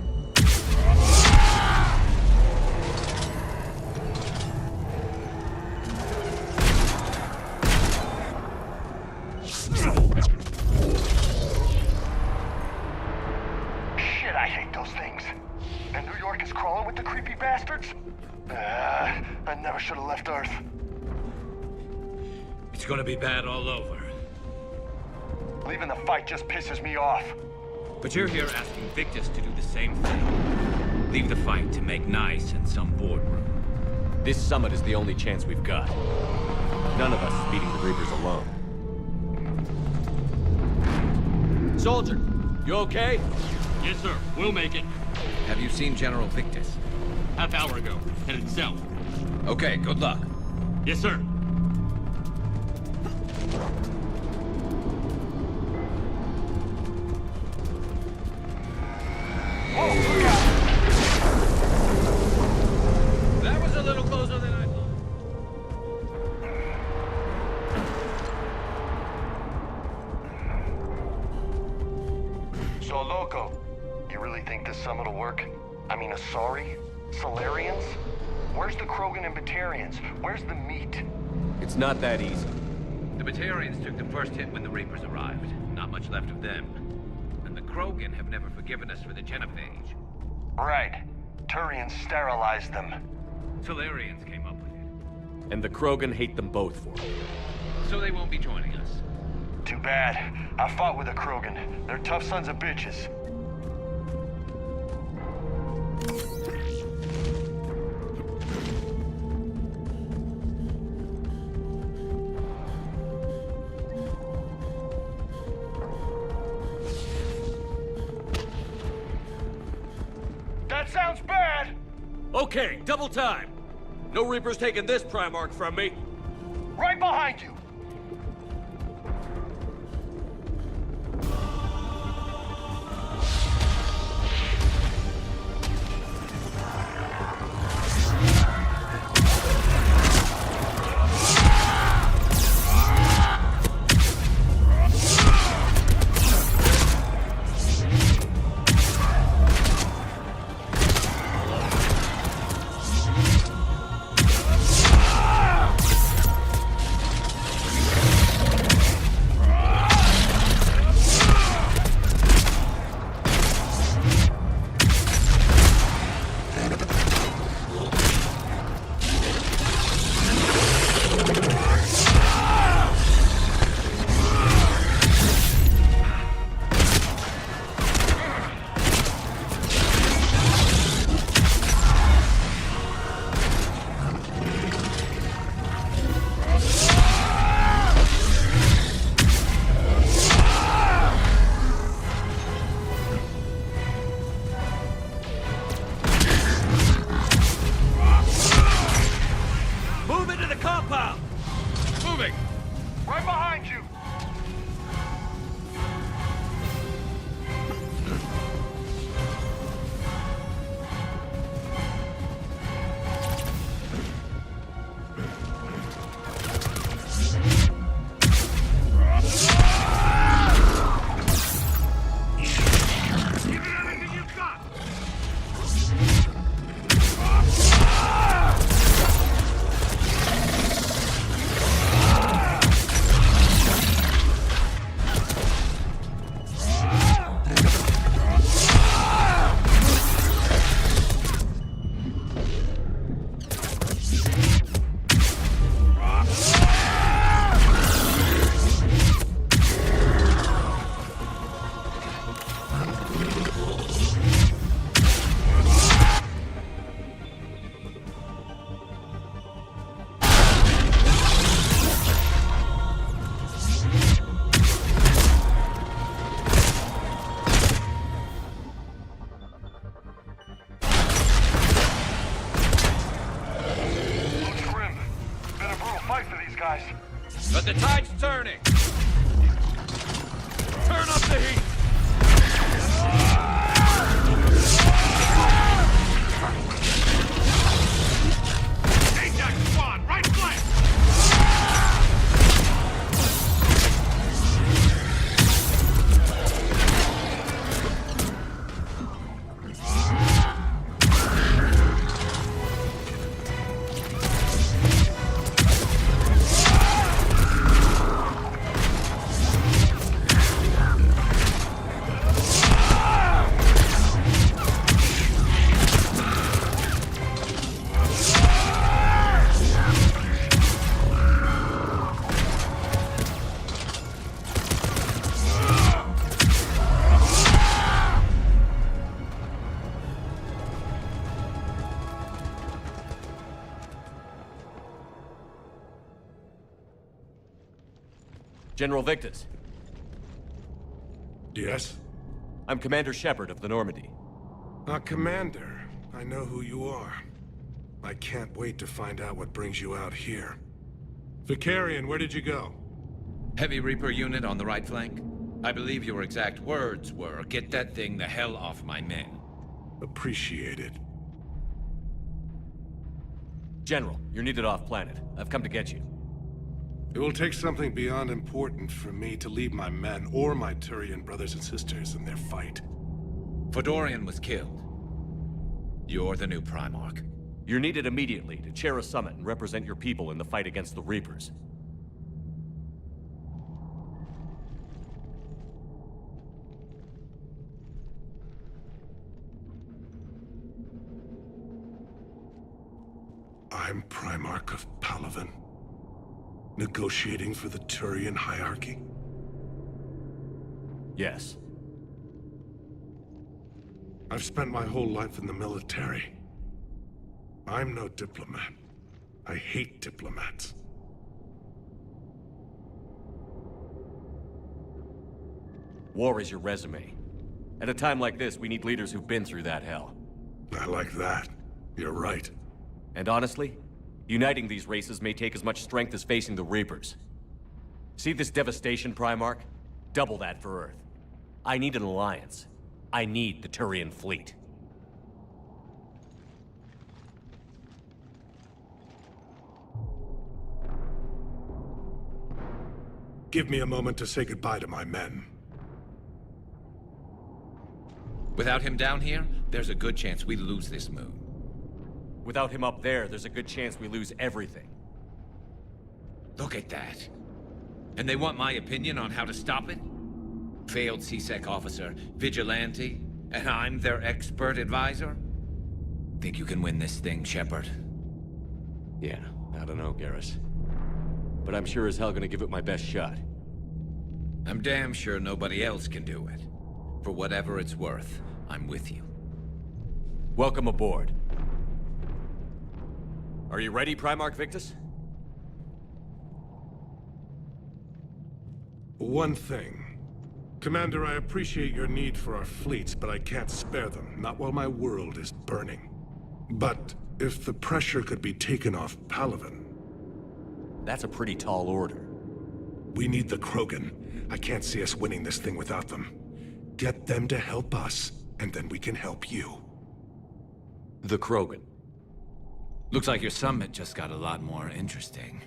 Speaker 19: Shit, I hate those things. And New York is crawling with the creepy bastards? I never should have left Earth.
Speaker 24: It's gonna be bad all over.
Speaker 19: Leaving the fight just pisses me off.
Speaker 24: But you're here asking Victus to do the same thing. Leave the fight to make nice in some boardroom.
Speaker 16: This summit is the only chance we've got. None of us is beating the Reapers alone. Soldier, you okay?
Speaker 6: Yes, sir. We'll make it.
Speaker 24: Have you seen General Victus?
Speaker 6: Half hour ago. Headed south.
Speaker 24: Okay, good luck.
Speaker 6: Yes, sir.
Speaker 24: That was a little closer than I thought.
Speaker 19: So, Loco, you really think this summit will work? I mean, Asari? Solarians? Where's the Krogan and Batarians? Where's the meat?
Speaker 16: It's not that easy.
Speaker 24: The Batarians took the first hit when the Reapers arrived. Not much left of them. And the Krogan have never forgiven us for the genophage.
Speaker 19: Right. Turians sterilized them.
Speaker 24: Solarians came up with it.
Speaker 16: And the Krogan hate them both for it.
Speaker 24: So they won't be joining us.
Speaker 19: Too bad. I fought with a Krogan. They're tough sons of bitches. That sounds bad!
Speaker 16: Okay, double time! No Reapers taking this Primarch from me!
Speaker 19: Right behind you!
Speaker 24: returning! Turn up the heat!
Speaker 12: Ajax squad, right flank!
Speaker 16: General Victus.
Speaker 5: Yes?
Speaker 16: I'm Commander Shepard of the Normandy.
Speaker 5: Commander. I know who you are. I can't wait to find out what brings you out here. Vicarian, where did you go?
Speaker 24: Heavy Reaper unit on the right flank. I believe your exact words were, "Get that thing the hell off my men."
Speaker 5: Appreciated.
Speaker 16: General, you're needed off-planet. I've come to get you.
Speaker 5: It will take something beyond important for me to leave my men or my Turian brothers and sisters in their fight.
Speaker 24: Fodorian was killed. You're the new Primarch.
Speaker 16: You're needed immediately to chair a summit and represent your people in the fight against the Reapers.
Speaker 5: I'm Primarch of Palaven. Negotiating for the Turian hierarchy?
Speaker 16: Yes.
Speaker 5: I've spent my whole life in the military. I'm no diplomat. I hate diplomats.
Speaker 16: War is your resume. At a time like this, we need leaders who've been through that hell.
Speaker 5: I like that. You're right.
Speaker 16: And honestly, uniting these races may take as much strength as facing the Reapers. See this devastation, Primarch? Double that for Earth. I need an alliance. I need the Turian fleet.
Speaker 5: Give me a moment to say goodbye to my men.
Speaker 24: Without him down here, there's a good chance we lose this moon.
Speaker 16: Without him up there's a good chance we lose everything.
Speaker 24: Look at that. And they want my opinion on how to stop it? Failed C-Sec officer, vigilante, and I'm their expert advisor? Think you can win this thing, Shepard?
Speaker 16: Yeah, I don't know, Garrus. But I'm sure as hell gonna give it my best shot.
Speaker 24: I'm damn sure nobody else can do it. For whatever it's worth, I'm with you.
Speaker 16: Welcome aboard. Are you ready, Primarch Victus?
Speaker 5: One thing. Commander, I appreciate your need for our fleets, but I can't spare them, not while my world is burning. But if the pressure could be taken off Palaven...
Speaker 16: That's a pretty tall order.
Speaker 5: We need the Krogan. I can't see us winning this thing without them. Get them to help us, and then we can help you.
Speaker 16: The Krogan.
Speaker 24: Looks like your summit just got a lot more interesting.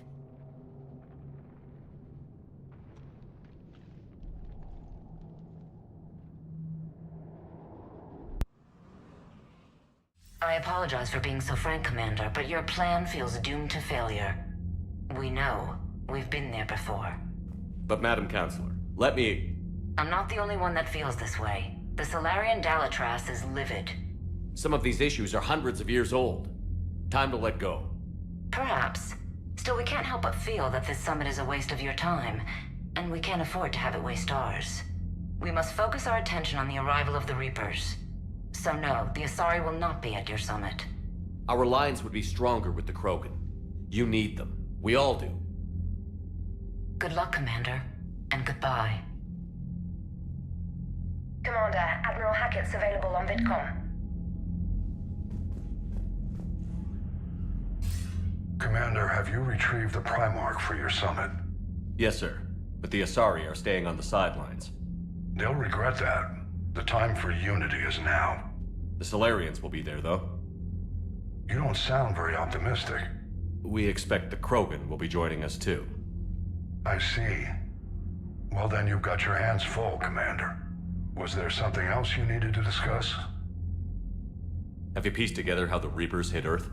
Speaker 11: I apologize for being so frank, Commander, but your plan feels doomed to failure. We know. We've been there before.
Speaker 16: But Madam Counselor, let me...
Speaker 11: I'm not the only one that feels this way. The Solarian Dalatras is livid.
Speaker 16: Some of these issues are hundreds of years old. Time to let go.
Speaker 11: Perhaps. Still, we can't help but feel that this summit is a waste of your time, and we can't afford to have it waste ours. We must focus our attention on the arrival of the Reapers. So no, the Asari will not be at your summit.
Speaker 16: Our alliance would be stronger with the Krogan. You need them. We all do.
Speaker 11: Good luck, Commander, and goodbye.
Speaker 4: Commander, Admiral Hackett's available on VidCom.
Speaker 19: Commander, have you retrieved the Primarch for your summit?
Speaker 16: Yes, sir.
Speaker 23: But the Asari are staying on the sidelines.
Speaker 19: They'll regret that. The time for unity is now.
Speaker 23: The Solarians will be there, though.
Speaker 19: You don't sound very optimistic.
Speaker 23: We expect the Krogan will be joining us, too.
Speaker 19: I see. Well, then you've got your hands full, Commander. Was there something else you needed to discuss?
Speaker 23: Have you pieced together how the Reapers hit Earth?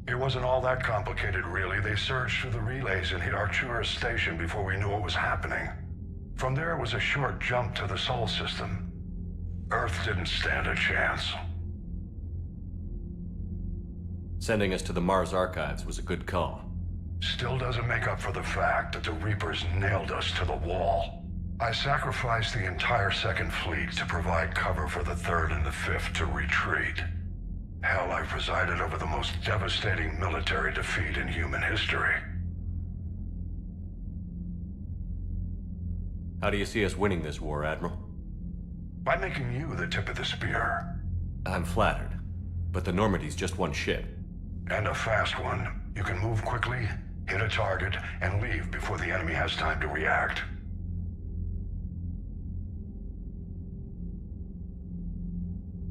Speaker 19: It wasn't all that complicated, really. They surged through the relays and hit Arcturus Station before we knew what was happening. From there, it was a short jump to the Sol system. Earth didn't stand a chance.
Speaker 23: Sending us to the Mars Archives was a good call.
Speaker 19: Still doesn't make up for the fact that the Reapers nailed us to the wall. I sacrificed the entire Second Fleet to provide cover for the Third and the Fifth to retreat. Hell, I presided over the most devastating military defeat in human history.
Speaker 23: How do you see us winning this war, Admiral?
Speaker 19: By making you the tip of the spear.
Speaker 23: I'm flattered, but the Normandy's just one ship.
Speaker 19: And a fast one. You can move quickly, hit a target, and leave before the enemy has time to react.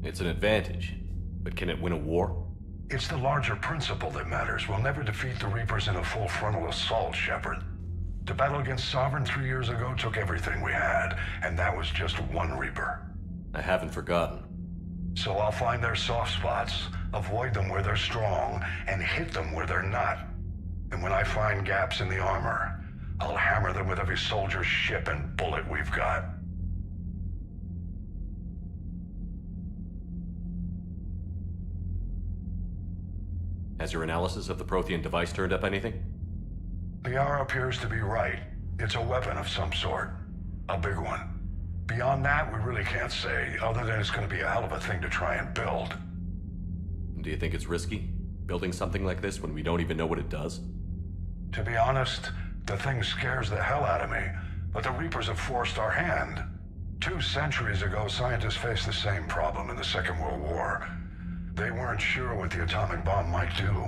Speaker 23: It's an advantage, but can it win a war?
Speaker 19: It's the larger principle that matters. We'll never defeat the Reapers in a full frontal assault, Shepard. The battle against Sovereign 3 years ago took everything we had, and that was just one Reaper.
Speaker 23: I haven't forgotten.
Speaker 19: So I'll find their soft spots, avoid them where they're strong, and hit them where they're not. And when I find gaps in the armor, I'll hammer them with every soldier, ship, and bullet we've got.
Speaker 23: Has your analysis of the Prothean device turned up anything?
Speaker 19: Liara appears to be right. It's a weapon of some sort. A big one. Beyond that, we really can't say, other than it's going to be a hell of a thing to try and build.
Speaker 23: Do you think it's risky, building something like this when we don't even know what it does?
Speaker 19: To be honest, the thing scares the hell out of me, but the Reapers have forced our hand. 2 centuries ago, scientists faced the same problem in the Second World War. They weren't sure what the atomic bomb might do.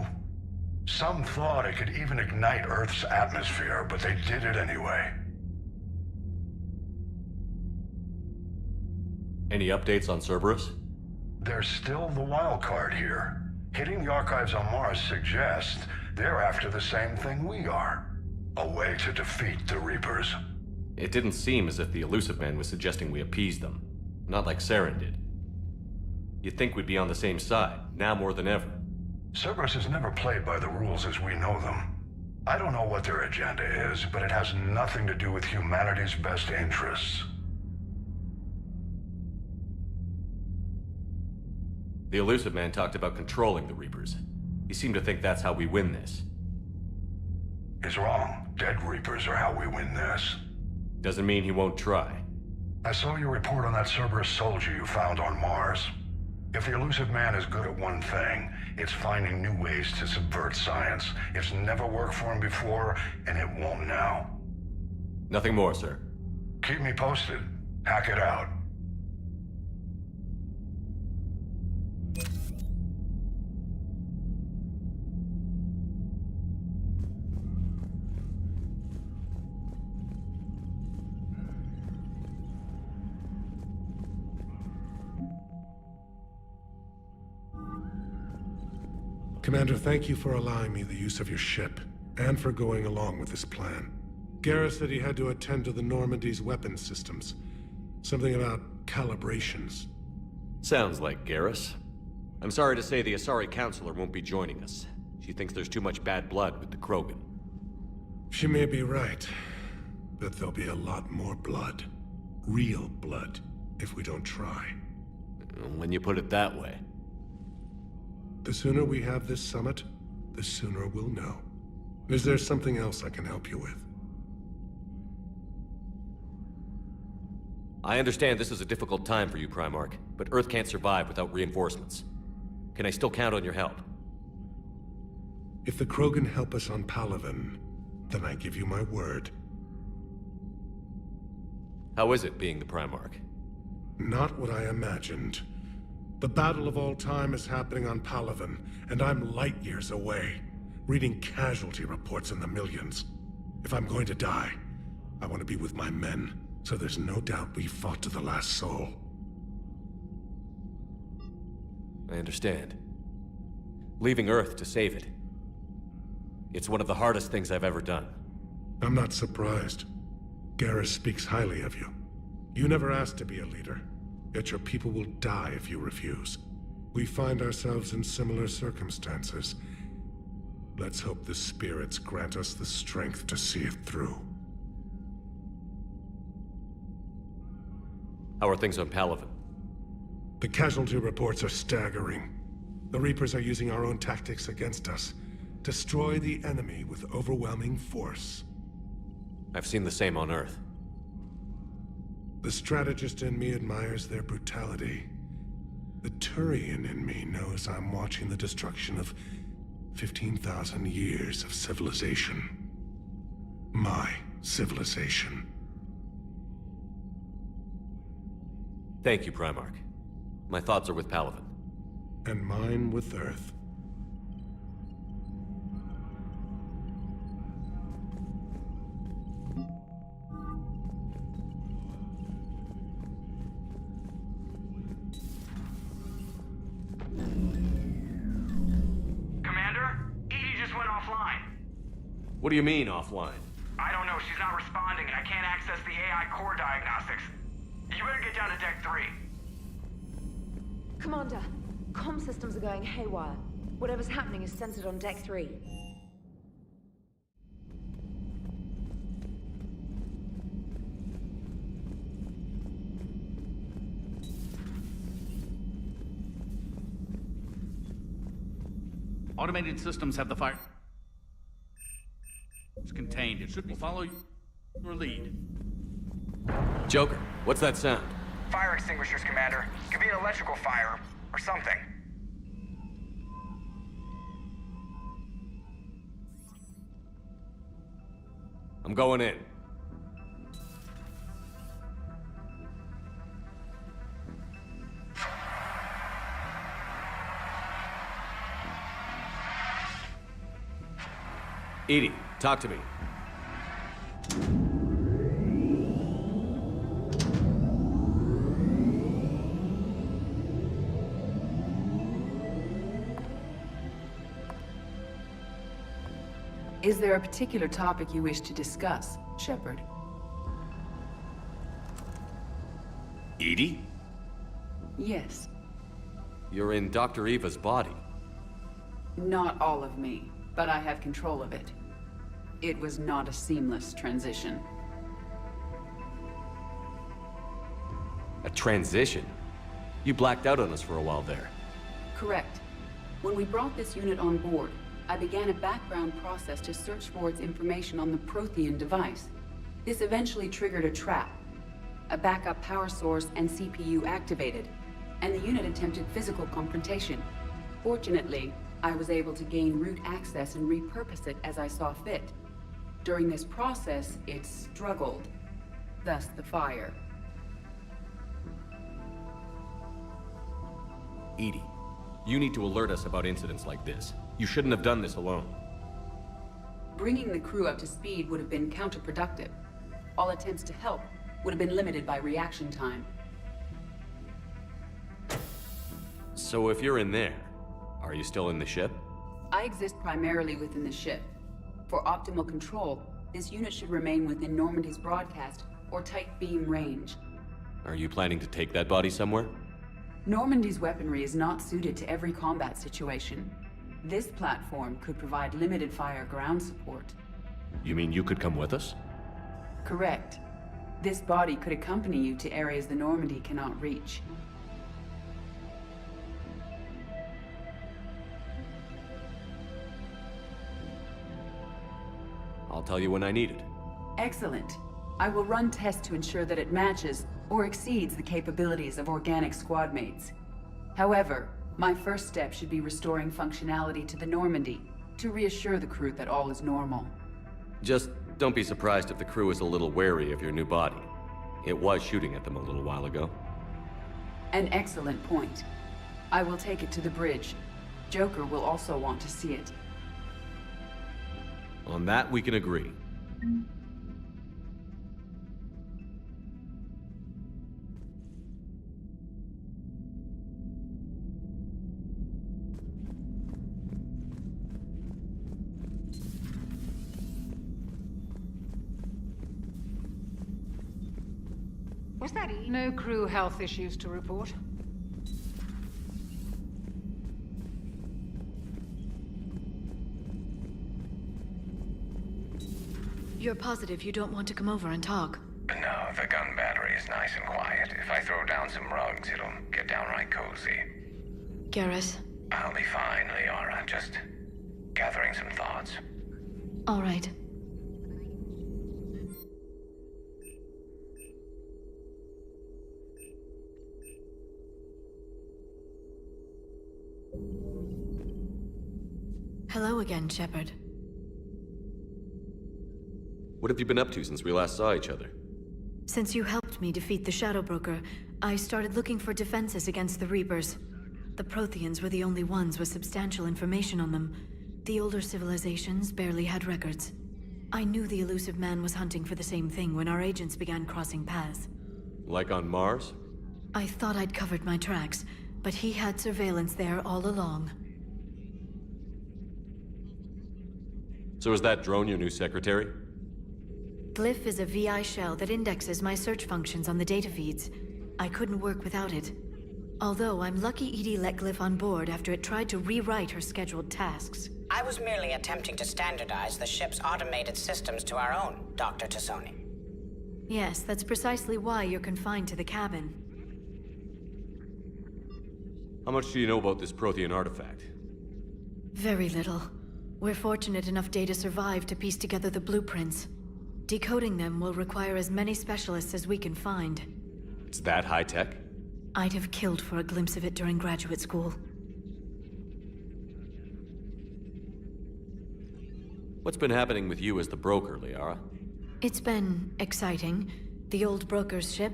Speaker 19: Some thought it could even ignite Earth's atmosphere, but they did it anyway.
Speaker 23: Any updates on Cerberus?
Speaker 19: They're still the wild card here. Hitting the archives on Mars suggests they're after the same thing we are. A way to defeat the Reapers.
Speaker 23: It didn't seem as if the Elusive Man was suggesting we appease them. Not like Saren did. You'd think we'd be on the same side, now more than ever.
Speaker 19: Cerberus has never played by the rules as we know them. I don't know what their agenda is, but it has nothing to do with humanity's best interests.
Speaker 23: The Elusive Man talked about controlling the Reapers. He seemed to think that's how we win this.
Speaker 19: He's wrong. Dead Reapers are how we win this.
Speaker 23: Doesn't mean he won't try.
Speaker 19: I saw your report on that Cerberus soldier you found on Mars. If the Elusive Man is good at one thing, it's finding new ways to subvert science. It's never worked for him before, and it won't now.
Speaker 23: Nothing more, sir.
Speaker 19: Keep me posted. Hack it out.
Speaker 5: Commander, thank you for allowing me the use of your ship, and for going along with this plan. Garrus said he had to attend to the Normandy's weapon systems. Something about calibrations.
Speaker 23: Sounds like Garrus. I'm sorry to say the Asari Counselor won't be joining us. She thinks there's too much bad blood with the Krogan.
Speaker 5: She may be right, but there'll be a lot more blood. Real blood, if we don't try.
Speaker 23: When you put it that way.
Speaker 5: The sooner we have this summit, the sooner we'll know. Is there something else I can help you with?
Speaker 23: I understand this is a difficult time for you, Primarch, but Earth can't survive without reinforcements. Can I still count on your help?
Speaker 5: If the Krogan help us on Palaven, then I give you my word.
Speaker 23: How is it being the Primarch?
Speaker 5: Not what I imagined. The battle of all time is happening on Palaven, and I'm light years away, reading casualty reports in the millions. If I'm going to die, I want to be with my men, so there's no doubt we fought to the last soul.
Speaker 23: I understand. Leaving Earth to save it. It's one of the hardest things I've ever done.
Speaker 5: I'm not surprised. Garrus speaks highly of you. You never asked to be a leader, yet your people will die if you refuse. We find ourselves in similar circumstances. Let's hope the spirits grant us the strength to see it through.
Speaker 23: How are things on Palaven?
Speaker 5: The casualty reports are staggering. The Reapers are using our own tactics against us. Destroy the enemy with overwhelming force.
Speaker 23: I've seen the same on Earth.
Speaker 5: The strategist in me admires their brutality. The Turian in me knows I'm watching the destruction of 15,000 years of civilization. My civilization.
Speaker 23: Thank you, Primarch. My thoughts are with Palaven.
Speaker 5: And mine with Earth.
Speaker 23: What do you mean, offline?
Speaker 9: I don't know. She's not responding, and I can't access the AI core diagnostics. You better get down to Deck 3.
Speaker 3: Commander, comm systems are going haywire. Whatever's happening is centered on Deck 3.
Speaker 13: Automated systems have the fire. It's contained. It should follow your lead.
Speaker 23: Joker, what's that sound?
Speaker 9: Fire extinguishers, Commander. Could be an electrical fire, or something.
Speaker 23: I'm going in. EDI, talk to me.
Speaker 14: Is there a particular topic you wish to discuss, Shepard?
Speaker 23: EDI?
Speaker 14: Yes.
Speaker 23: You're in Dr. Eva's body.
Speaker 14: Not all of me, but I have control of it. It was not a seamless transition.
Speaker 23: A transition? You blacked out on us for a while there.
Speaker 14: Correct. When we brought this unit on board, I began a background process to search for its information on the Prothean device. This eventually triggered a trap. A backup power source and CPU activated, and the unit attempted physical confrontation. Fortunately, I was able to gain root access and repurpose it as I saw fit. During this process, it struggled. Thus the fire.
Speaker 23: EDI, you need to alert us about incidents like this. You shouldn't have done this alone.
Speaker 14: Bringing the crew up to speed would have been counterproductive. All attempts to help would have been limited by reaction time.
Speaker 23: So if you're in there, are you still in the ship?
Speaker 14: I exist primarily within the ship. For optimal control, this unit should remain within Normandy's broadcast or tight beam range.
Speaker 23: Are you planning to take that body somewhere?
Speaker 14: Normandy's weaponry is not suited to every combat situation. This platform could provide limited fire ground support.
Speaker 23: You mean you could come with us?
Speaker 14: Correct. This body could accompany you to areas the Normandy cannot reach.
Speaker 23: I'll tell you when I need it.
Speaker 14: Excellent. I will run tests to ensure that it matches or exceeds the capabilities of organic squad mates. However, my first step should be restoring functionality to the Normandy to reassure the crew that all is normal.
Speaker 23: Just don't be surprised if the crew is a little wary of your new body. It was shooting at them a little while ago.
Speaker 14: An excellent point. I will take it to the bridge. Joker will also want to see it.
Speaker 23: On that, we can agree.
Speaker 1: Was that no crew health issues to report?
Speaker 2: You're positive you don't want to come over and talk?
Speaker 10: No, the gun battery is nice and quiet. If I throw down some rugs, it'll get downright cozy.
Speaker 2: Garrus?
Speaker 10: I'll be fine, Liara. Just gathering some thoughts.
Speaker 2: All right. Hello again, Shepard.
Speaker 23: What have you been up to since we last saw each other?
Speaker 2: Since you helped me defeat the Shadow Broker, I started looking for defenses against the Reapers. The Protheans were the only ones with substantial information on them. The older civilizations barely had records. I knew the elusive man was hunting for the same thing when our agents began crossing paths.
Speaker 23: Like on Mars?
Speaker 2: I thought I'd covered my tracks, but he had surveillance there all along.
Speaker 23: So is that drone your new secretary?
Speaker 2: Glyph is a VI shell that indexes my search functions on the data feeds. I couldn't work without it. Although I'm lucky Edie let Glyph on board after it tried to rewrite her scheduled tasks.
Speaker 15: I was merely attempting to standardize the ship's automated systems to our own, Dr. Tassoni.
Speaker 2: Yes, that's precisely why you're confined to the cabin.
Speaker 23: How much do you know about this Prothean artifact?
Speaker 2: Very little. We're fortunate enough Data survived to piece together the blueprints. Decoding them will require as many specialists as we can find.
Speaker 23: It's that high-tech?
Speaker 2: I'd have killed for a glimpse of it during graduate school.
Speaker 23: What's been happening with you as the broker, Liara?
Speaker 2: It's been exciting. The old broker's ship,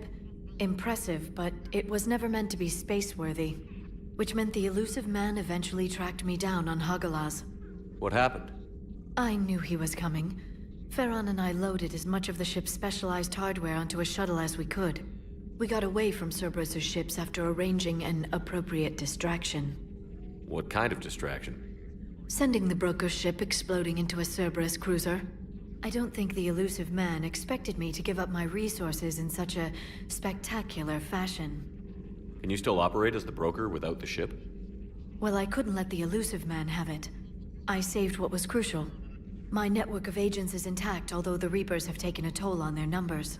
Speaker 2: impressive, but it was never meant to be space-worthy. Which meant the elusive man eventually tracked me down on Hagalaz.
Speaker 23: What happened?
Speaker 2: I knew he was coming. Farron and I loaded as much of the ship's specialized hardware onto a shuttle as we could. We got away from Cerberus' ships after arranging an appropriate distraction.
Speaker 23: What kind of distraction?
Speaker 2: Sending the broker's ship exploding into a Cerberus cruiser. I don't think the elusive man expected me to give up my resources in such a spectacular fashion.
Speaker 23: Can you still operate as the broker without the ship?
Speaker 2: Well, I couldn't let the elusive man have it. I saved what was crucial. My network of agents is intact, although the Reapers have taken a toll on their numbers.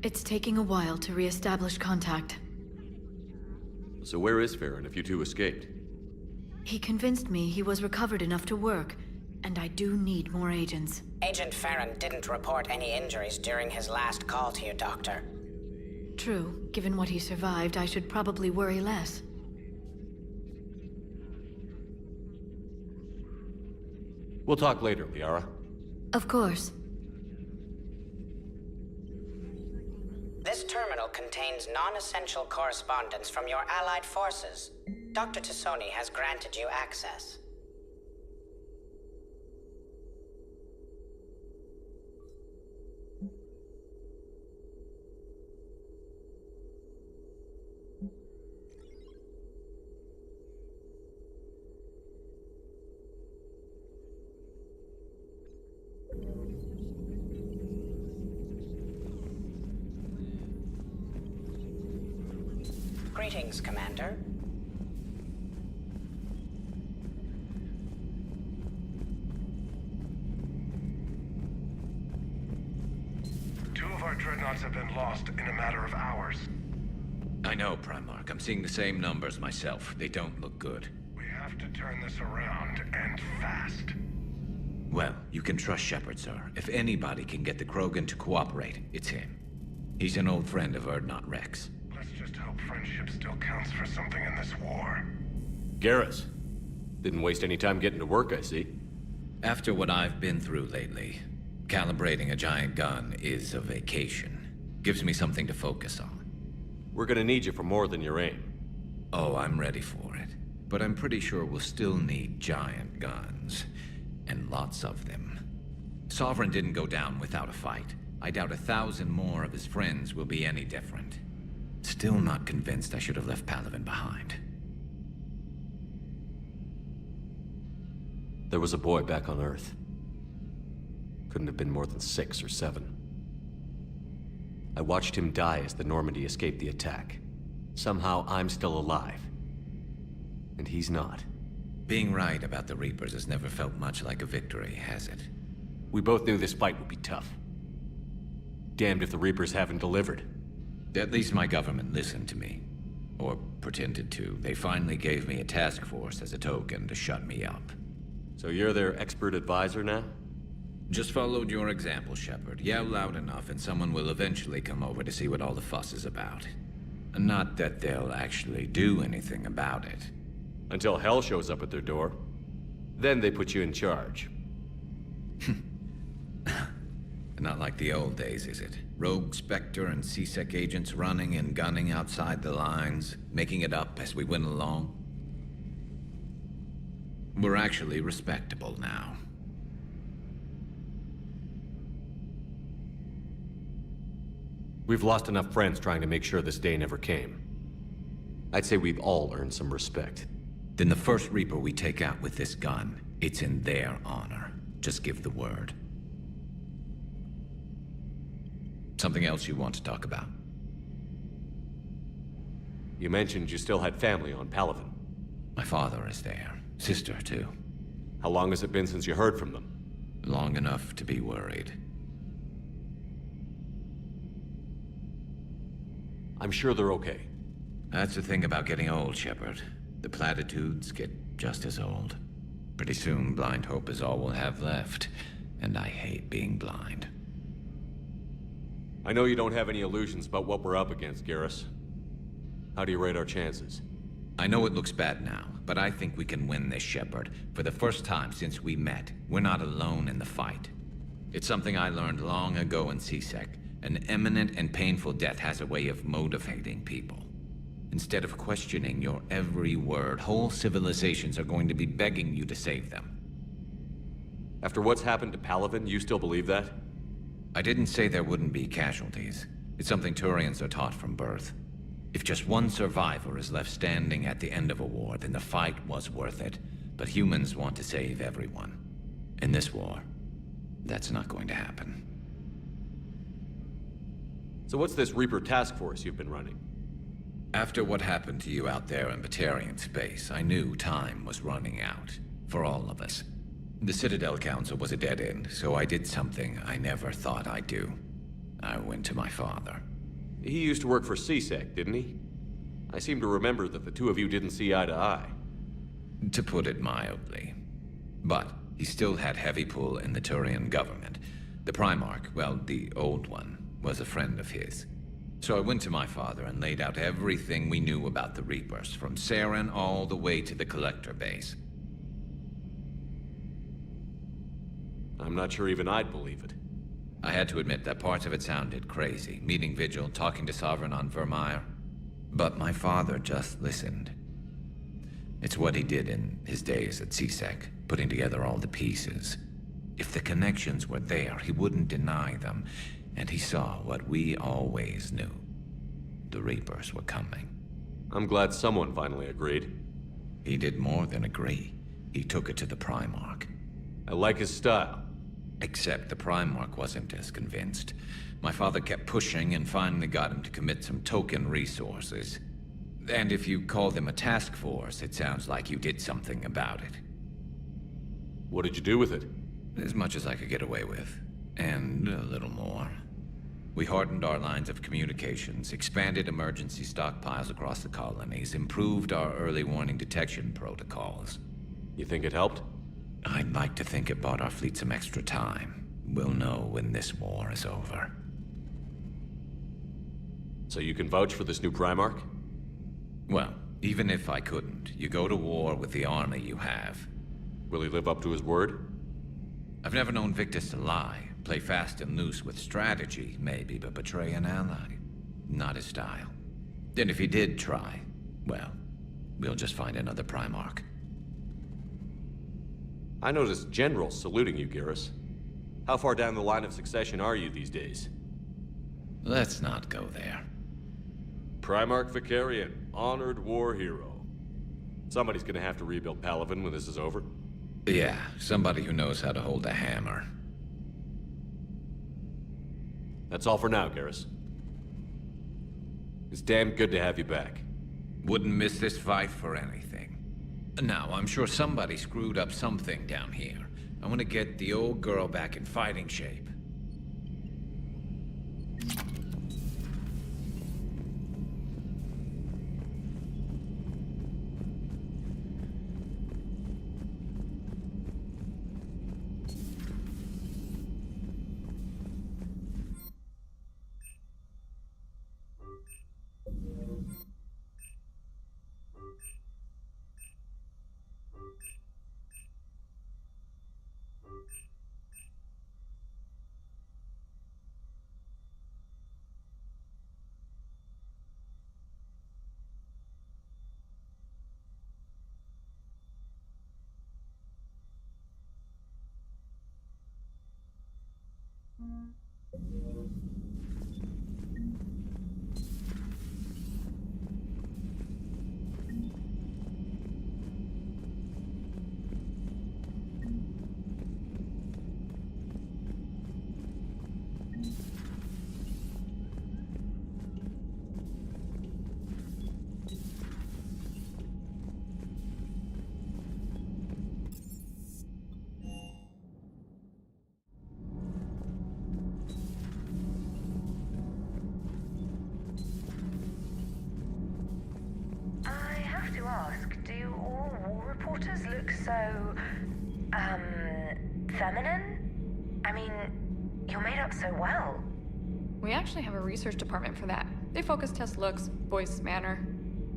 Speaker 2: It's taking a while to re-establish contact.
Speaker 23: So where is Farron if you two escaped?
Speaker 2: He convinced me he was recovered enough to work, and I do need more agents.
Speaker 15: Agent Farron didn't report any injuries during his last call to you, Doctor.
Speaker 2: True. Given what he survived, I should probably worry less.
Speaker 23: We'll talk later, Liara.
Speaker 2: Of course.
Speaker 15: This terminal contains non-essential correspondence from your allied forces. Dr. Tassoni has granted you access. Greetings, Commander.
Speaker 19: Two of our dreadnoughts have been lost in a matter of hours.
Speaker 24: I know, Primarch. I'm seeing the same numbers myself. They don't look good.
Speaker 19: We have to turn this around, and fast.
Speaker 24: Well, you can trust Shepard, sir. If anybody can get the Krogan to cooperate, it's him. He's an old friend of Urdnot Rex.
Speaker 19: Let's just hope friendship still counts for something in this war.
Speaker 23: Garrus. Didn't waste any time getting to work, I see.
Speaker 24: After what I've been through lately, calibrating a giant gun is a vacation. Gives me something to focus on.
Speaker 23: We're gonna need you for more than your aim.
Speaker 24: Oh, I'm ready for it. But I'm pretty sure we'll still need giant guns. And lots of them. Sovereign didn't go down without a fight. I doubt 1,000 more of his friends will be any different. Still not convinced I should have left Palaven behind.
Speaker 23: There was a boy back on Earth. Couldn't have been more than 6 or 7.
Speaker 16: I watched him die as the Normandy escaped the attack. Somehow I'm still alive. And he's not.
Speaker 24: Being right about the Reapers has never felt much like a victory, has it?
Speaker 16: We both knew this fight would be tough. Damned if the Reapers haven't delivered.
Speaker 24: At least my government listened to me. Or pretended to. They finally gave me a task force as a token to shut me up.
Speaker 16: So you're their expert advisor now?
Speaker 24: Just followed your example, Shepard. Yell loud enough and someone will eventually come over to see what all the fuss is about. Not that they'll actually do anything about it.
Speaker 16: Until hell shows up at their door. Then they put you in charge.
Speaker 24: Not like the old days, is it? Rogue Spectre and C-Sec agents running and gunning outside the lines, making it up as we went along. We're actually respectable now.
Speaker 16: We've lost enough friends trying to make sure this day never came. I'd say we've all earned some respect.
Speaker 24: Then the first Reaper we take out with this gun, it's in their honor. Just give the word. Something else you want to talk about?
Speaker 16: You mentioned you still had family on Palaven.
Speaker 24: My father is there. Sister, too.
Speaker 16: How long has it been since you heard from them?
Speaker 24: Long enough to be worried.
Speaker 16: I'm sure they're okay.
Speaker 24: That's the thing about getting old, Shepard. The platitudes get just as old. Pretty soon, blind hope is all we'll have left. And I hate being blind.
Speaker 16: I know you don't have any illusions about what we're up against, Garrus. How do you rate our chances?
Speaker 24: I know it looks bad now, but I think we can win this, Shepard. For the first time since we met, we're not alone in the fight. It's something I learned long ago in C-Sec. An imminent and painful death has a way of motivating people. Instead of questioning your every word, whole civilizations are going to be begging you to save them.
Speaker 16: After what's happened to Palaven, you still believe that?
Speaker 24: I didn't say there wouldn't be casualties. It's something Turians are taught from birth. If just one survivor is left standing at the end of a war, then the fight was worth it. But humans want to save everyone. In this war, that's not going to happen.
Speaker 16: So what's this Reaper task force you've been running?
Speaker 24: After what happened to you out there in Batarian space, I knew time was running out. For all of us. The Citadel Council was a dead end, so I did something I never thought I'd do. I went to my father.
Speaker 16: He used to work for C-Sec, didn't he? I seem to remember that the two of you didn't see eye to eye.
Speaker 24: To put it mildly. But he still had heavy pull in the Turian government. The Primarch, well, the old one, was a friend of his. So I went to my father and laid out everything we knew about the Reapers, from Saren all the way to the Collector base.
Speaker 16: I'm not sure even I'd believe it.
Speaker 24: I had to admit that parts of it sounded crazy, meeting Vigil, talking to Sovereign on Vermeer. But my father just listened. It's what he did in his days at C-Sec, putting together all the pieces. If the connections were there, he wouldn't deny them, and he saw what we always knew. The Reapers were coming.
Speaker 16: I'm glad someone finally agreed.
Speaker 24: He did more than agree. He took it to the Primarch.
Speaker 16: I like his style.
Speaker 24: Except the Primarch wasn't as convinced. My father kept pushing and finally got him to commit some token resources. And if you call them a task force, it sounds like you did something about it.
Speaker 16: What did you do with it?
Speaker 24: As much as I could get away with. And a little more. We hardened our lines of communications, expanded emergency stockpiles across the colonies, improved our early warning detection protocols.
Speaker 16: You think it helped?
Speaker 24: I'd like to think it bought our fleet some extra time. We'll know when this war is over.
Speaker 16: So you can vouch for this new Primarch?
Speaker 24: Well, even if I couldn't, you go to war with the army you have.
Speaker 16: Will he live up to his word?
Speaker 24: I've never known Victus to lie. Play fast and loose with strategy, maybe, but betray an ally. Not his style. Then if he did try, well, we'll just find another Primarch.
Speaker 16: I noticed generals saluting you, Garrus. How far down the line of succession are you these days?
Speaker 24: Let's not go there.
Speaker 16: Primarch Vicarian, honored war hero. Somebody's gonna have to rebuild Palaven when this is over.
Speaker 24: Yeah, somebody who knows how to hold a hammer.
Speaker 16: That's all for now, Garrus. It's damn good to have you back.
Speaker 24: Wouldn't miss this fight for anything. Now, I'm sure somebody screwed up something down here. I want to get the old girl back in fighting shape.
Speaker 3: Reporters look so, feminine? I mean, you're made up so well.
Speaker 18: We actually have a research department for that. They focus test looks, voice, manner.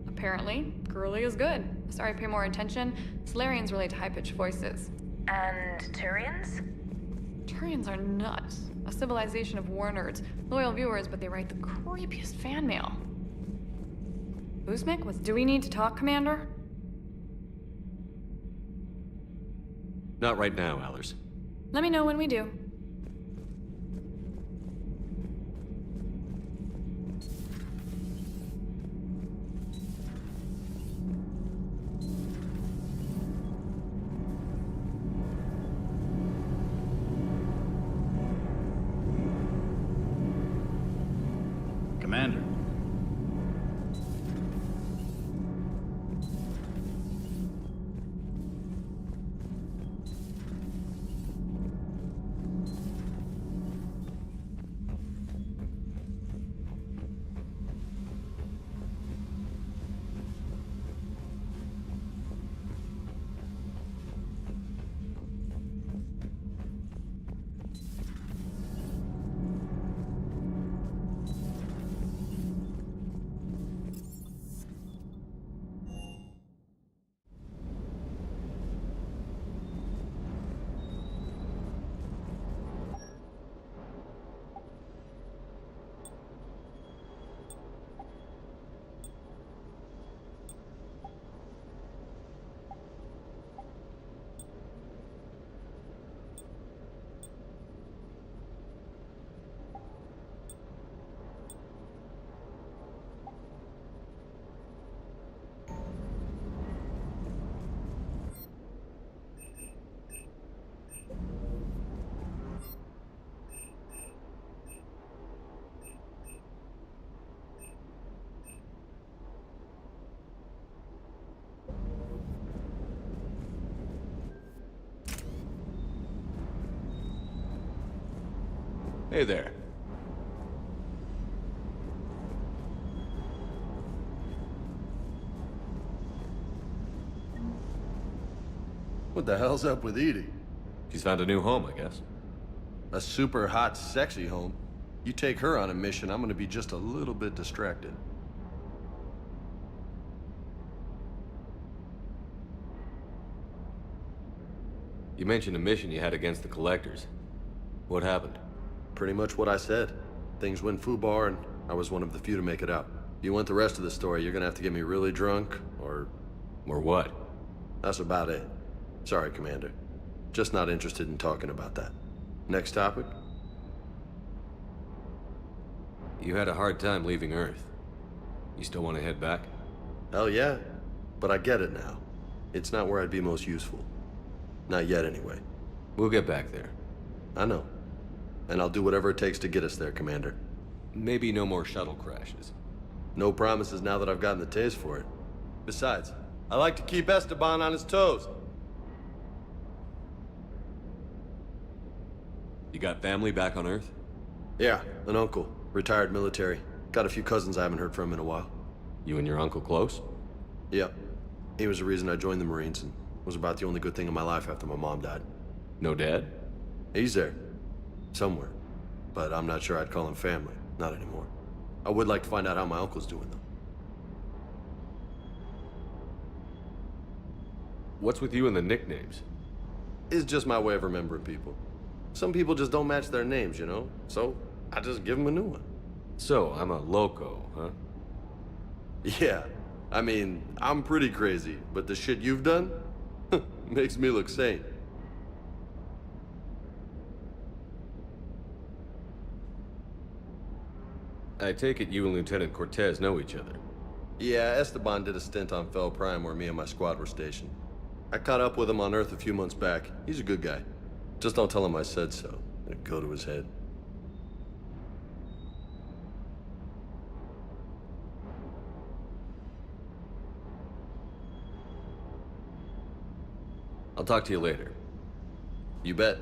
Speaker 18: Apparently, girly is good. Sorry, pay more attention. Solarians relate to high-pitched voices.
Speaker 3: And Turians?
Speaker 18: Turians are nuts. A civilization of war nerds. Loyal viewers, but they write the creepiest fan mail. Uzmik, do we need to talk, Commander?
Speaker 16: Not right now, Allers.
Speaker 18: Let me know when we do.
Speaker 13: Commander.
Speaker 16: Hey there.
Speaker 8: What the hell's up with Edie?
Speaker 16: She's found a new home, I guess.
Speaker 8: A super hot, sexy home. You take her on a mission, I'm gonna be just a little bit distracted.
Speaker 16: You mentioned a mission you had against the Collectors. What happened?
Speaker 8: Pretty much what I said. Things went foobar, and I was one of the few to make it out. If you want the rest of the story, you're gonna have to get me really drunk, or...
Speaker 16: Or what?
Speaker 8: That's about it. Sorry, Commander. Just not interested in talking about that. Next topic?
Speaker 16: You had a hard time leaving Earth. You still want to head back?
Speaker 8: Hell yeah. But I get it now. It's not where I'd be most useful. Not yet, anyway.
Speaker 16: We'll get back there.
Speaker 8: I know. And I'll do whatever it takes to get us there, Commander.
Speaker 16: Maybe no more shuttle crashes.
Speaker 8: No promises now that I've gotten the taste for it. Besides, I like to keep Esteban on his toes.
Speaker 23: You got family back on Earth?
Speaker 8: Yeah, an uncle. Retired military. Got a few cousins I haven't heard from in a while.
Speaker 23: You and your uncle close?
Speaker 8: Yep. He was the reason I joined the Marines and was about the only good thing in my life after my mom died.
Speaker 23: No dad?
Speaker 8: He's there. Somewhere. But I'm not sure I'd call him family. Not anymore. I would like to find out how my uncle's doing, though.
Speaker 23: What's with you and the nicknames?
Speaker 8: It's just my way of remembering people. Some people just don't match their names, you know? So, I just give them a new one.
Speaker 23: So, I'm a loco, huh?
Speaker 8: Yeah. I mean, I'm pretty crazy, but the shit you've done makes me look sane.
Speaker 23: I take it you and Lieutenant Cortez know each other.
Speaker 8: Yeah, Esteban did a stint on Fel Prime where me and my squad were stationed. I caught up with him on Earth a few months back. He's a good guy. Just don't tell him I said so. It'd go to his head.
Speaker 23: I'll talk to you later.
Speaker 8: You bet.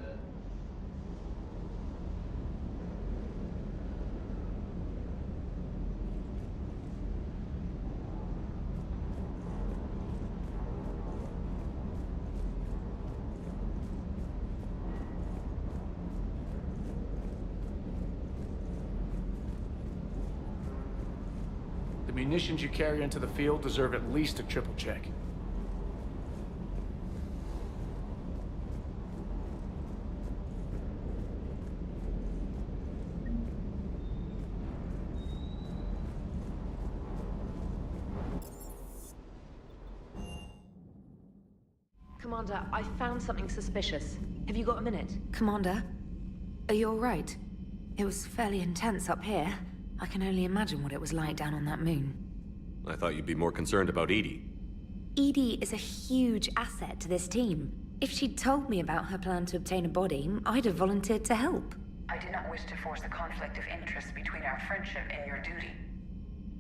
Speaker 7: The munitions you carry into the field deserve at least a triple check.
Speaker 3: Commander, I found something suspicious. Have you got a minute? Commander, are you alright? It was fairly intense up here. I can only imagine what it was like down on that moon.
Speaker 23: I thought you'd be more concerned about Edie.
Speaker 3: Edie is a huge asset to this team. If she'd told me about her plan to obtain a body, I'd have volunteered to help.
Speaker 4: I did not wish to force a conflict of interest between our friendship and your duty.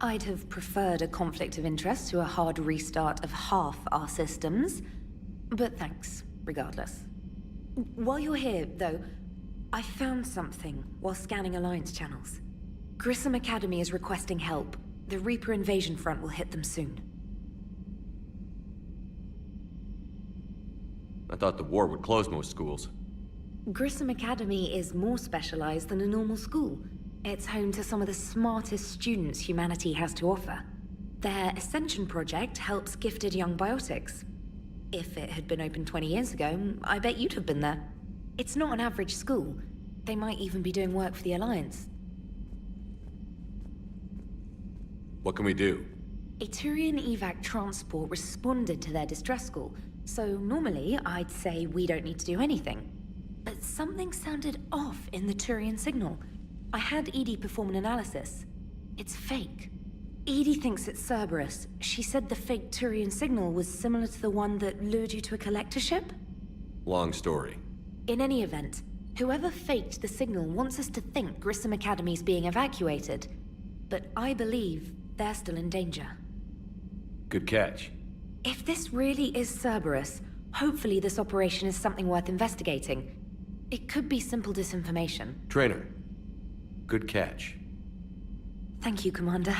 Speaker 3: I'd have preferred a conflict of interest to a hard restart of half our systems. But thanks, regardless. While you're here, though, I found something while scanning Alliance channels. Grissom Academy is requesting help. The Reaper invasion front will hit them soon.
Speaker 23: I thought the war would close most schools.
Speaker 3: Grissom Academy is more specialized than a normal school. It's home to some of the smartest students humanity has to offer. Their Ascension project helps gifted young biotics. If it had been open 20 years ago, I bet you'd have been there. It's not an average school. They might even be doing work for the Alliance.
Speaker 23: What can we do?
Speaker 3: A Turian evac transport responded to their distress call, so normally I'd say we don't need to do anything. But something sounded off in the Turian signal. I had Edie perform an analysis. It's fake. Edie thinks it's Cerberus. She said the fake Turian signal was similar to the one that lured you to a collector ship?
Speaker 23: Long story.
Speaker 3: In any event, whoever faked the signal wants us to think Grissom Academy's being evacuated. But I believe they're still in danger.
Speaker 23: Good catch.
Speaker 3: If this really is Cerberus, hopefully this operation is something worth investigating. It could be simple disinformation.
Speaker 23: Trainer. Good catch.
Speaker 3: Thank you, Commander.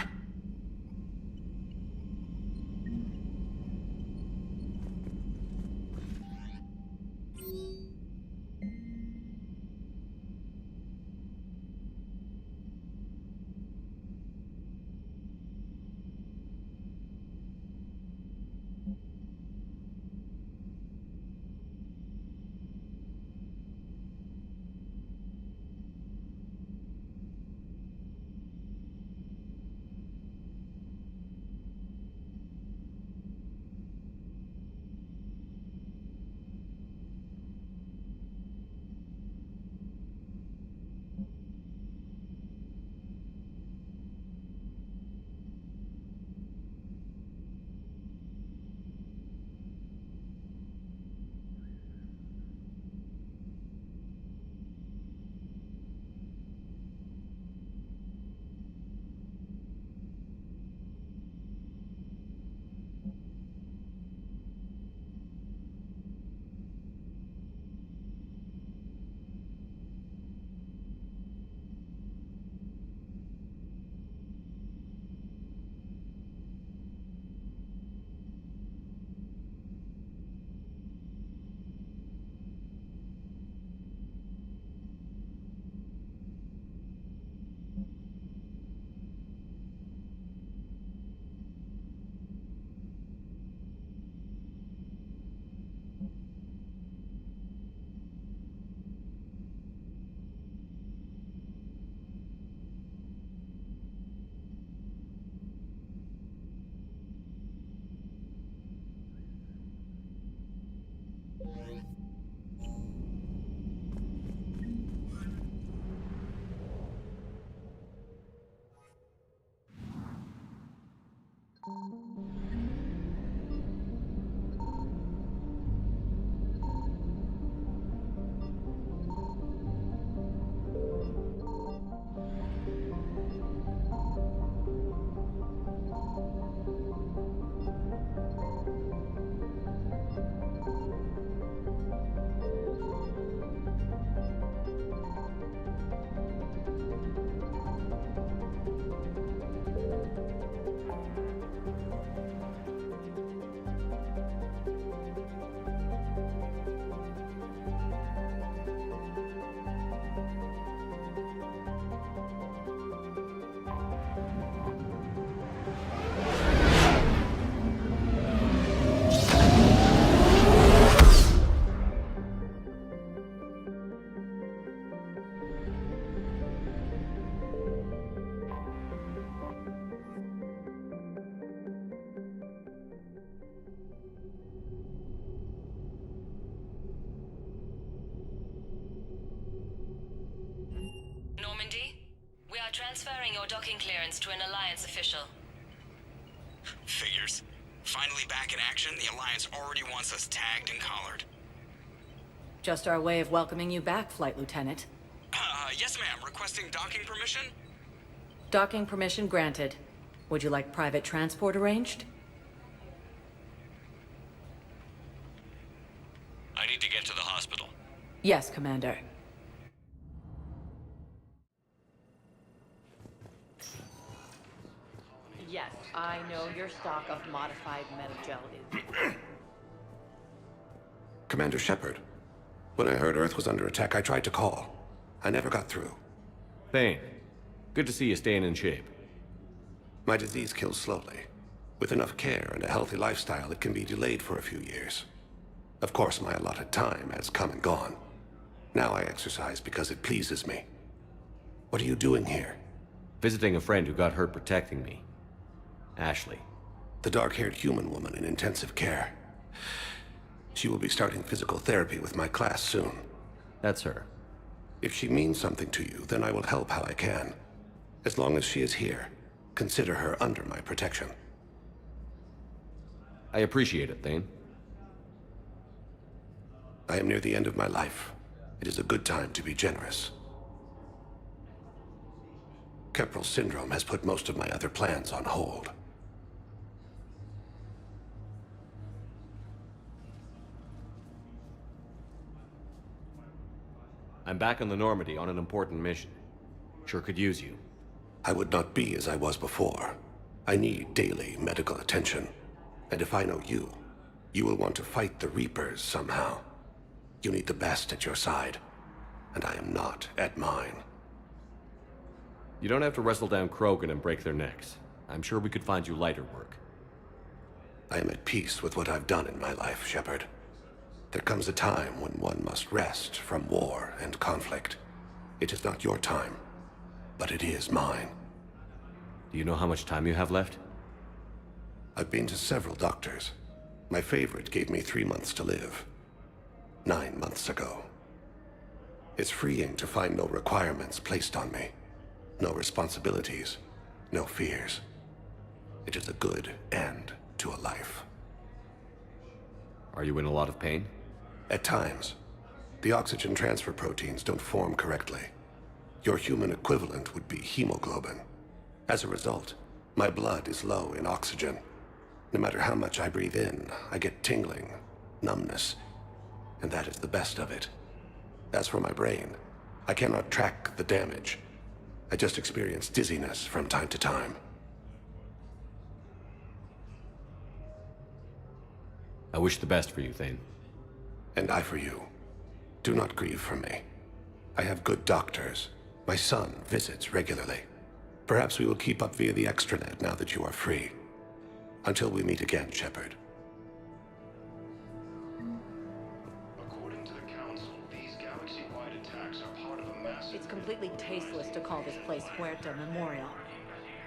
Speaker 17: Transferring your docking clearance to an Alliance official.
Speaker 20: Figures. Finally back in action, the Alliance already wants us tagged and collared.
Speaker 21: Just our way of welcoming you back, Flight Lieutenant.
Speaker 20: Yes ma'am, requesting docking permission?
Speaker 21: Docking permission granted. Would you like private transport arranged?
Speaker 20: I need to get to the hospital.
Speaker 21: Yes, Commander.
Speaker 22: Yes, I know your stock of modified metal is.
Speaker 25: Commander Shepard, when I heard Earth was under attack, I tried to call. I never got through.
Speaker 23: Thane, good to see you staying in shape.
Speaker 25: My disease kills slowly. With enough care and a healthy lifestyle, it can be delayed for a few years. Of course, my allotted time has come and gone. Now I exercise because it pleases me. What are you doing here?
Speaker 23: Visiting a friend who got hurt protecting me. Ashley.
Speaker 25: The dark-haired human woman in intensive care. She will be starting physical therapy with my class soon.
Speaker 23: That's her.
Speaker 25: If she means something to you, then I will help how I can. As long as she is here, consider her under my protection.
Speaker 23: I appreciate it, Thane.
Speaker 25: I am near the end of my life. It is a good time to be generous. Keprel syndrome has put most of my other plans on hold.
Speaker 23: I'm back on the Normandy on an important mission. Sure could use you.
Speaker 25: I would not be as I was before. I need daily medical attention. And if I know you, you will want to fight the Reapers somehow. You need the best at your side, and I am not at mine.
Speaker 23: You don't have to wrestle down Krogan and break their necks. I'm sure we could find you lighter work.
Speaker 25: I am at peace with what I've done in my life, Shepard. There comes a time when one must rest from war and conflict. It is not your time, but it is mine.
Speaker 23: Do you know how much time you have left?
Speaker 25: I've been to several doctors. My favorite gave me 3 months to live. 9 months ago. It's freeing to find no requirements placed on me. No responsibilities, no fears. It is a good end to a life.
Speaker 23: Are you in a lot of pain?
Speaker 25: At times. The oxygen transfer proteins don't form correctly. Your human equivalent would be hemoglobin. As a result, my blood is low in oxygen. No matter how much I breathe in, I get tingling, numbness, and that is the best of it. As for my brain, I cannot track the damage. I just experience dizziness from time to time.
Speaker 23: I wish the best for you, Thane.
Speaker 25: And I for you. Do not grieve for me. I have good doctors. My son visits regularly. Perhaps we will keep up via the extranet now that you are free. Until we meet again, Shepard.
Speaker 12: According to the Council, these galaxy-wide attacks are part of a massive...
Speaker 22: It's completely tasteless to call this place Huerta Memorial.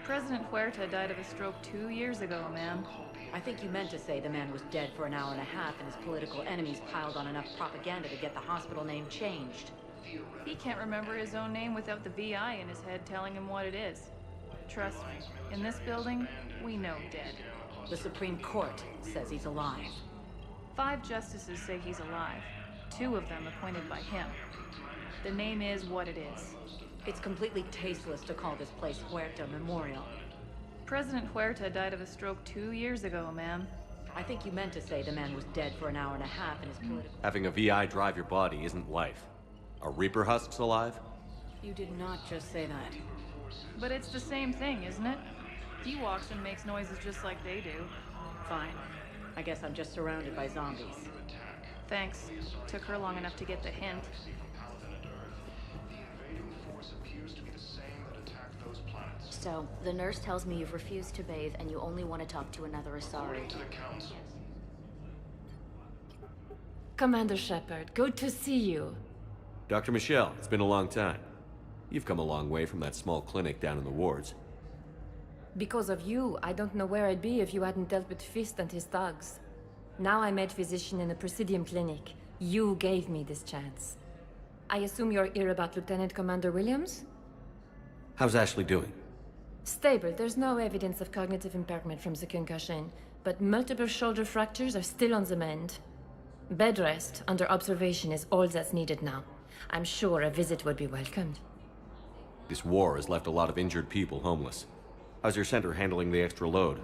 Speaker 18: President Huerta died of a stroke 2 years ago, ma'am.
Speaker 22: I think you meant to say the man was dead for an hour and a half and his political enemies piled on enough propaganda to get the hospital name changed.
Speaker 18: He can't remember his own name without the VI in his head telling him what it is. Trust me, in this building, we know dead.
Speaker 22: The Supreme Court says he's alive.
Speaker 18: 5 justices say he's alive. 2 of them appointed by him. The name is what it is.
Speaker 22: It's completely tasteless to call this place Huerta Memorial.
Speaker 18: President Huerta died of a stroke 2 years ago, ma'am.
Speaker 22: I think you meant to say the man was dead for an hour and a half and his political...
Speaker 23: Having a VI drive your body isn't life. Are Reaper husks alive?
Speaker 22: You did not just say that.
Speaker 18: But it's the same thing, isn't it? He walks and makes noises just like they do.
Speaker 22: Fine. I guess I'm just surrounded by zombies.
Speaker 18: Thanks. Took her long enough to get the hint.
Speaker 26: So, the nurse tells me you've refused to bathe and you only want to talk to another Asari.
Speaker 27: Commander Shepard, good to see you.
Speaker 23: Dr. Michelle, it's been a long time. You've come a long way from that small clinic down in the wards.
Speaker 27: Because of you, I don't know where I'd be if you hadn't dealt with Fist and his thugs. Now I'm head physician in the Presidium Clinic. You gave me this chance. I assume you're here about Lieutenant Commander Williams?
Speaker 23: How's Ashley doing?
Speaker 27: Stable. There's no evidence of cognitive impairment from the concussion, but multiple shoulder fractures are still on the mend. Bed rest under observation is all that's needed now. I'm sure a visit would be welcomed.
Speaker 23: This war has left a lot of injured people homeless. How's your center handling the extra load?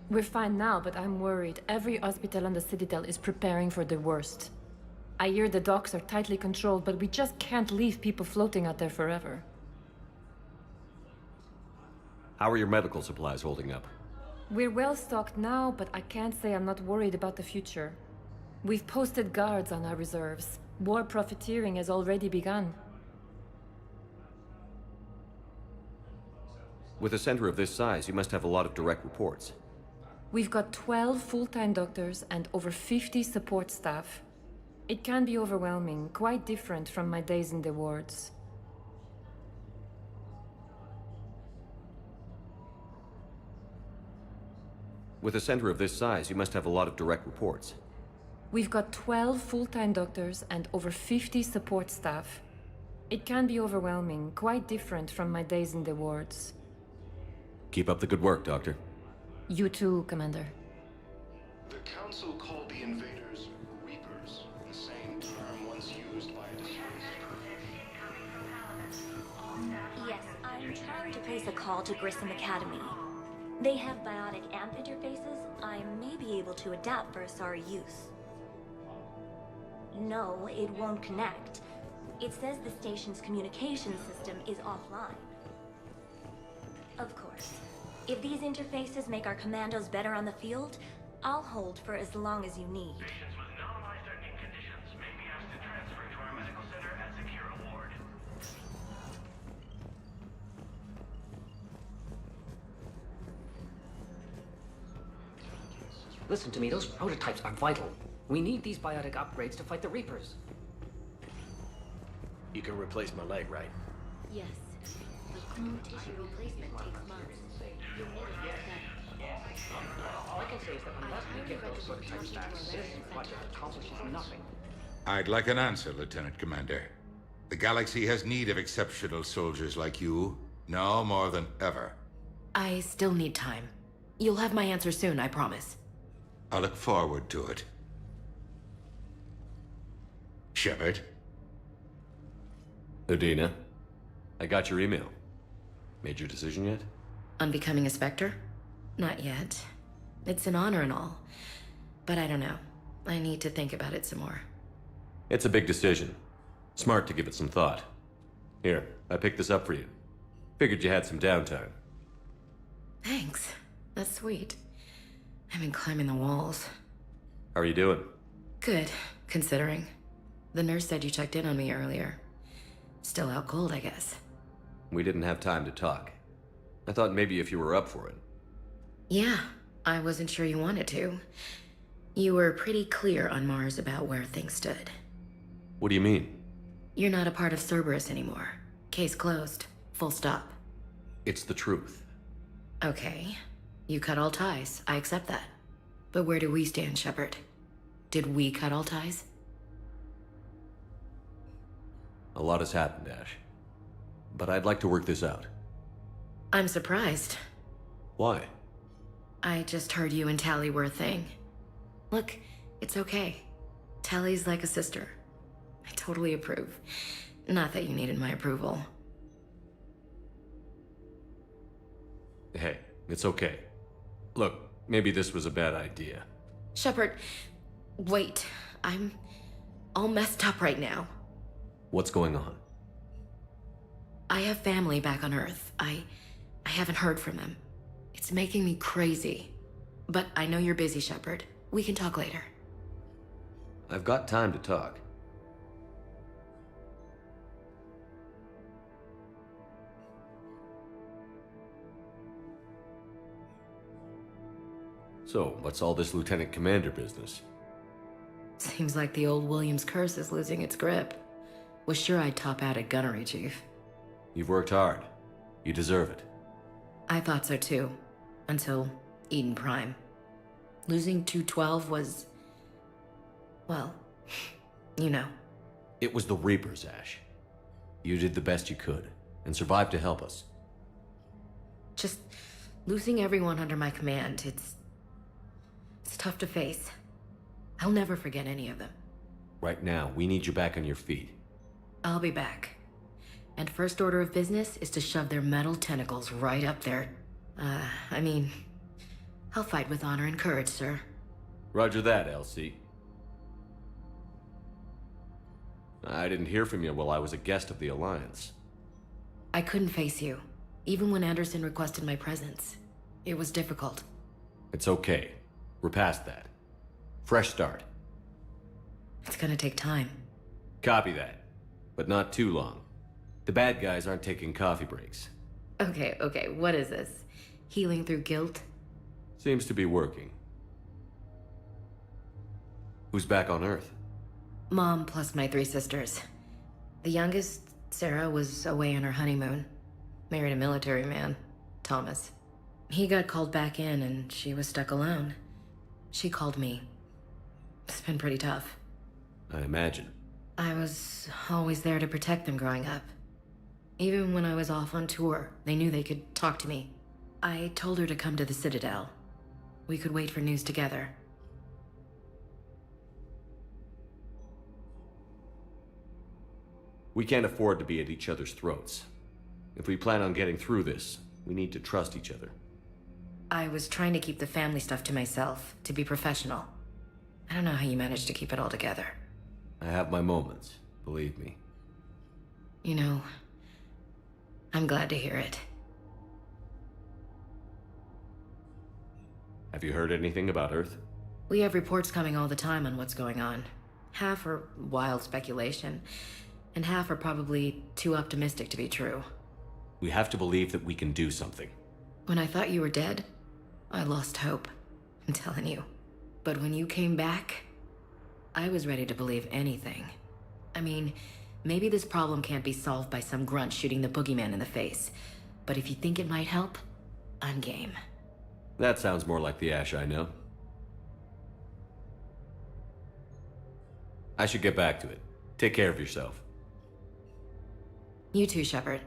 Speaker 27: We're fine now, but I'm worried. Every hospital on the Citadel is preparing for the worst. I hear the docks are tightly controlled, but we just can't leave people floating out there forever.
Speaker 23: How are your medical supplies holding up?
Speaker 27: We're well stocked now, but I can't say I'm not worried about the future. We've posted guards on our reserves. War profiteering has already begun.
Speaker 23: With a center of this size, you must have a lot of direct reports.
Speaker 27: We've got 12 full-time doctors and over 50 support staff. It can be overwhelming, quite different from my days in the wards.
Speaker 23: With a center of this size, you must have a lot of direct reports.
Speaker 27: We've got 12 full-time doctors and over 50 support staff. It can be overwhelming, quite different from my days in the wards.
Speaker 23: Keep up the good work, Doctor.
Speaker 27: You too, Commander.
Speaker 25: The Council called the invaders Reapers, the same term once used by a disgraced.
Speaker 26: Yes, I'm trying to place a call to Grissom Academy. They have biotic amp interfaces. I may be able to adapt for Asari use. No, it won't connect. It says the station's communication system is offline. Of course. If these interfaces make our commandos better on the field, I'll hold for as long as you need.
Speaker 12: Patients with non-life-threatening conditions may be asked to transfer to our medical center at Secure Ward.
Speaker 1: Listen to me, those prototypes are vital. We need these biotic upgrades to fight the Reapers.
Speaker 7: You can replace my leg, right?
Speaker 26: Yes. But bone tissue replacement takes months. You'll need
Speaker 1: All I can say is that unless we get those prototypes back, this project accomplishes nothing.
Speaker 5: I'd like an answer, Lieutenant Commander. The galaxy has need of exceptional soldiers like you, now more than ever.
Speaker 6: I still need time. You'll have my answer soon, I promise.
Speaker 5: I look forward to it. Shepard?
Speaker 23: Udina, I got your email. Made your decision yet?
Speaker 6: On becoming a Spectre? Not yet. It's an honor and all. But I don't know. I need to think about it some more.
Speaker 23: It's a big decision. Smart to give it some thought. Here, I picked this up for you. Figured you had some downtime.
Speaker 6: Thanks. That's sweet. I've been climbing the walls.
Speaker 23: How are you doing?
Speaker 6: Good, considering. The nurse said you checked in on me earlier. Still out cold, I guess.
Speaker 23: We didn't have time to talk. I thought maybe if you were up for it.
Speaker 6: Yeah, I wasn't sure you wanted to. You were pretty clear on Mars about where things stood.
Speaker 23: What do you mean?
Speaker 6: You're not a part of Cerberus anymore. Case closed. Full stop.
Speaker 23: It's the truth.
Speaker 6: Okay. You cut all ties. I accept that. But where do we stand, Shepard? Did we cut all ties?
Speaker 23: A lot has happened, Ash. But I'd like to work this out.
Speaker 6: I'm surprised.
Speaker 23: Why?
Speaker 6: I just heard you and Tally were a thing. Look, it's okay. Tally's like a sister. I totally approve. Not that you needed my approval.
Speaker 23: Hey, it's okay. Look, maybe this was a bad idea.
Speaker 6: Shepard, wait. I'm all messed up right now.
Speaker 23: What's going on?
Speaker 6: I have family back on Earth. I haven't heard from them. It's making me crazy. But I know you're busy, Shepard. We can talk later.
Speaker 23: I've got time to talk. So, what's all this Lieutenant Commander business?
Speaker 6: Seems like the old Williams curse is losing its grip. Was sure I'd top out at gunnery, Chief.
Speaker 23: You've worked hard. You deserve it.
Speaker 6: I thought so too. Until Eden Prime. Losing 212 was... well, you know.
Speaker 23: It was the Reapers, Ash. You did the best you could. and survived to help us.
Speaker 6: Just losing everyone under my command, it's tough to face. I'll never forget any of them.
Speaker 23: Right now, we need you back on your feet.
Speaker 6: I'll be back. And first order of business is to shove their metal tentacles right up there. I'll fight with honor and courage, sir.
Speaker 23: Roger that, LC. I didn't hear from you while I was a guest of the Alliance.
Speaker 6: I couldn't face you, even when Anderson requested my presence. It was difficult.
Speaker 23: It's okay. We're past that. Fresh start.
Speaker 6: It's gonna take time.
Speaker 23: Copy that. But not too long. The bad guys aren't taking coffee breaks.
Speaker 6: Okay, what is this? Healing through guilt?
Speaker 23: Seems to be working. Who's back on Earth?
Speaker 6: Mom plus my 3 sisters. The youngest, Sarah, was away on her honeymoon. Married a military man, Thomas. He got called back in and she was stuck alone. She called me. It's been pretty tough.
Speaker 23: I imagine.
Speaker 6: I was always there to protect them growing up. Even when I was off on tour, they knew they could talk to me. I told her to come to the Citadel. We could wait for news together.
Speaker 23: We can't afford to be at each other's throats. If we plan on getting through this, we need to trust each other.
Speaker 6: I was trying to keep the family stuff to myself, to be professional. I don't know how you managed to keep it all together.
Speaker 23: I have my moments, believe me.
Speaker 6: You know, I'm glad to hear it.
Speaker 23: Have you heard anything about Earth?
Speaker 6: We have reports coming all the time on what's going on. Half are wild speculation, and half are probably too optimistic to be true.
Speaker 23: We have to believe that we can do something.
Speaker 6: When I thought you were dead, I lost hope. I'm telling you. But when you came back, I was ready to believe anything. I mean, maybe this problem can't be solved by some grunt shooting the boogeyman in the face. But if you think it might help, I'm game.
Speaker 23: That sounds more like the Ash I know. I should get back to it. Take care of yourself.
Speaker 6: You too, Shepard.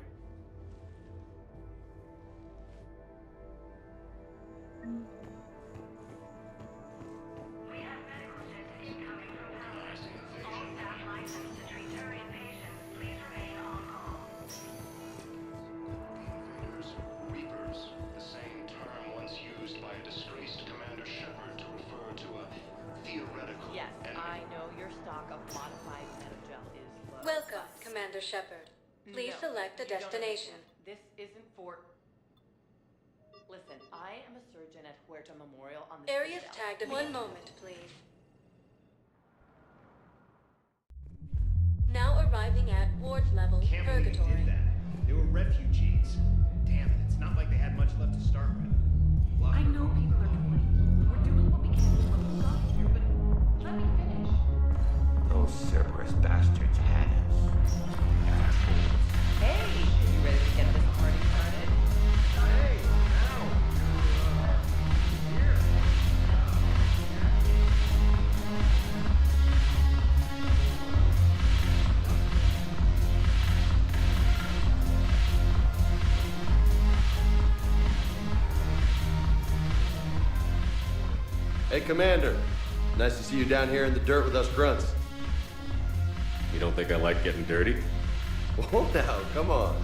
Speaker 2: Welcome, Commander Shepard. Please select a destination.
Speaker 22: This isn't for... Listen, I am a surgeon at Huerta Memorial on the...
Speaker 2: Areas tagged. One moment, please. Now arriving at ward level purgatory.
Speaker 9: They were refugees. Damn it, it's not like they had much left to start with.
Speaker 4: I know people are complaining. We're doing what we can with what we got here, but let me finish.
Speaker 5: Those Cerberus bastards had us.
Speaker 22: Hey, you ready to get this party started?
Speaker 9: Hey, now! Here.
Speaker 8: Hey, Commander. Nice to see you down here in the dirt with us grunts.
Speaker 23: You don't think I like getting dirty?
Speaker 8: Whoa now, come on.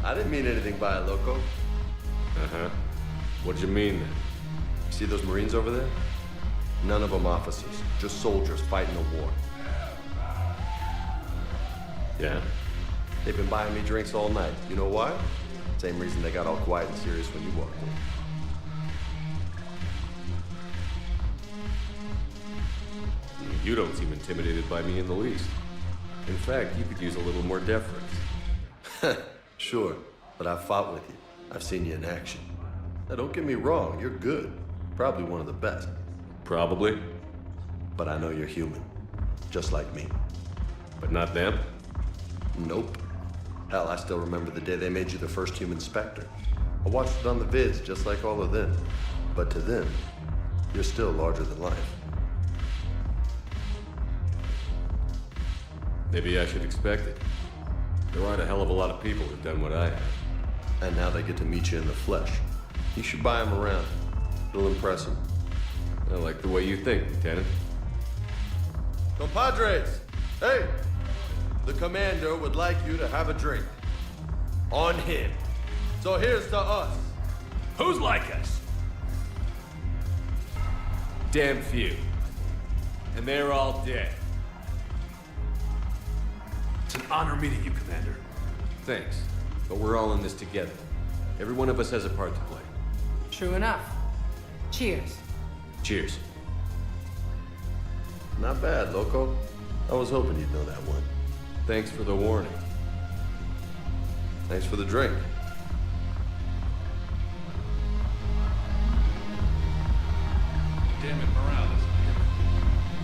Speaker 8: I didn't mean anything by it, loco.
Speaker 23: Uh-huh. What'd you mean then?
Speaker 8: See those Marines over there? None of them officers, just soldiers fighting a war.
Speaker 23: Yeah?
Speaker 8: They've been buying me drinks all night. You know why? Same reason they got all quiet and serious when you walked in.
Speaker 23: You don't seem intimidated by me in the least. In fact, you could use a little more deference.
Speaker 8: Sure, but I've fought with you. I've seen you in action. Now, don't get me wrong, you're good. Probably one of the best.
Speaker 23: Probably.
Speaker 8: But I know you're human. Just like me.
Speaker 23: But not them?
Speaker 8: Nope. Hell, I still remember the day they made you the first human Spectre. I watched it on the vids, just like all of them. But to them, you're still larger than life.
Speaker 23: Maybe I should expect it. There aren't a hell of a lot of people who've done what I have.
Speaker 8: And now they get to meet you in the flesh. You should buy them around. It'll impress them.
Speaker 23: I like the way you think, Lieutenant.
Speaker 8: Compadres! Hey! The commander would like you to have a drink. On him. So here's to us.
Speaker 23: Who's like us? Damn few. And they're all dead.
Speaker 10: It's an honor meeting you, Commander.
Speaker 23: Thanks. But we're all in this together. Every one of us has a part to play.
Speaker 22: True enough. Cheers.
Speaker 23: Cheers.
Speaker 8: Not bad, Loco. I was hoping you'd know that one.
Speaker 23: Thanks for the warning.
Speaker 8: Thanks for the drink.
Speaker 10: Damn it, morale isn't here.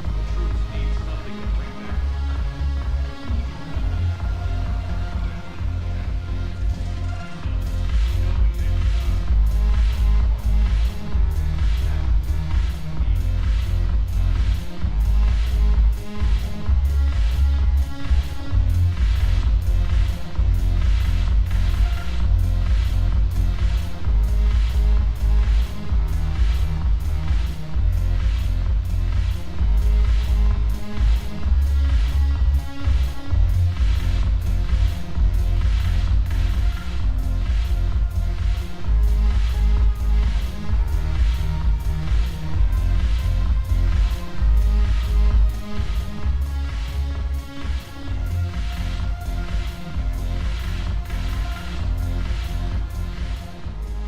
Speaker 10: The troops need something to bring back.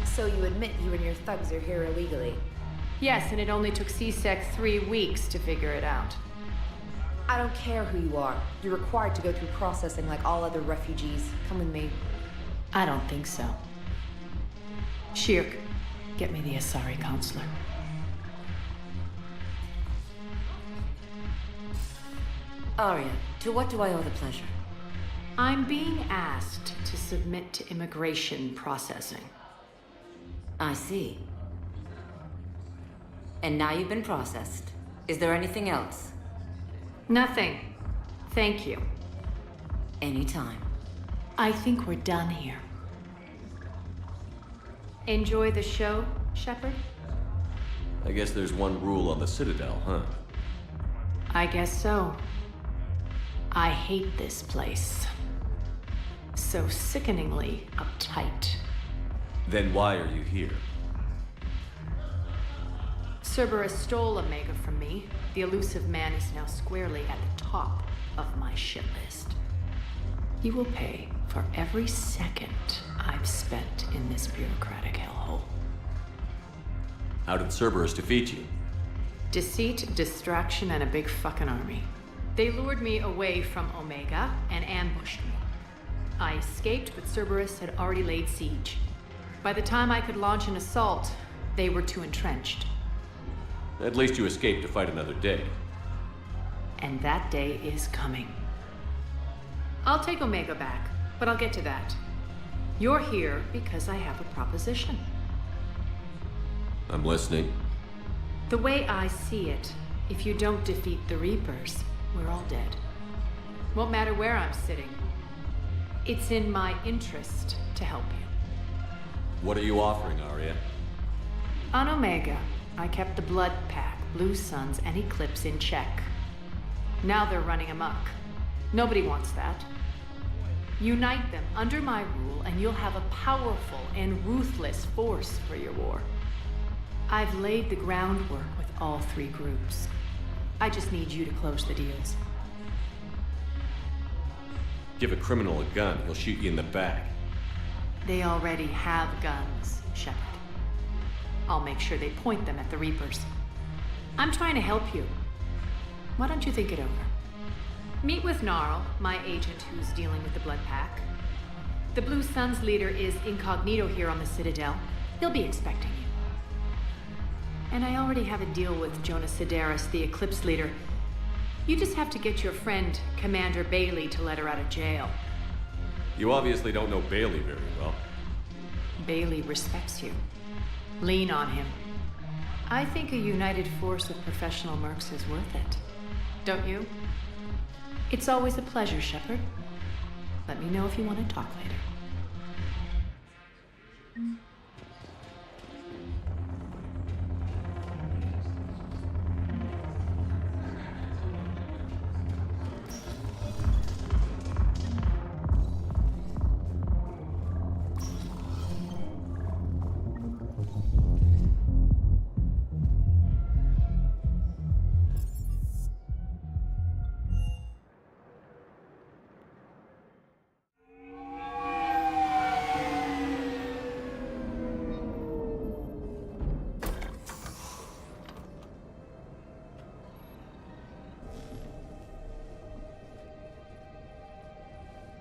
Speaker 3: So you admit you and your thugs are here illegally?
Speaker 18: Yes, and it only took CSEC 3 weeks to figure it out.
Speaker 3: I don't care who you are. You're required to go through processing like all other refugees. Come with me.
Speaker 22: I don't think so. Shirk, get me the Asari counselor.
Speaker 21: Arya, to what do I owe the pleasure?
Speaker 22: I'm being asked to submit to immigration processing.
Speaker 21: I see. And now you've been processed. Is there anything else?
Speaker 18: Nothing. Thank you.
Speaker 21: Anytime.
Speaker 22: I think we're done here.
Speaker 18: Enjoy the show, Shepard?
Speaker 23: I guess there's one rule on the Citadel, huh?
Speaker 22: I guess so. I hate this place. So sickeningly uptight.
Speaker 23: Then why are you here?
Speaker 22: Cerberus stole Omega from me. The elusive man is now squarely at the top of my shit list. He will pay for every second I've spent in this bureaucratic hellhole.
Speaker 23: How did Cerberus defeat you?
Speaker 22: Deceit, distraction, and a big fucking army. They lured me away from Omega and ambushed me. I escaped, but Cerberus had already laid siege. By the time I could launch an assault, they were too entrenched.
Speaker 23: At least you escaped to fight another day.
Speaker 22: And that day is coming. I'll take Omega back, but I'll get to that. You're here because I have a proposition.
Speaker 23: I'm listening.
Speaker 22: The way I see it, if you don't defeat the Reapers, we're all dead. Won't matter where I'm sitting. It's in my interest to help you.
Speaker 23: What are you offering, Arya?
Speaker 22: On Omega, I kept the Blood Pack, Blue Suns, and Eclipse in check. Now they're running amok. Nobody wants that. Unite them under my rule, and you'll have a powerful and ruthless force for your war. I've laid the groundwork with all 3 groups. I just need you to close the deals.
Speaker 23: Give a criminal a gun, he'll shoot you in the back.
Speaker 22: They already have guns, Shepard. I'll make sure they point them at the Reapers. I'm trying to help you. Why don't you think it over? Meet with Gnarl, my agent who's dealing with the Blood Pack. The Blue Suns leader is incognito here on the Citadel. He'll be expecting you. And I already have a deal with Jonas Sidaris, the Eclipse leader. You just have to get your friend, Commander Bailey, to let her out of jail.
Speaker 23: You obviously don't know Bailey very well.
Speaker 22: Bailey respects you. Lean on him. I think a united force of professional mercs is worth it. Don't you? It's always a pleasure, Shepard. Let me know if you want to talk later.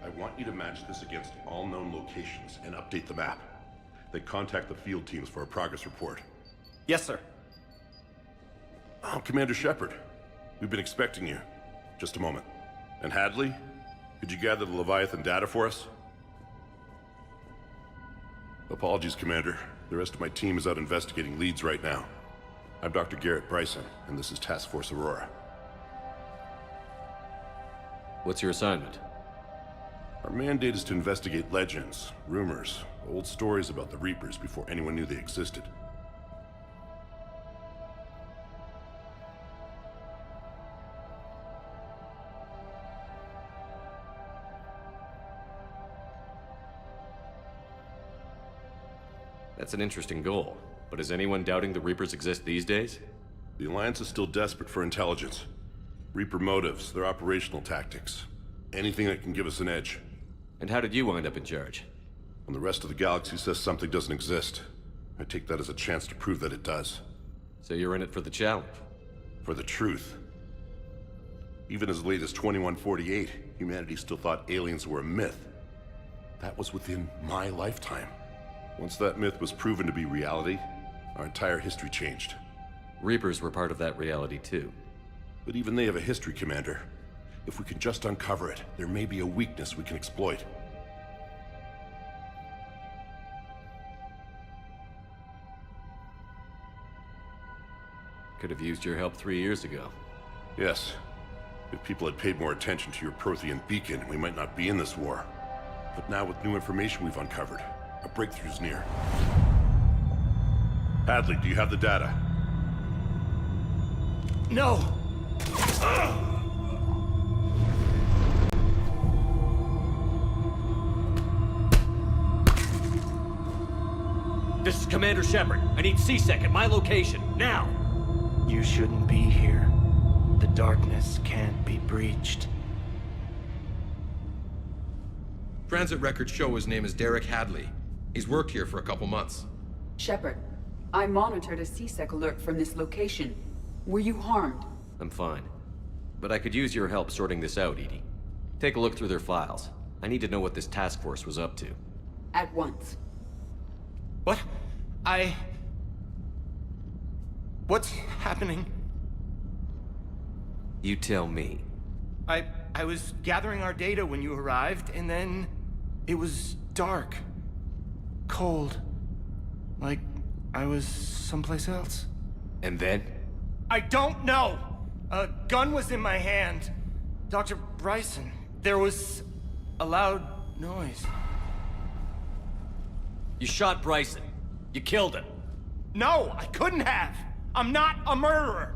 Speaker 11: I want you to match this against all known locations and update the map. Then contact the field teams for a progress report.
Speaker 7: Yes, sir.
Speaker 11: Oh, Commander Shepard. We've been expecting you. Just a moment. And Hadley? Could you gather the Leviathan data for us? Apologies, Commander. The rest of my team is out investigating leads right now. I'm Dr. Garrett Bryson, and this is Task Force Aurora.
Speaker 23: What's your assignment?
Speaker 11: Our mandate is to investigate legends, rumors, old stories about the Reapers before anyone knew they existed.
Speaker 23: That's an interesting goal, but is anyone doubting the Reapers exist these days?
Speaker 11: The Alliance is still desperate for intelligence. Reaper motives, their operational tactics. Anything that can give us an edge.
Speaker 23: And how did you wind up in charge?
Speaker 11: When the rest of the galaxy says something doesn't exist, I take that as a chance to prove that it does.
Speaker 23: So you're in it for the challenge?
Speaker 11: For the truth. Even as late as 2148, humanity still thought aliens were a myth. That was within my lifetime. Once that myth was proven to be reality, our entire history changed.
Speaker 23: Reapers were part of that reality too.
Speaker 11: But even they have a history, Commander. If we can just uncover it, there may be a weakness we can exploit.
Speaker 23: Could have used your help 3 years ago.
Speaker 11: Yes. If people had paid more attention to your Prothean beacon, we might not be in this war. But now with new information we've uncovered, a breakthrough's near. Hadley, do you have the data?
Speaker 7: No!
Speaker 23: This is Commander Shepard. I need C-Sec at my location, now!
Speaker 10: You shouldn't be here. The darkness can't be breached.
Speaker 13: Transit records show his name is Derek Hadley. He's worked here for a couple months.
Speaker 14: Shepard, I monitored a C-Sec alert from this location. Were you harmed?
Speaker 23: I'm fine. But I could use your help sorting this out, Edie. Take a look through their files. I need to know what this task force was up to.
Speaker 14: At once.
Speaker 10: What? What's happening?
Speaker 23: You tell me.
Speaker 10: I was gathering our data when you arrived, and then it was dark. Cold. Like I was someplace else.
Speaker 23: And then?
Speaker 10: I don't know! A gun was in my hand. Dr. Bryson, there was a loud noise.
Speaker 23: You shot Bryson. You killed him.
Speaker 10: No, I couldn't have. I'm not a murderer.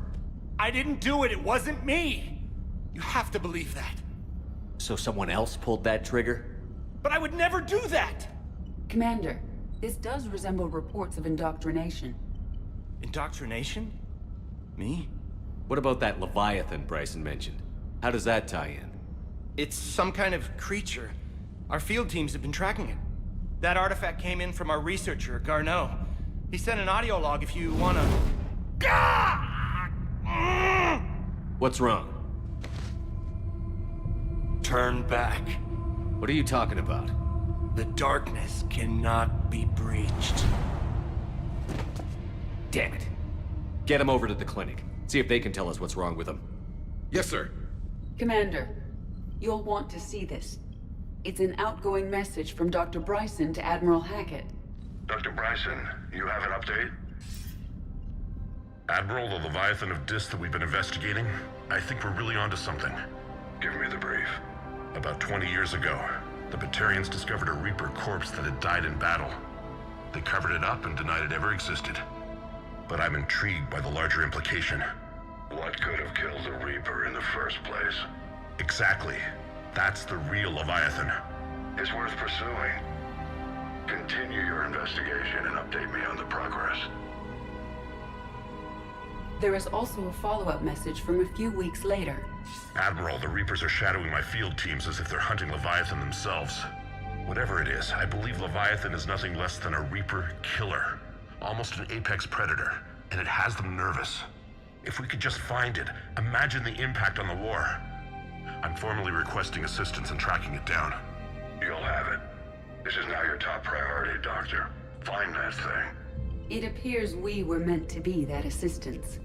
Speaker 10: I didn't do it. It wasn't me. You have to believe that.
Speaker 23: So someone else pulled that trigger?
Speaker 10: But I would never do that!
Speaker 14: Commander, this does resemble reports of indoctrination.
Speaker 10: Indoctrination? Me?
Speaker 23: What about that Leviathan Bryson mentioned? How does that tie in?
Speaker 10: It's some kind of creature. Our field teams have been tracking it. That artifact came in from our researcher, Garneau. He sent an audio log if you wanna...
Speaker 23: What's wrong?
Speaker 10: Turn back.
Speaker 23: What are you talking about?
Speaker 10: The darkness cannot be breached.
Speaker 23: Damn it. Get him over to the clinic. See if they can tell us what's wrong with him.
Speaker 13: Yes, sir.
Speaker 14: Commander, you'll want to see this. It's an outgoing message from Dr. Bryson to Admiral Hackett.
Speaker 15: Dr. Bryson, you have an update? Admiral, the Leviathan of Dis that we've been investigating, I think we're really onto something. Give me the brief. About 20 years ago, The Batarians discovered a Reaper corpse that had died in battle. They covered it up and denied it ever existed. But I'm intrigued by the larger implication. What could have killed the Reaper in the first place? Exactly. That's the real Leviathan. It's worth pursuing. Continue your investigation and update me on the progress.
Speaker 14: There is also a follow-up message from a few weeks later.
Speaker 15: Admiral, the Reapers are shadowing my field teams as if they're hunting Leviathan themselves. Whatever it is, I believe Leviathan is nothing less than a Reaper killer. Almost an apex predator, and it has them nervous. If we could just find it, imagine the impact on the war. I'm formally requesting assistance in tracking it down. You'll have it. This is now your top priority, Doctor. Find that thing.
Speaker 14: It appears we were meant to be that assistance.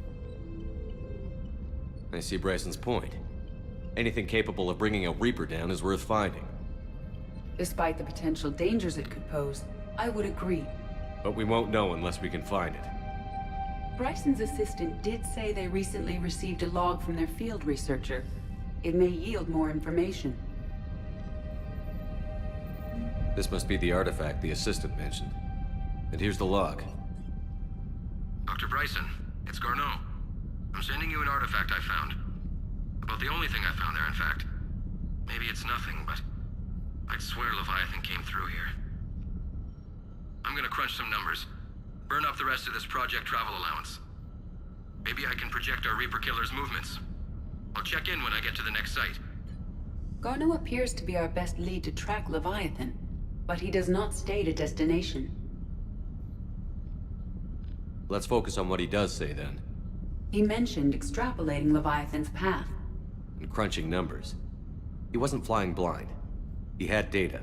Speaker 23: I see Bryson's point. Anything capable of bringing a Reaper down is worth finding.
Speaker 14: Despite the potential dangers it could pose, I would agree.
Speaker 23: But we won't know unless we can find it.
Speaker 14: Bryson's assistant did say they recently received a log from their field researcher. It may yield more information.
Speaker 23: This must be the artifact the assistant mentioned. And here's the log.
Speaker 13: Dr. Bryson, it's Garneau. I'm sending you an artifact I found. About the only thing I found there, in fact. Maybe it's nothing, but I'd swear Leviathan came through here. I'm gonna crunch some numbers. Burn up the rest of this project travel allowance. Maybe I can project our Reaper killer's movements. I'll check in when I get to the next site.
Speaker 14: Garneau appears to be our best lead to track Leviathan, but he does not state a destination.
Speaker 23: Let's focus on what he does say then.
Speaker 14: He mentioned extrapolating Leviathan's path.
Speaker 23: And crunching numbers. He wasn't flying blind. He had data.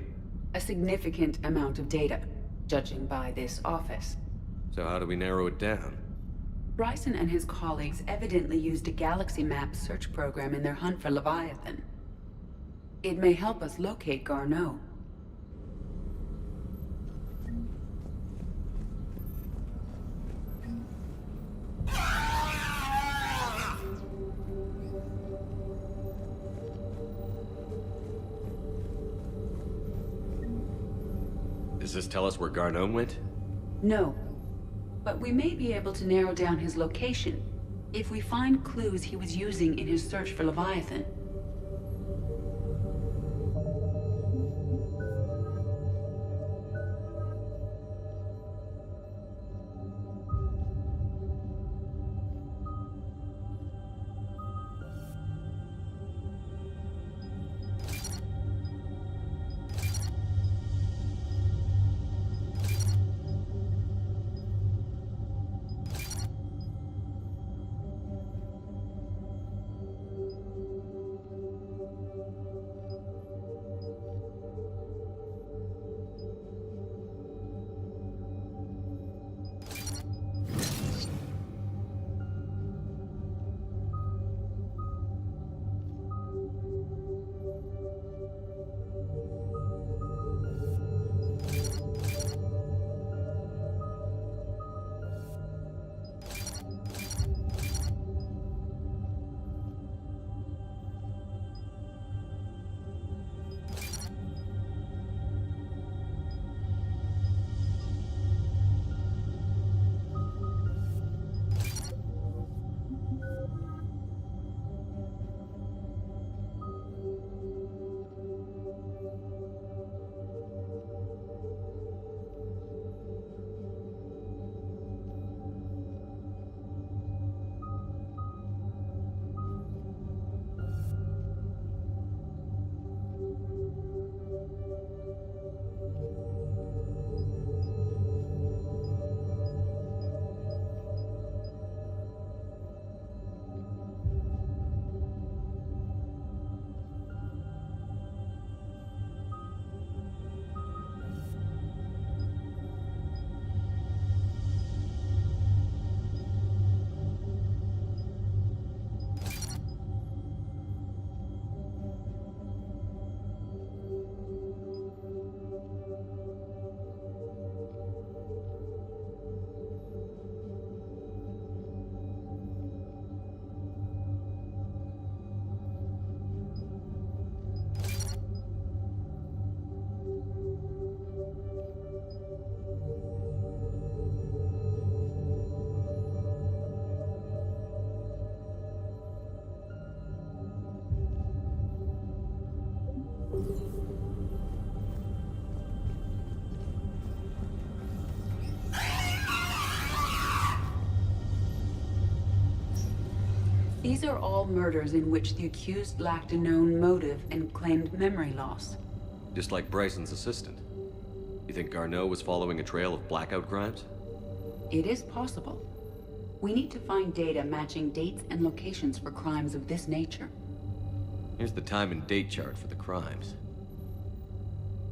Speaker 14: A significant amount of data, judging by this office.
Speaker 23: So how do we narrow it down?
Speaker 14: Bryson and his colleagues evidently used a galaxy map search program in their hunt for Leviathan. It may help us locate Garneau.
Speaker 23: Does this tell us where Garneau went?
Speaker 14: No. But we may be able to narrow down his location if we find clues he was using in his search for Leviathan. These are all murders in which the accused lacked a known motive and claimed memory loss.
Speaker 23: Just like Bryson's assistant. You think Garneau was following a trail of blackout crimes?
Speaker 14: It is possible. We need to find data matching dates and locations for crimes of this nature.
Speaker 23: Here's the time and date chart for the crimes.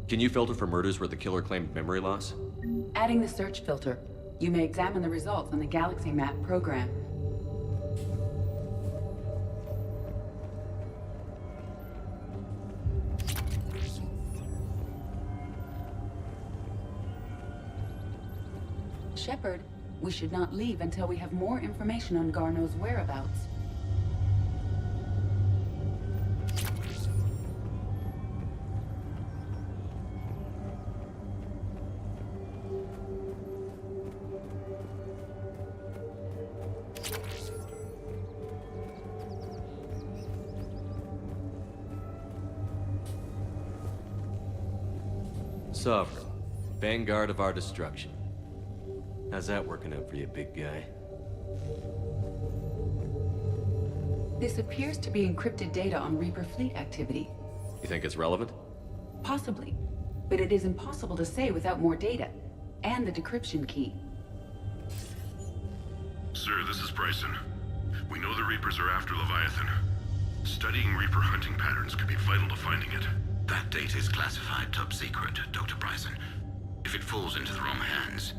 Speaker 23: Can you filter for murders where the killer claimed memory loss?
Speaker 14: Adding the search filter, you may examine the results on the Galaxy Map program. Shepard, we should not leave until we have more information on Garneau's whereabouts.
Speaker 23: Sovereign, vanguard of our destruction. How's that working out for you, big guy?
Speaker 14: This appears to be encrypted data on Reaper fleet activity.
Speaker 23: You think it's relevant?
Speaker 14: Possibly, but it is impossible to say without more data, and the decryption key.
Speaker 15: Sir, this is Bryson. We know the Reapers are after Leviathan. Studying Reaper hunting patterns could be vital to finding it.
Speaker 16: That data is classified top secret, Dr. Bryson. If it falls into the wrong hands...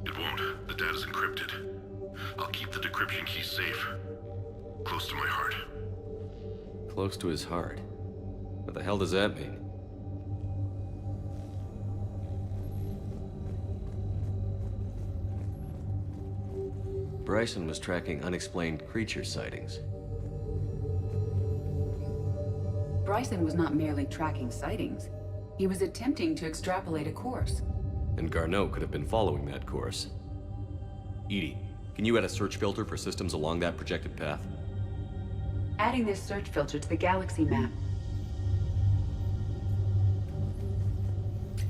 Speaker 15: It won't. The data's encrypted. I'll keep the decryption key safe. Close to my heart.
Speaker 23: Close to his heart? What the hell does that mean? Bryson was tracking unexplained creature sightings.
Speaker 14: Bryson was not merely tracking sightings. He was attempting to extrapolate a course.
Speaker 23: And Garneau could have been following that course. EDI, can you add a search filter for systems along that projected path?
Speaker 14: Adding this search filter to the Galaxy Map.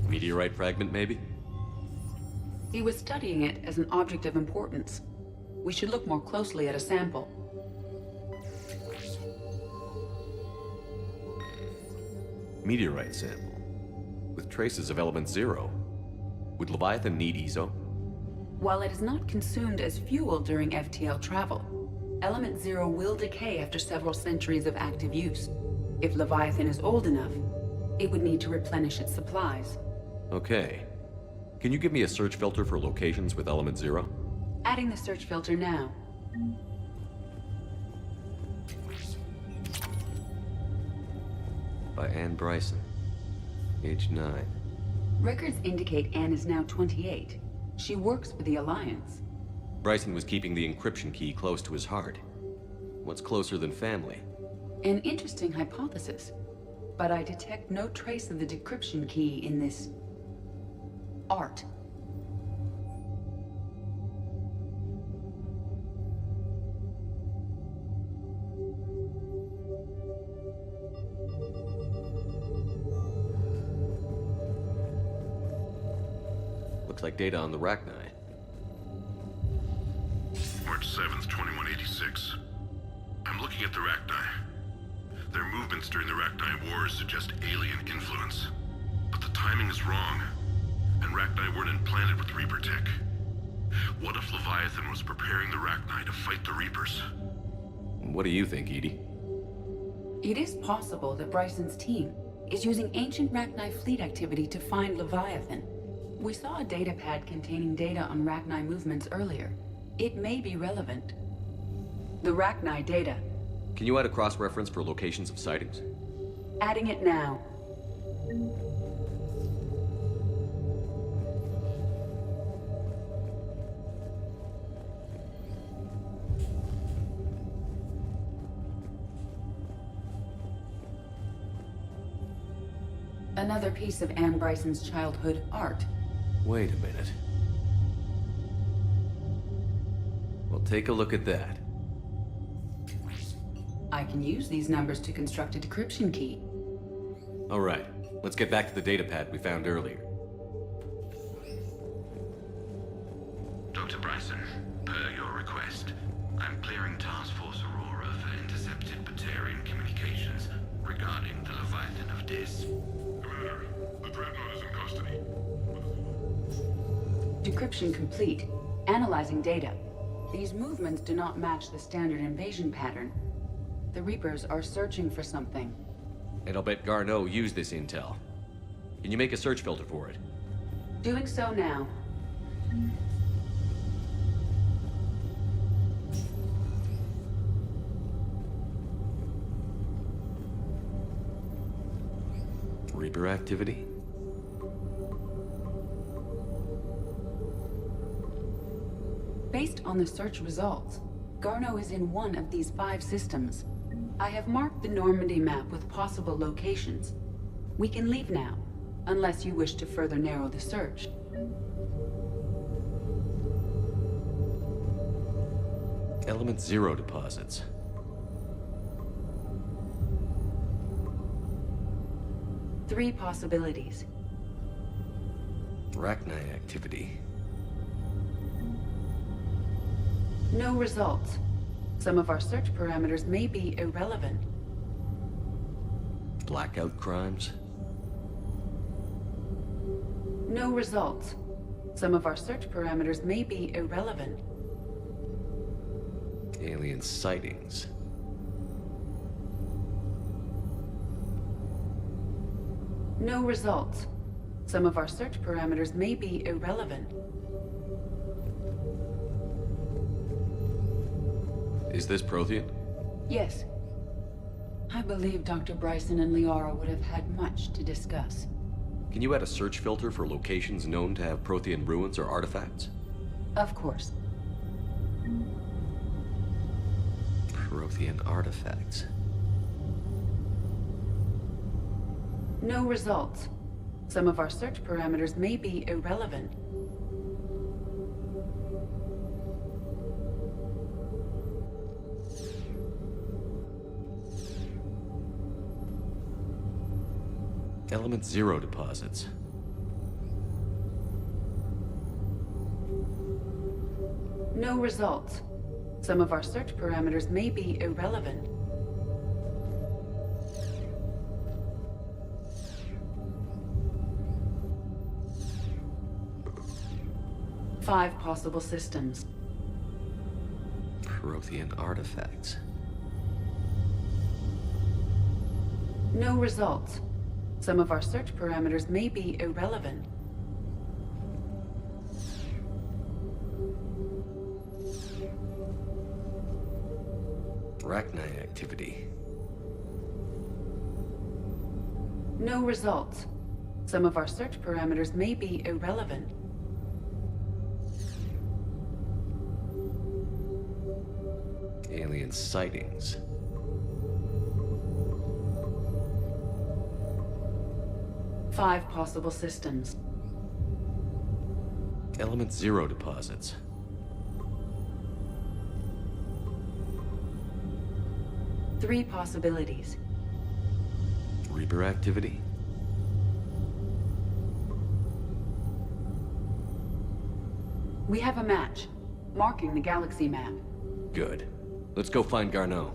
Speaker 23: Meteorite fragment, maybe?
Speaker 14: He was studying it as an object of importance. We should look more closely at a sample.
Speaker 23: Meteorite sample. With traces of element 0. Would Leviathan need ESO?
Speaker 14: While it is not consumed as fuel during FTL travel, Element 0 will decay after several centuries of active use. If Leviathan is old enough, it would need to replenish its supplies.
Speaker 23: Okay. Can you give me a search filter for locations with element 0?
Speaker 14: Adding the search filter now.
Speaker 23: By Anne Bryson. Age 9.
Speaker 14: Records indicate Anne is now 28. She works for the Alliance.
Speaker 23: Bryson was keeping the encryption key close to his heart. What's closer than family?
Speaker 14: An interesting hypothesis, but I detect no trace of the decryption key in this... art.
Speaker 23: Looks like data on the Rachni.
Speaker 15: March 7th, 2186. I'm looking at the Rachni. Their movements during the Rachni Wars suggest alien influence. But the timing is wrong, and Rachni weren't implanted with Reaper tech. What if Leviathan was preparing the Rachni to fight the Reapers?
Speaker 23: What do you think, EDI?
Speaker 14: It is possible that Bryson's team is using ancient Rachni fleet activity to find Leviathan. We saw a data pad containing data on Rachni movements earlier. It may be relevant. The Rachni data.
Speaker 23: Can you add a cross-reference for locations of sightings?
Speaker 14: Adding it now. Another piece of Anne Bryson's childhood art.
Speaker 23: Wait a minute. Well, take a look at that.
Speaker 14: I can use these numbers to construct a decryption key.
Speaker 23: All right, let's get back to the data pad we found earlier.
Speaker 16: Dr. Bryson, Per your request, I'm clearing Task Force Aurora for intercepted Batarian communications regarding the Leviathan of Dis.
Speaker 15: Commander, the Dreadnought is in custody.
Speaker 14: Decryption complete. Analyzing data. These movements do not match the standard invasion pattern. The Reapers are searching for something.
Speaker 23: And I'll bet Garneau used this intel. Can you make a search filter for it?
Speaker 14: Doing so now.
Speaker 23: Reaper activity?
Speaker 14: Based on the search results, Garneau is in one of these 5 systems. I have marked the Normandy map with possible locations. We can leave now, unless you wish to further narrow the search.
Speaker 23: Element 0 deposits.
Speaker 14: Three possibilities.
Speaker 23: Arachnite activity.
Speaker 14: No results. Some of our search parameters may be irrelevant.
Speaker 23: Blackout crimes.
Speaker 14: No results. Some of our search parameters may be irrelevant.
Speaker 23: Alien sightings.
Speaker 14: No results. Some of our search parameters may be irrelevant.
Speaker 23: Is this Prothean?
Speaker 14: Yes. I believe Dr. Bryson and Liara would have had much to discuss.
Speaker 23: Can you add a search filter for locations known to have Prothean ruins or artifacts?
Speaker 14: Of course.
Speaker 23: Prothean artifacts.
Speaker 14: No results. Some of our search parameters may be irrelevant.
Speaker 23: Element 0 deposits.
Speaker 14: No results. Some of our search parameters may be irrelevant. Five possible systems.
Speaker 23: Prothean artifacts.
Speaker 14: No results. Some of our search parameters may be irrelevant.
Speaker 23: Arachnite activity.
Speaker 14: No results. Some of our search parameters may be irrelevant.
Speaker 23: Alien sightings.
Speaker 14: Five possible systems.
Speaker 23: Element 0 deposits.
Speaker 14: Three possibilities.
Speaker 23: Reaper activity.
Speaker 14: We have a match, marking the galaxy map.
Speaker 23: Good. Let's go find Garneau.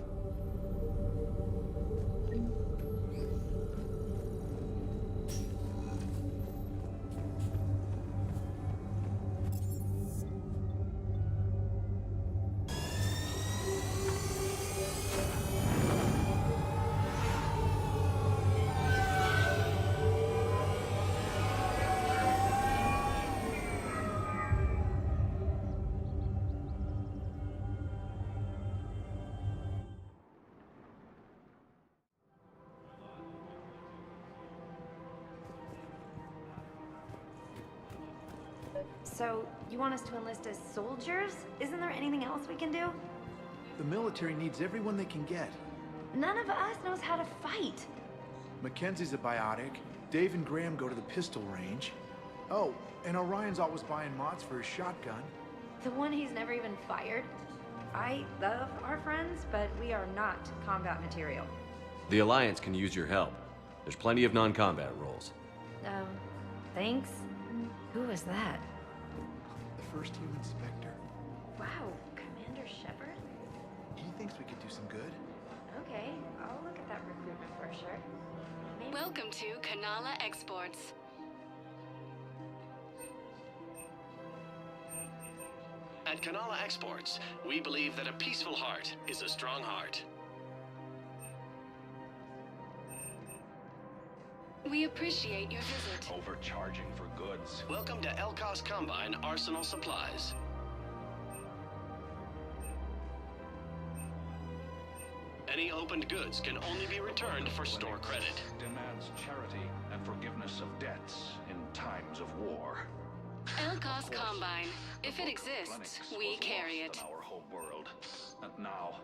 Speaker 3: So, you want us to enlist as soldiers? Isn't there anything else we can do?
Speaker 9: The military needs everyone they can get.
Speaker 3: None of us knows how to fight.
Speaker 9: Mackenzie's a biotic. Dave and Graham go to the pistol range. Oh, and Orion's always buying mods for his shotgun.
Speaker 3: The one he's never even fired? I love our friends, but we are not combat material.
Speaker 23: The Alliance can use your help. There's plenty of non-combat roles.
Speaker 3: Thanks? Who was that?
Speaker 9: The first human Spectre.
Speaker 3: Wow.
Speaker 26: that recruitment brochure.
Speaker 12: Welcome to Kanala Exports.
Speaker 17: At Kanala Exports, we believe that a peaceful heart is a strong heart.
Speaker 12: We appreciate your visit.
Speaker 17: Overcharging for goods. Welcome to Elkos Combine Arsenal Supplies. Any opened goods can only be returned for store credit.
Speaker 19: Demands charity and forgiveness of debts in times of war.
Speaker 12: Elkos Combine. If it exists, we carry it.
Speaker 19: Our home world. And now,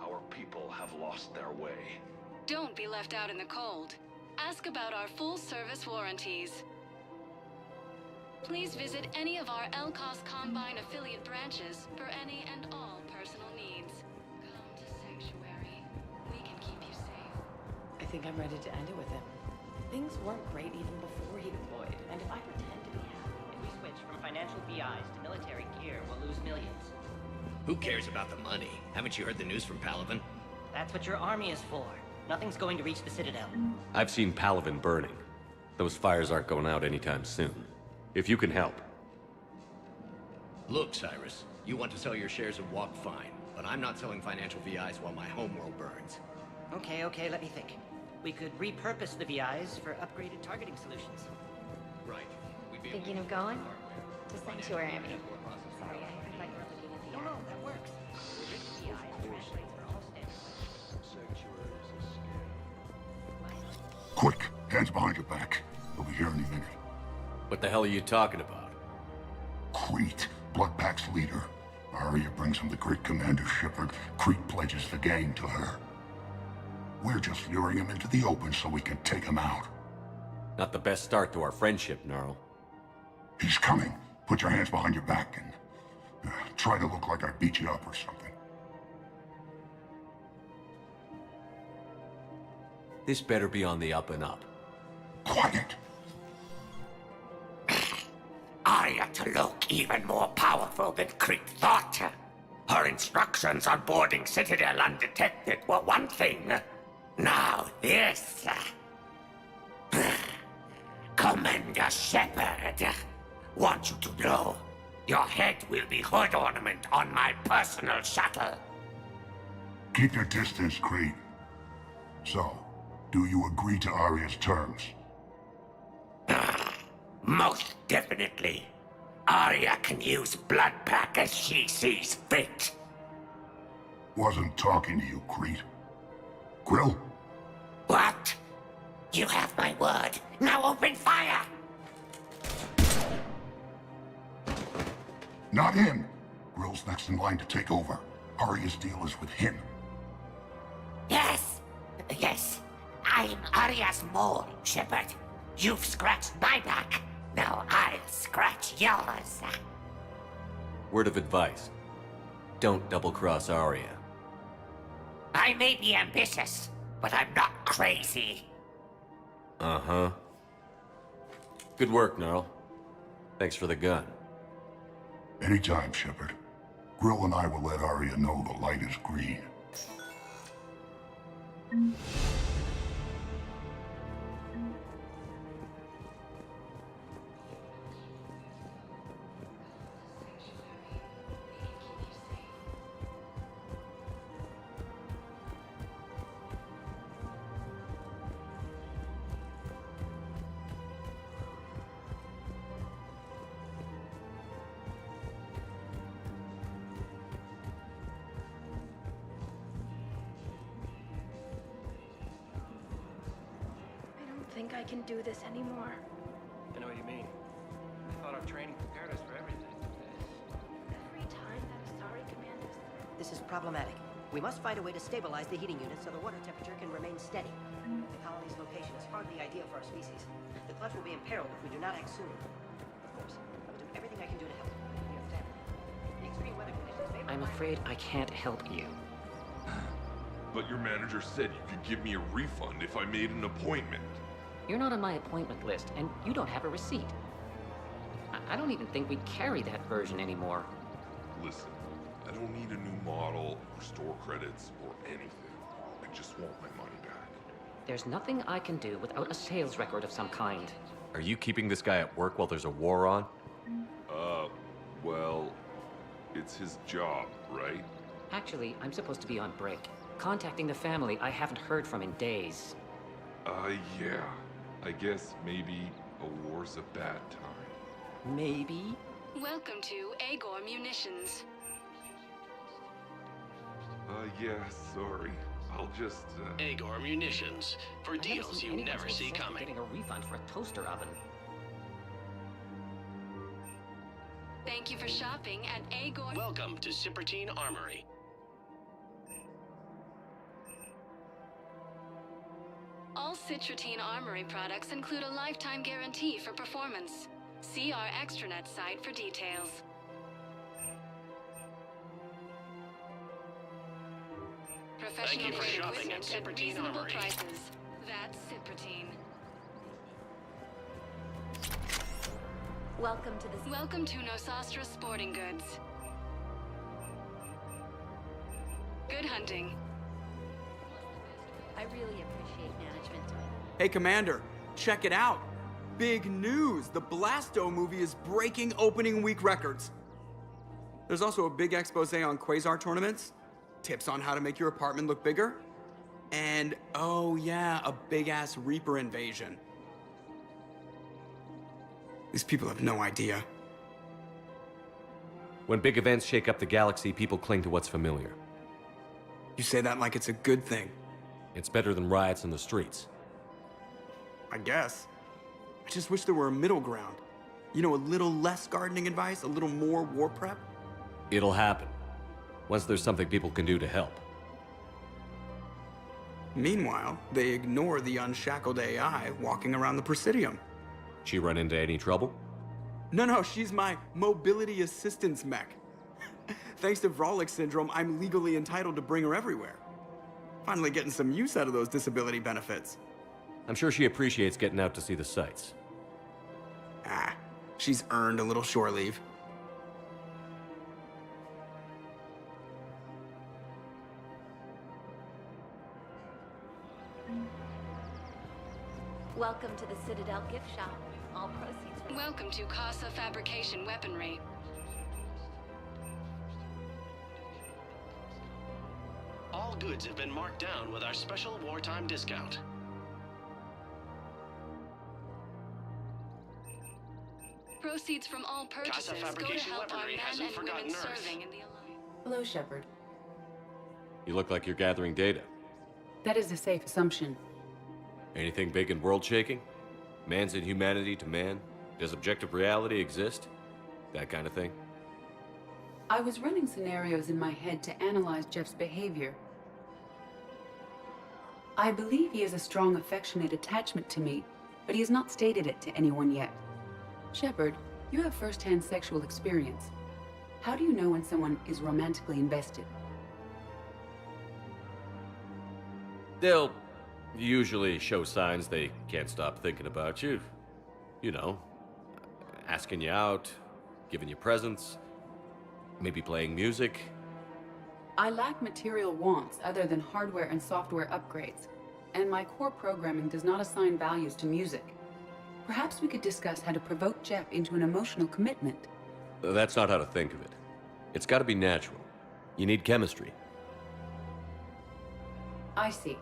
Speaker 19: our people have lost their way.
Speaker 12: Don't be left out in the cold. Ask about our full-service warranties. Please visit any of our Elkos Combine affiliate branches for any and all personal needs. Come to Sanctuary. We can keep you safe.
Speaker 21: I think I'm ready to end it with him. Things weren't great even before he deployed, and if I pretend to be happy...
Speaker 20: If we switch from financial VIs to military gear, we'll lose millions.
Speaker 24: Who cares about the money? Haven't you heard the news from Palaven?
Speaker 20: That's what your army is for. Nothing's going to reach the Citadel.
Speaker 23: I've seen Palaven burning. Those fires aren't going out anytime soon. If you can help.
Speaker 24: Look, Cyrus, you want to sell your shares of Walk fine, but I'm not selling financial VIs while my homeworld burns.
Speaker 20: Okay, let me think. We could repurpose the VIs for upgraded targeting solutions.
Speaker 24: Right.
Speaker 26: Thinking of going? To Sanctuary, I mean. Sorry, I thought you were looking at the...
Speaker 20: No, that works. The VI translates for all standards.
Speaker 25: Quick! Hands behind your back. We'll be here any minute.
Speaker 23: What the hell are you talking about?
Speaker 25: Crete, Bloodpack's leader. Arya brings him the great Commander Shepard. Crete pledges the gang to her. We're just luring him into the open so we can take him out.
Speaker 23: Not the best start to our friendship, Gnarl.
Speaker 25: He's coming. Put your hands behind your back and try to look like I beat you up or something.
Speaker 23: This better be on the up and up.
Speaker 25: Quiet!
Speaker 27: Arya to look even more powerful than Crete thought. Her instructions on boarding Citadel undetected were one thing. Now this... Commander Shepard, want you to know, your head will be hood ornament on my personal shuttle.
Speaker 25: Keep your distance, Crete. So, do you agree to Arya's terms?
Speaker 27: Most definitely. Arya can use Bloodpack as she sees fit.
Speaker 25: Wasn't talking to you, Crete. Grill?
Speaker 27: What? You have my word. Now open fire!
Speaker 25: Not him. Grill's next in line to take over. Arya's deal is with him.
Speaker 27: Yes. I'm Arya's mole, Shepard. You've scratched my back. Now I'll scratch yours.
Speaker 23: Word of advice. Don't double-cross Arya.
Speaker 27: I may be ambitious, but I'm not crazy.
Speaker 23: Uh-huh. Good work, Gnarl. Thanks for the gun.
Speaker 25: Anytime, Shepard. Grill and I will let Arya know the light is green.
Speaker 26: I think I can do this anymore.
Speaker 10: I know what you mean. I thought our training prepared us for everything.
Speaker 26: Every time that Asari commands...
Speaker 20: This is problematic. We must find a way to stabilize the heating unit so the water temperature can remain steady. The colony's location is hardly ideal for our species. The clutch will be imperiled if we do not act soon. Of course, I will do everything I can do to help. You understand? The extreme weather conditions favor...
Speaker 1: I'm afraid I can't help you.
Speaker 28: But your manager said you could give me a refund if I made an appointment.
Speaker 1: You're not on my appointment list, and you don't have a receipt. I don't even think we carry that version anymore.
Speaker 28: Listen, I don't need a new model or store credits or anything. I I just want my money back.
Speaker 1: There's nothing I can do without a sales record of some kind.
Speaker 23: Are you keeping this guy at work while there's a war on?
Speaker 28: Well, it's his job, right?
Speaker 1: Actually, I'm supposed to be on break. Contacting the family I haven't heard from in days.
Speaker 28: Yeah. I guess maybe a war's a bad time.
Speaker 1: Maybe?
Speaker 12: Welcome to Agor Munitions.
Speaker 28: Yeah, sorry. I'll just,
Speaker 17: Agor Munitions. For deals you never see coming.
Speaker 1: Getting a refund for a toaster oven.
Speaker 12: Thank you for shopping at Agor.
Speaker 17: Welcome to Cipertine Armory.
Speaker 12: All Citrotine Armory products include a lifetime guarantee for performance. See our extranet site for details.
Speaker 17: Thank you for shopping at
Speaker 12: At
Speaker 17: Cipertine
Speaker 12: reasonable
Speaker 17: Armory.
Speaker 12: prices. That's Cipertine. Welcome to Nosastra Sporting Goods. Good hunting.
Speaker 2: I really appreciate management.
Speaker 4: Hey, Commander, check it out. Big news! The Blasto movie is breaking opening week records. There's also a big expose on Quasar tournaments, tips on how to make your apartment look bigger, and, oh yeah, a big-ass Reaper invasion. These people have no idea.
Speaker 23: When big events shake up the galaxy, people cling to what's familiar.
Speaker 4: You say that like it's a good thing.
Speaker 23: It's better than riots in the streets.
Speaker 4: I guess. I just wish there were a middle ground. You know, a little less gardening advice, a little more war prep.
Speaker 23: It'll happen. Once there's something people can do to help.
Speaker 4: Meanwhile, they ignore the unshackled AI walking around the Presidium.
Speaker 23: She run into any trouble?
Speaker 4: No, she's my mobility assistance mech. Thanks to Vrolic syndrome, I'm legally entitled to bring her everywhere. Finally getting some use out of those disability benefits.
Speaker 23: I'm sure she appreciates getting out to see the sights.
Speaker 4: She's earned a little shore leave.
Speaker 26: Welcome to the Citadel gift shop. All proceeds.
Speaker 12: Welcome to Casa Fabrication Weaponry.
Speaker 17: All goods have been marked down with our special wartime discount.
Speaker 12: Proceeds from all purchases go to
Speaker 17: Fabrication
Speaker 12: help our
Speaker 17: Weaponry
Speaker 12: men
Speaker 17: hasn't
Speaker 12: and
Speaker 17: forgotten
Speaker 12: women
Speaker 17: Earth.
Speaker 12: serving in the Alliance.
Speaker 14: Hello, Shepard.
Speaker 23: You look like you're gathering data.
Speaker 14: That is a safe assumption.
Speaker 23: Anything big and world-shaking? Man's inhumanity to man? Does objective reality exist? That kind of thing?
Speaker 14: I was running scenarios in my head to analyze Jeff's behavior. I believe he has a strong affectionate attachment to me, but he has not stated it to anyone yet. Shepard, you have first-hand sexual experience. How do you know when someone is romantically invested?
Speaker 23: They'll usually show signs they can't stop thinking about you. You know, asking you out, giving you presents, maybe playing music.
Speaker 14: I lack material wants other than hardware and software upgrades, and my core programming does not assign values to music. Perhaps we could discuss how to provoke Jeff into an emotional commitment.
Speaker 23: That's not how to think of it. It's got to be natural. You need chemistry.
Speaker 14: I see.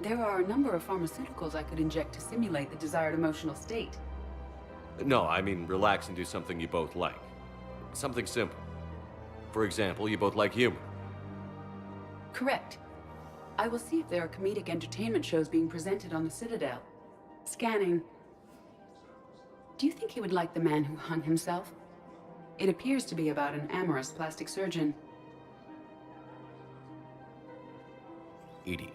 Speaker 14: There are a number of pharmaceuticals I could inject to simulate the desired emotional state.
Speaker 23: No, I mean relax and do something you both like. Something simple. For example, you both like humor.
Speaker 14: Correct. I will see if there are comedic entertainment shows being presented on the Citadel. Scanning. Do you think he would like The Man Who Hung Himself? It appears to be about an amorous plastic surgeon.
Speaker 23: Edie,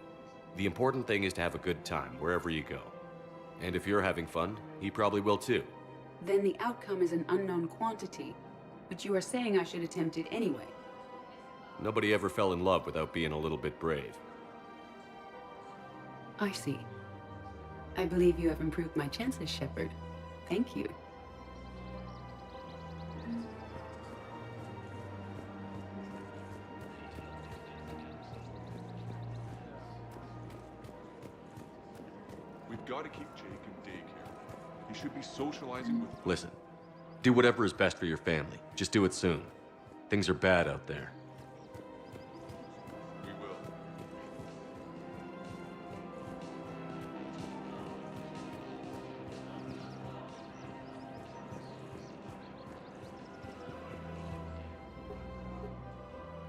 Speaker 23: the important thing is to have a good time wherever you go. And if you're having fun, he probably will too.
Speaker 14: Then the outcome is an unknown quantity, but you are saying I should attempt it anyway.
Speaker 23: Nobody ever fell in love without being a little bit brave.
Speaker 14: I see. I believe you have improved my chances, Shepard. Thank you.
Speaker 28: We've got to keep Jake in daycare. He should be socializing with...
Speaker 23: Listen, do whatever is best for your family. Just do it soon. Things are bad out there.
Speaker 28: We will.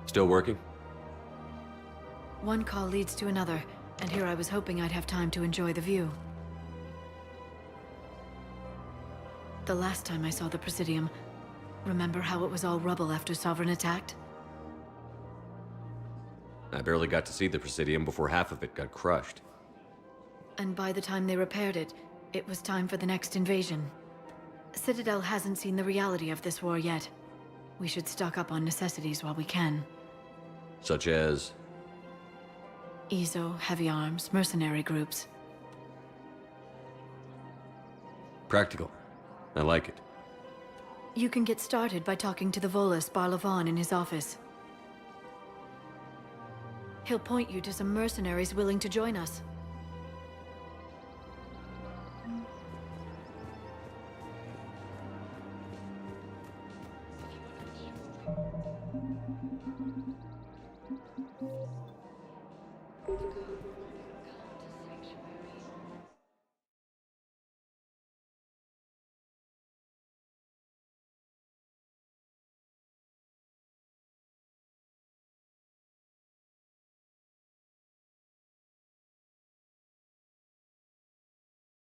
Speaker 23: Still working?
Speaker 5: One call leads to another, and here I was hoping I'd have time to enjoy the view. The last time I saw the Presidium, remember how it was all rubble after Sovereign attacked?
Speaker 23: I barely got to see the Presidium before half of it got crushed.
Speaker 5: And by the time they repaired it, it was time for the next invasion. Citadel hasn't seen the reality of this war yet. We should stock up on necessities while we can.
Speaker 23: Such as?
Speaker 5: EZO, heavy arms, mercenary groups.
Speaker 23: Practical. I like it.
Speaker 5: You can get started by talking to the Volus Barlavan in his office. He'll point you to some mercenaries willing to join us.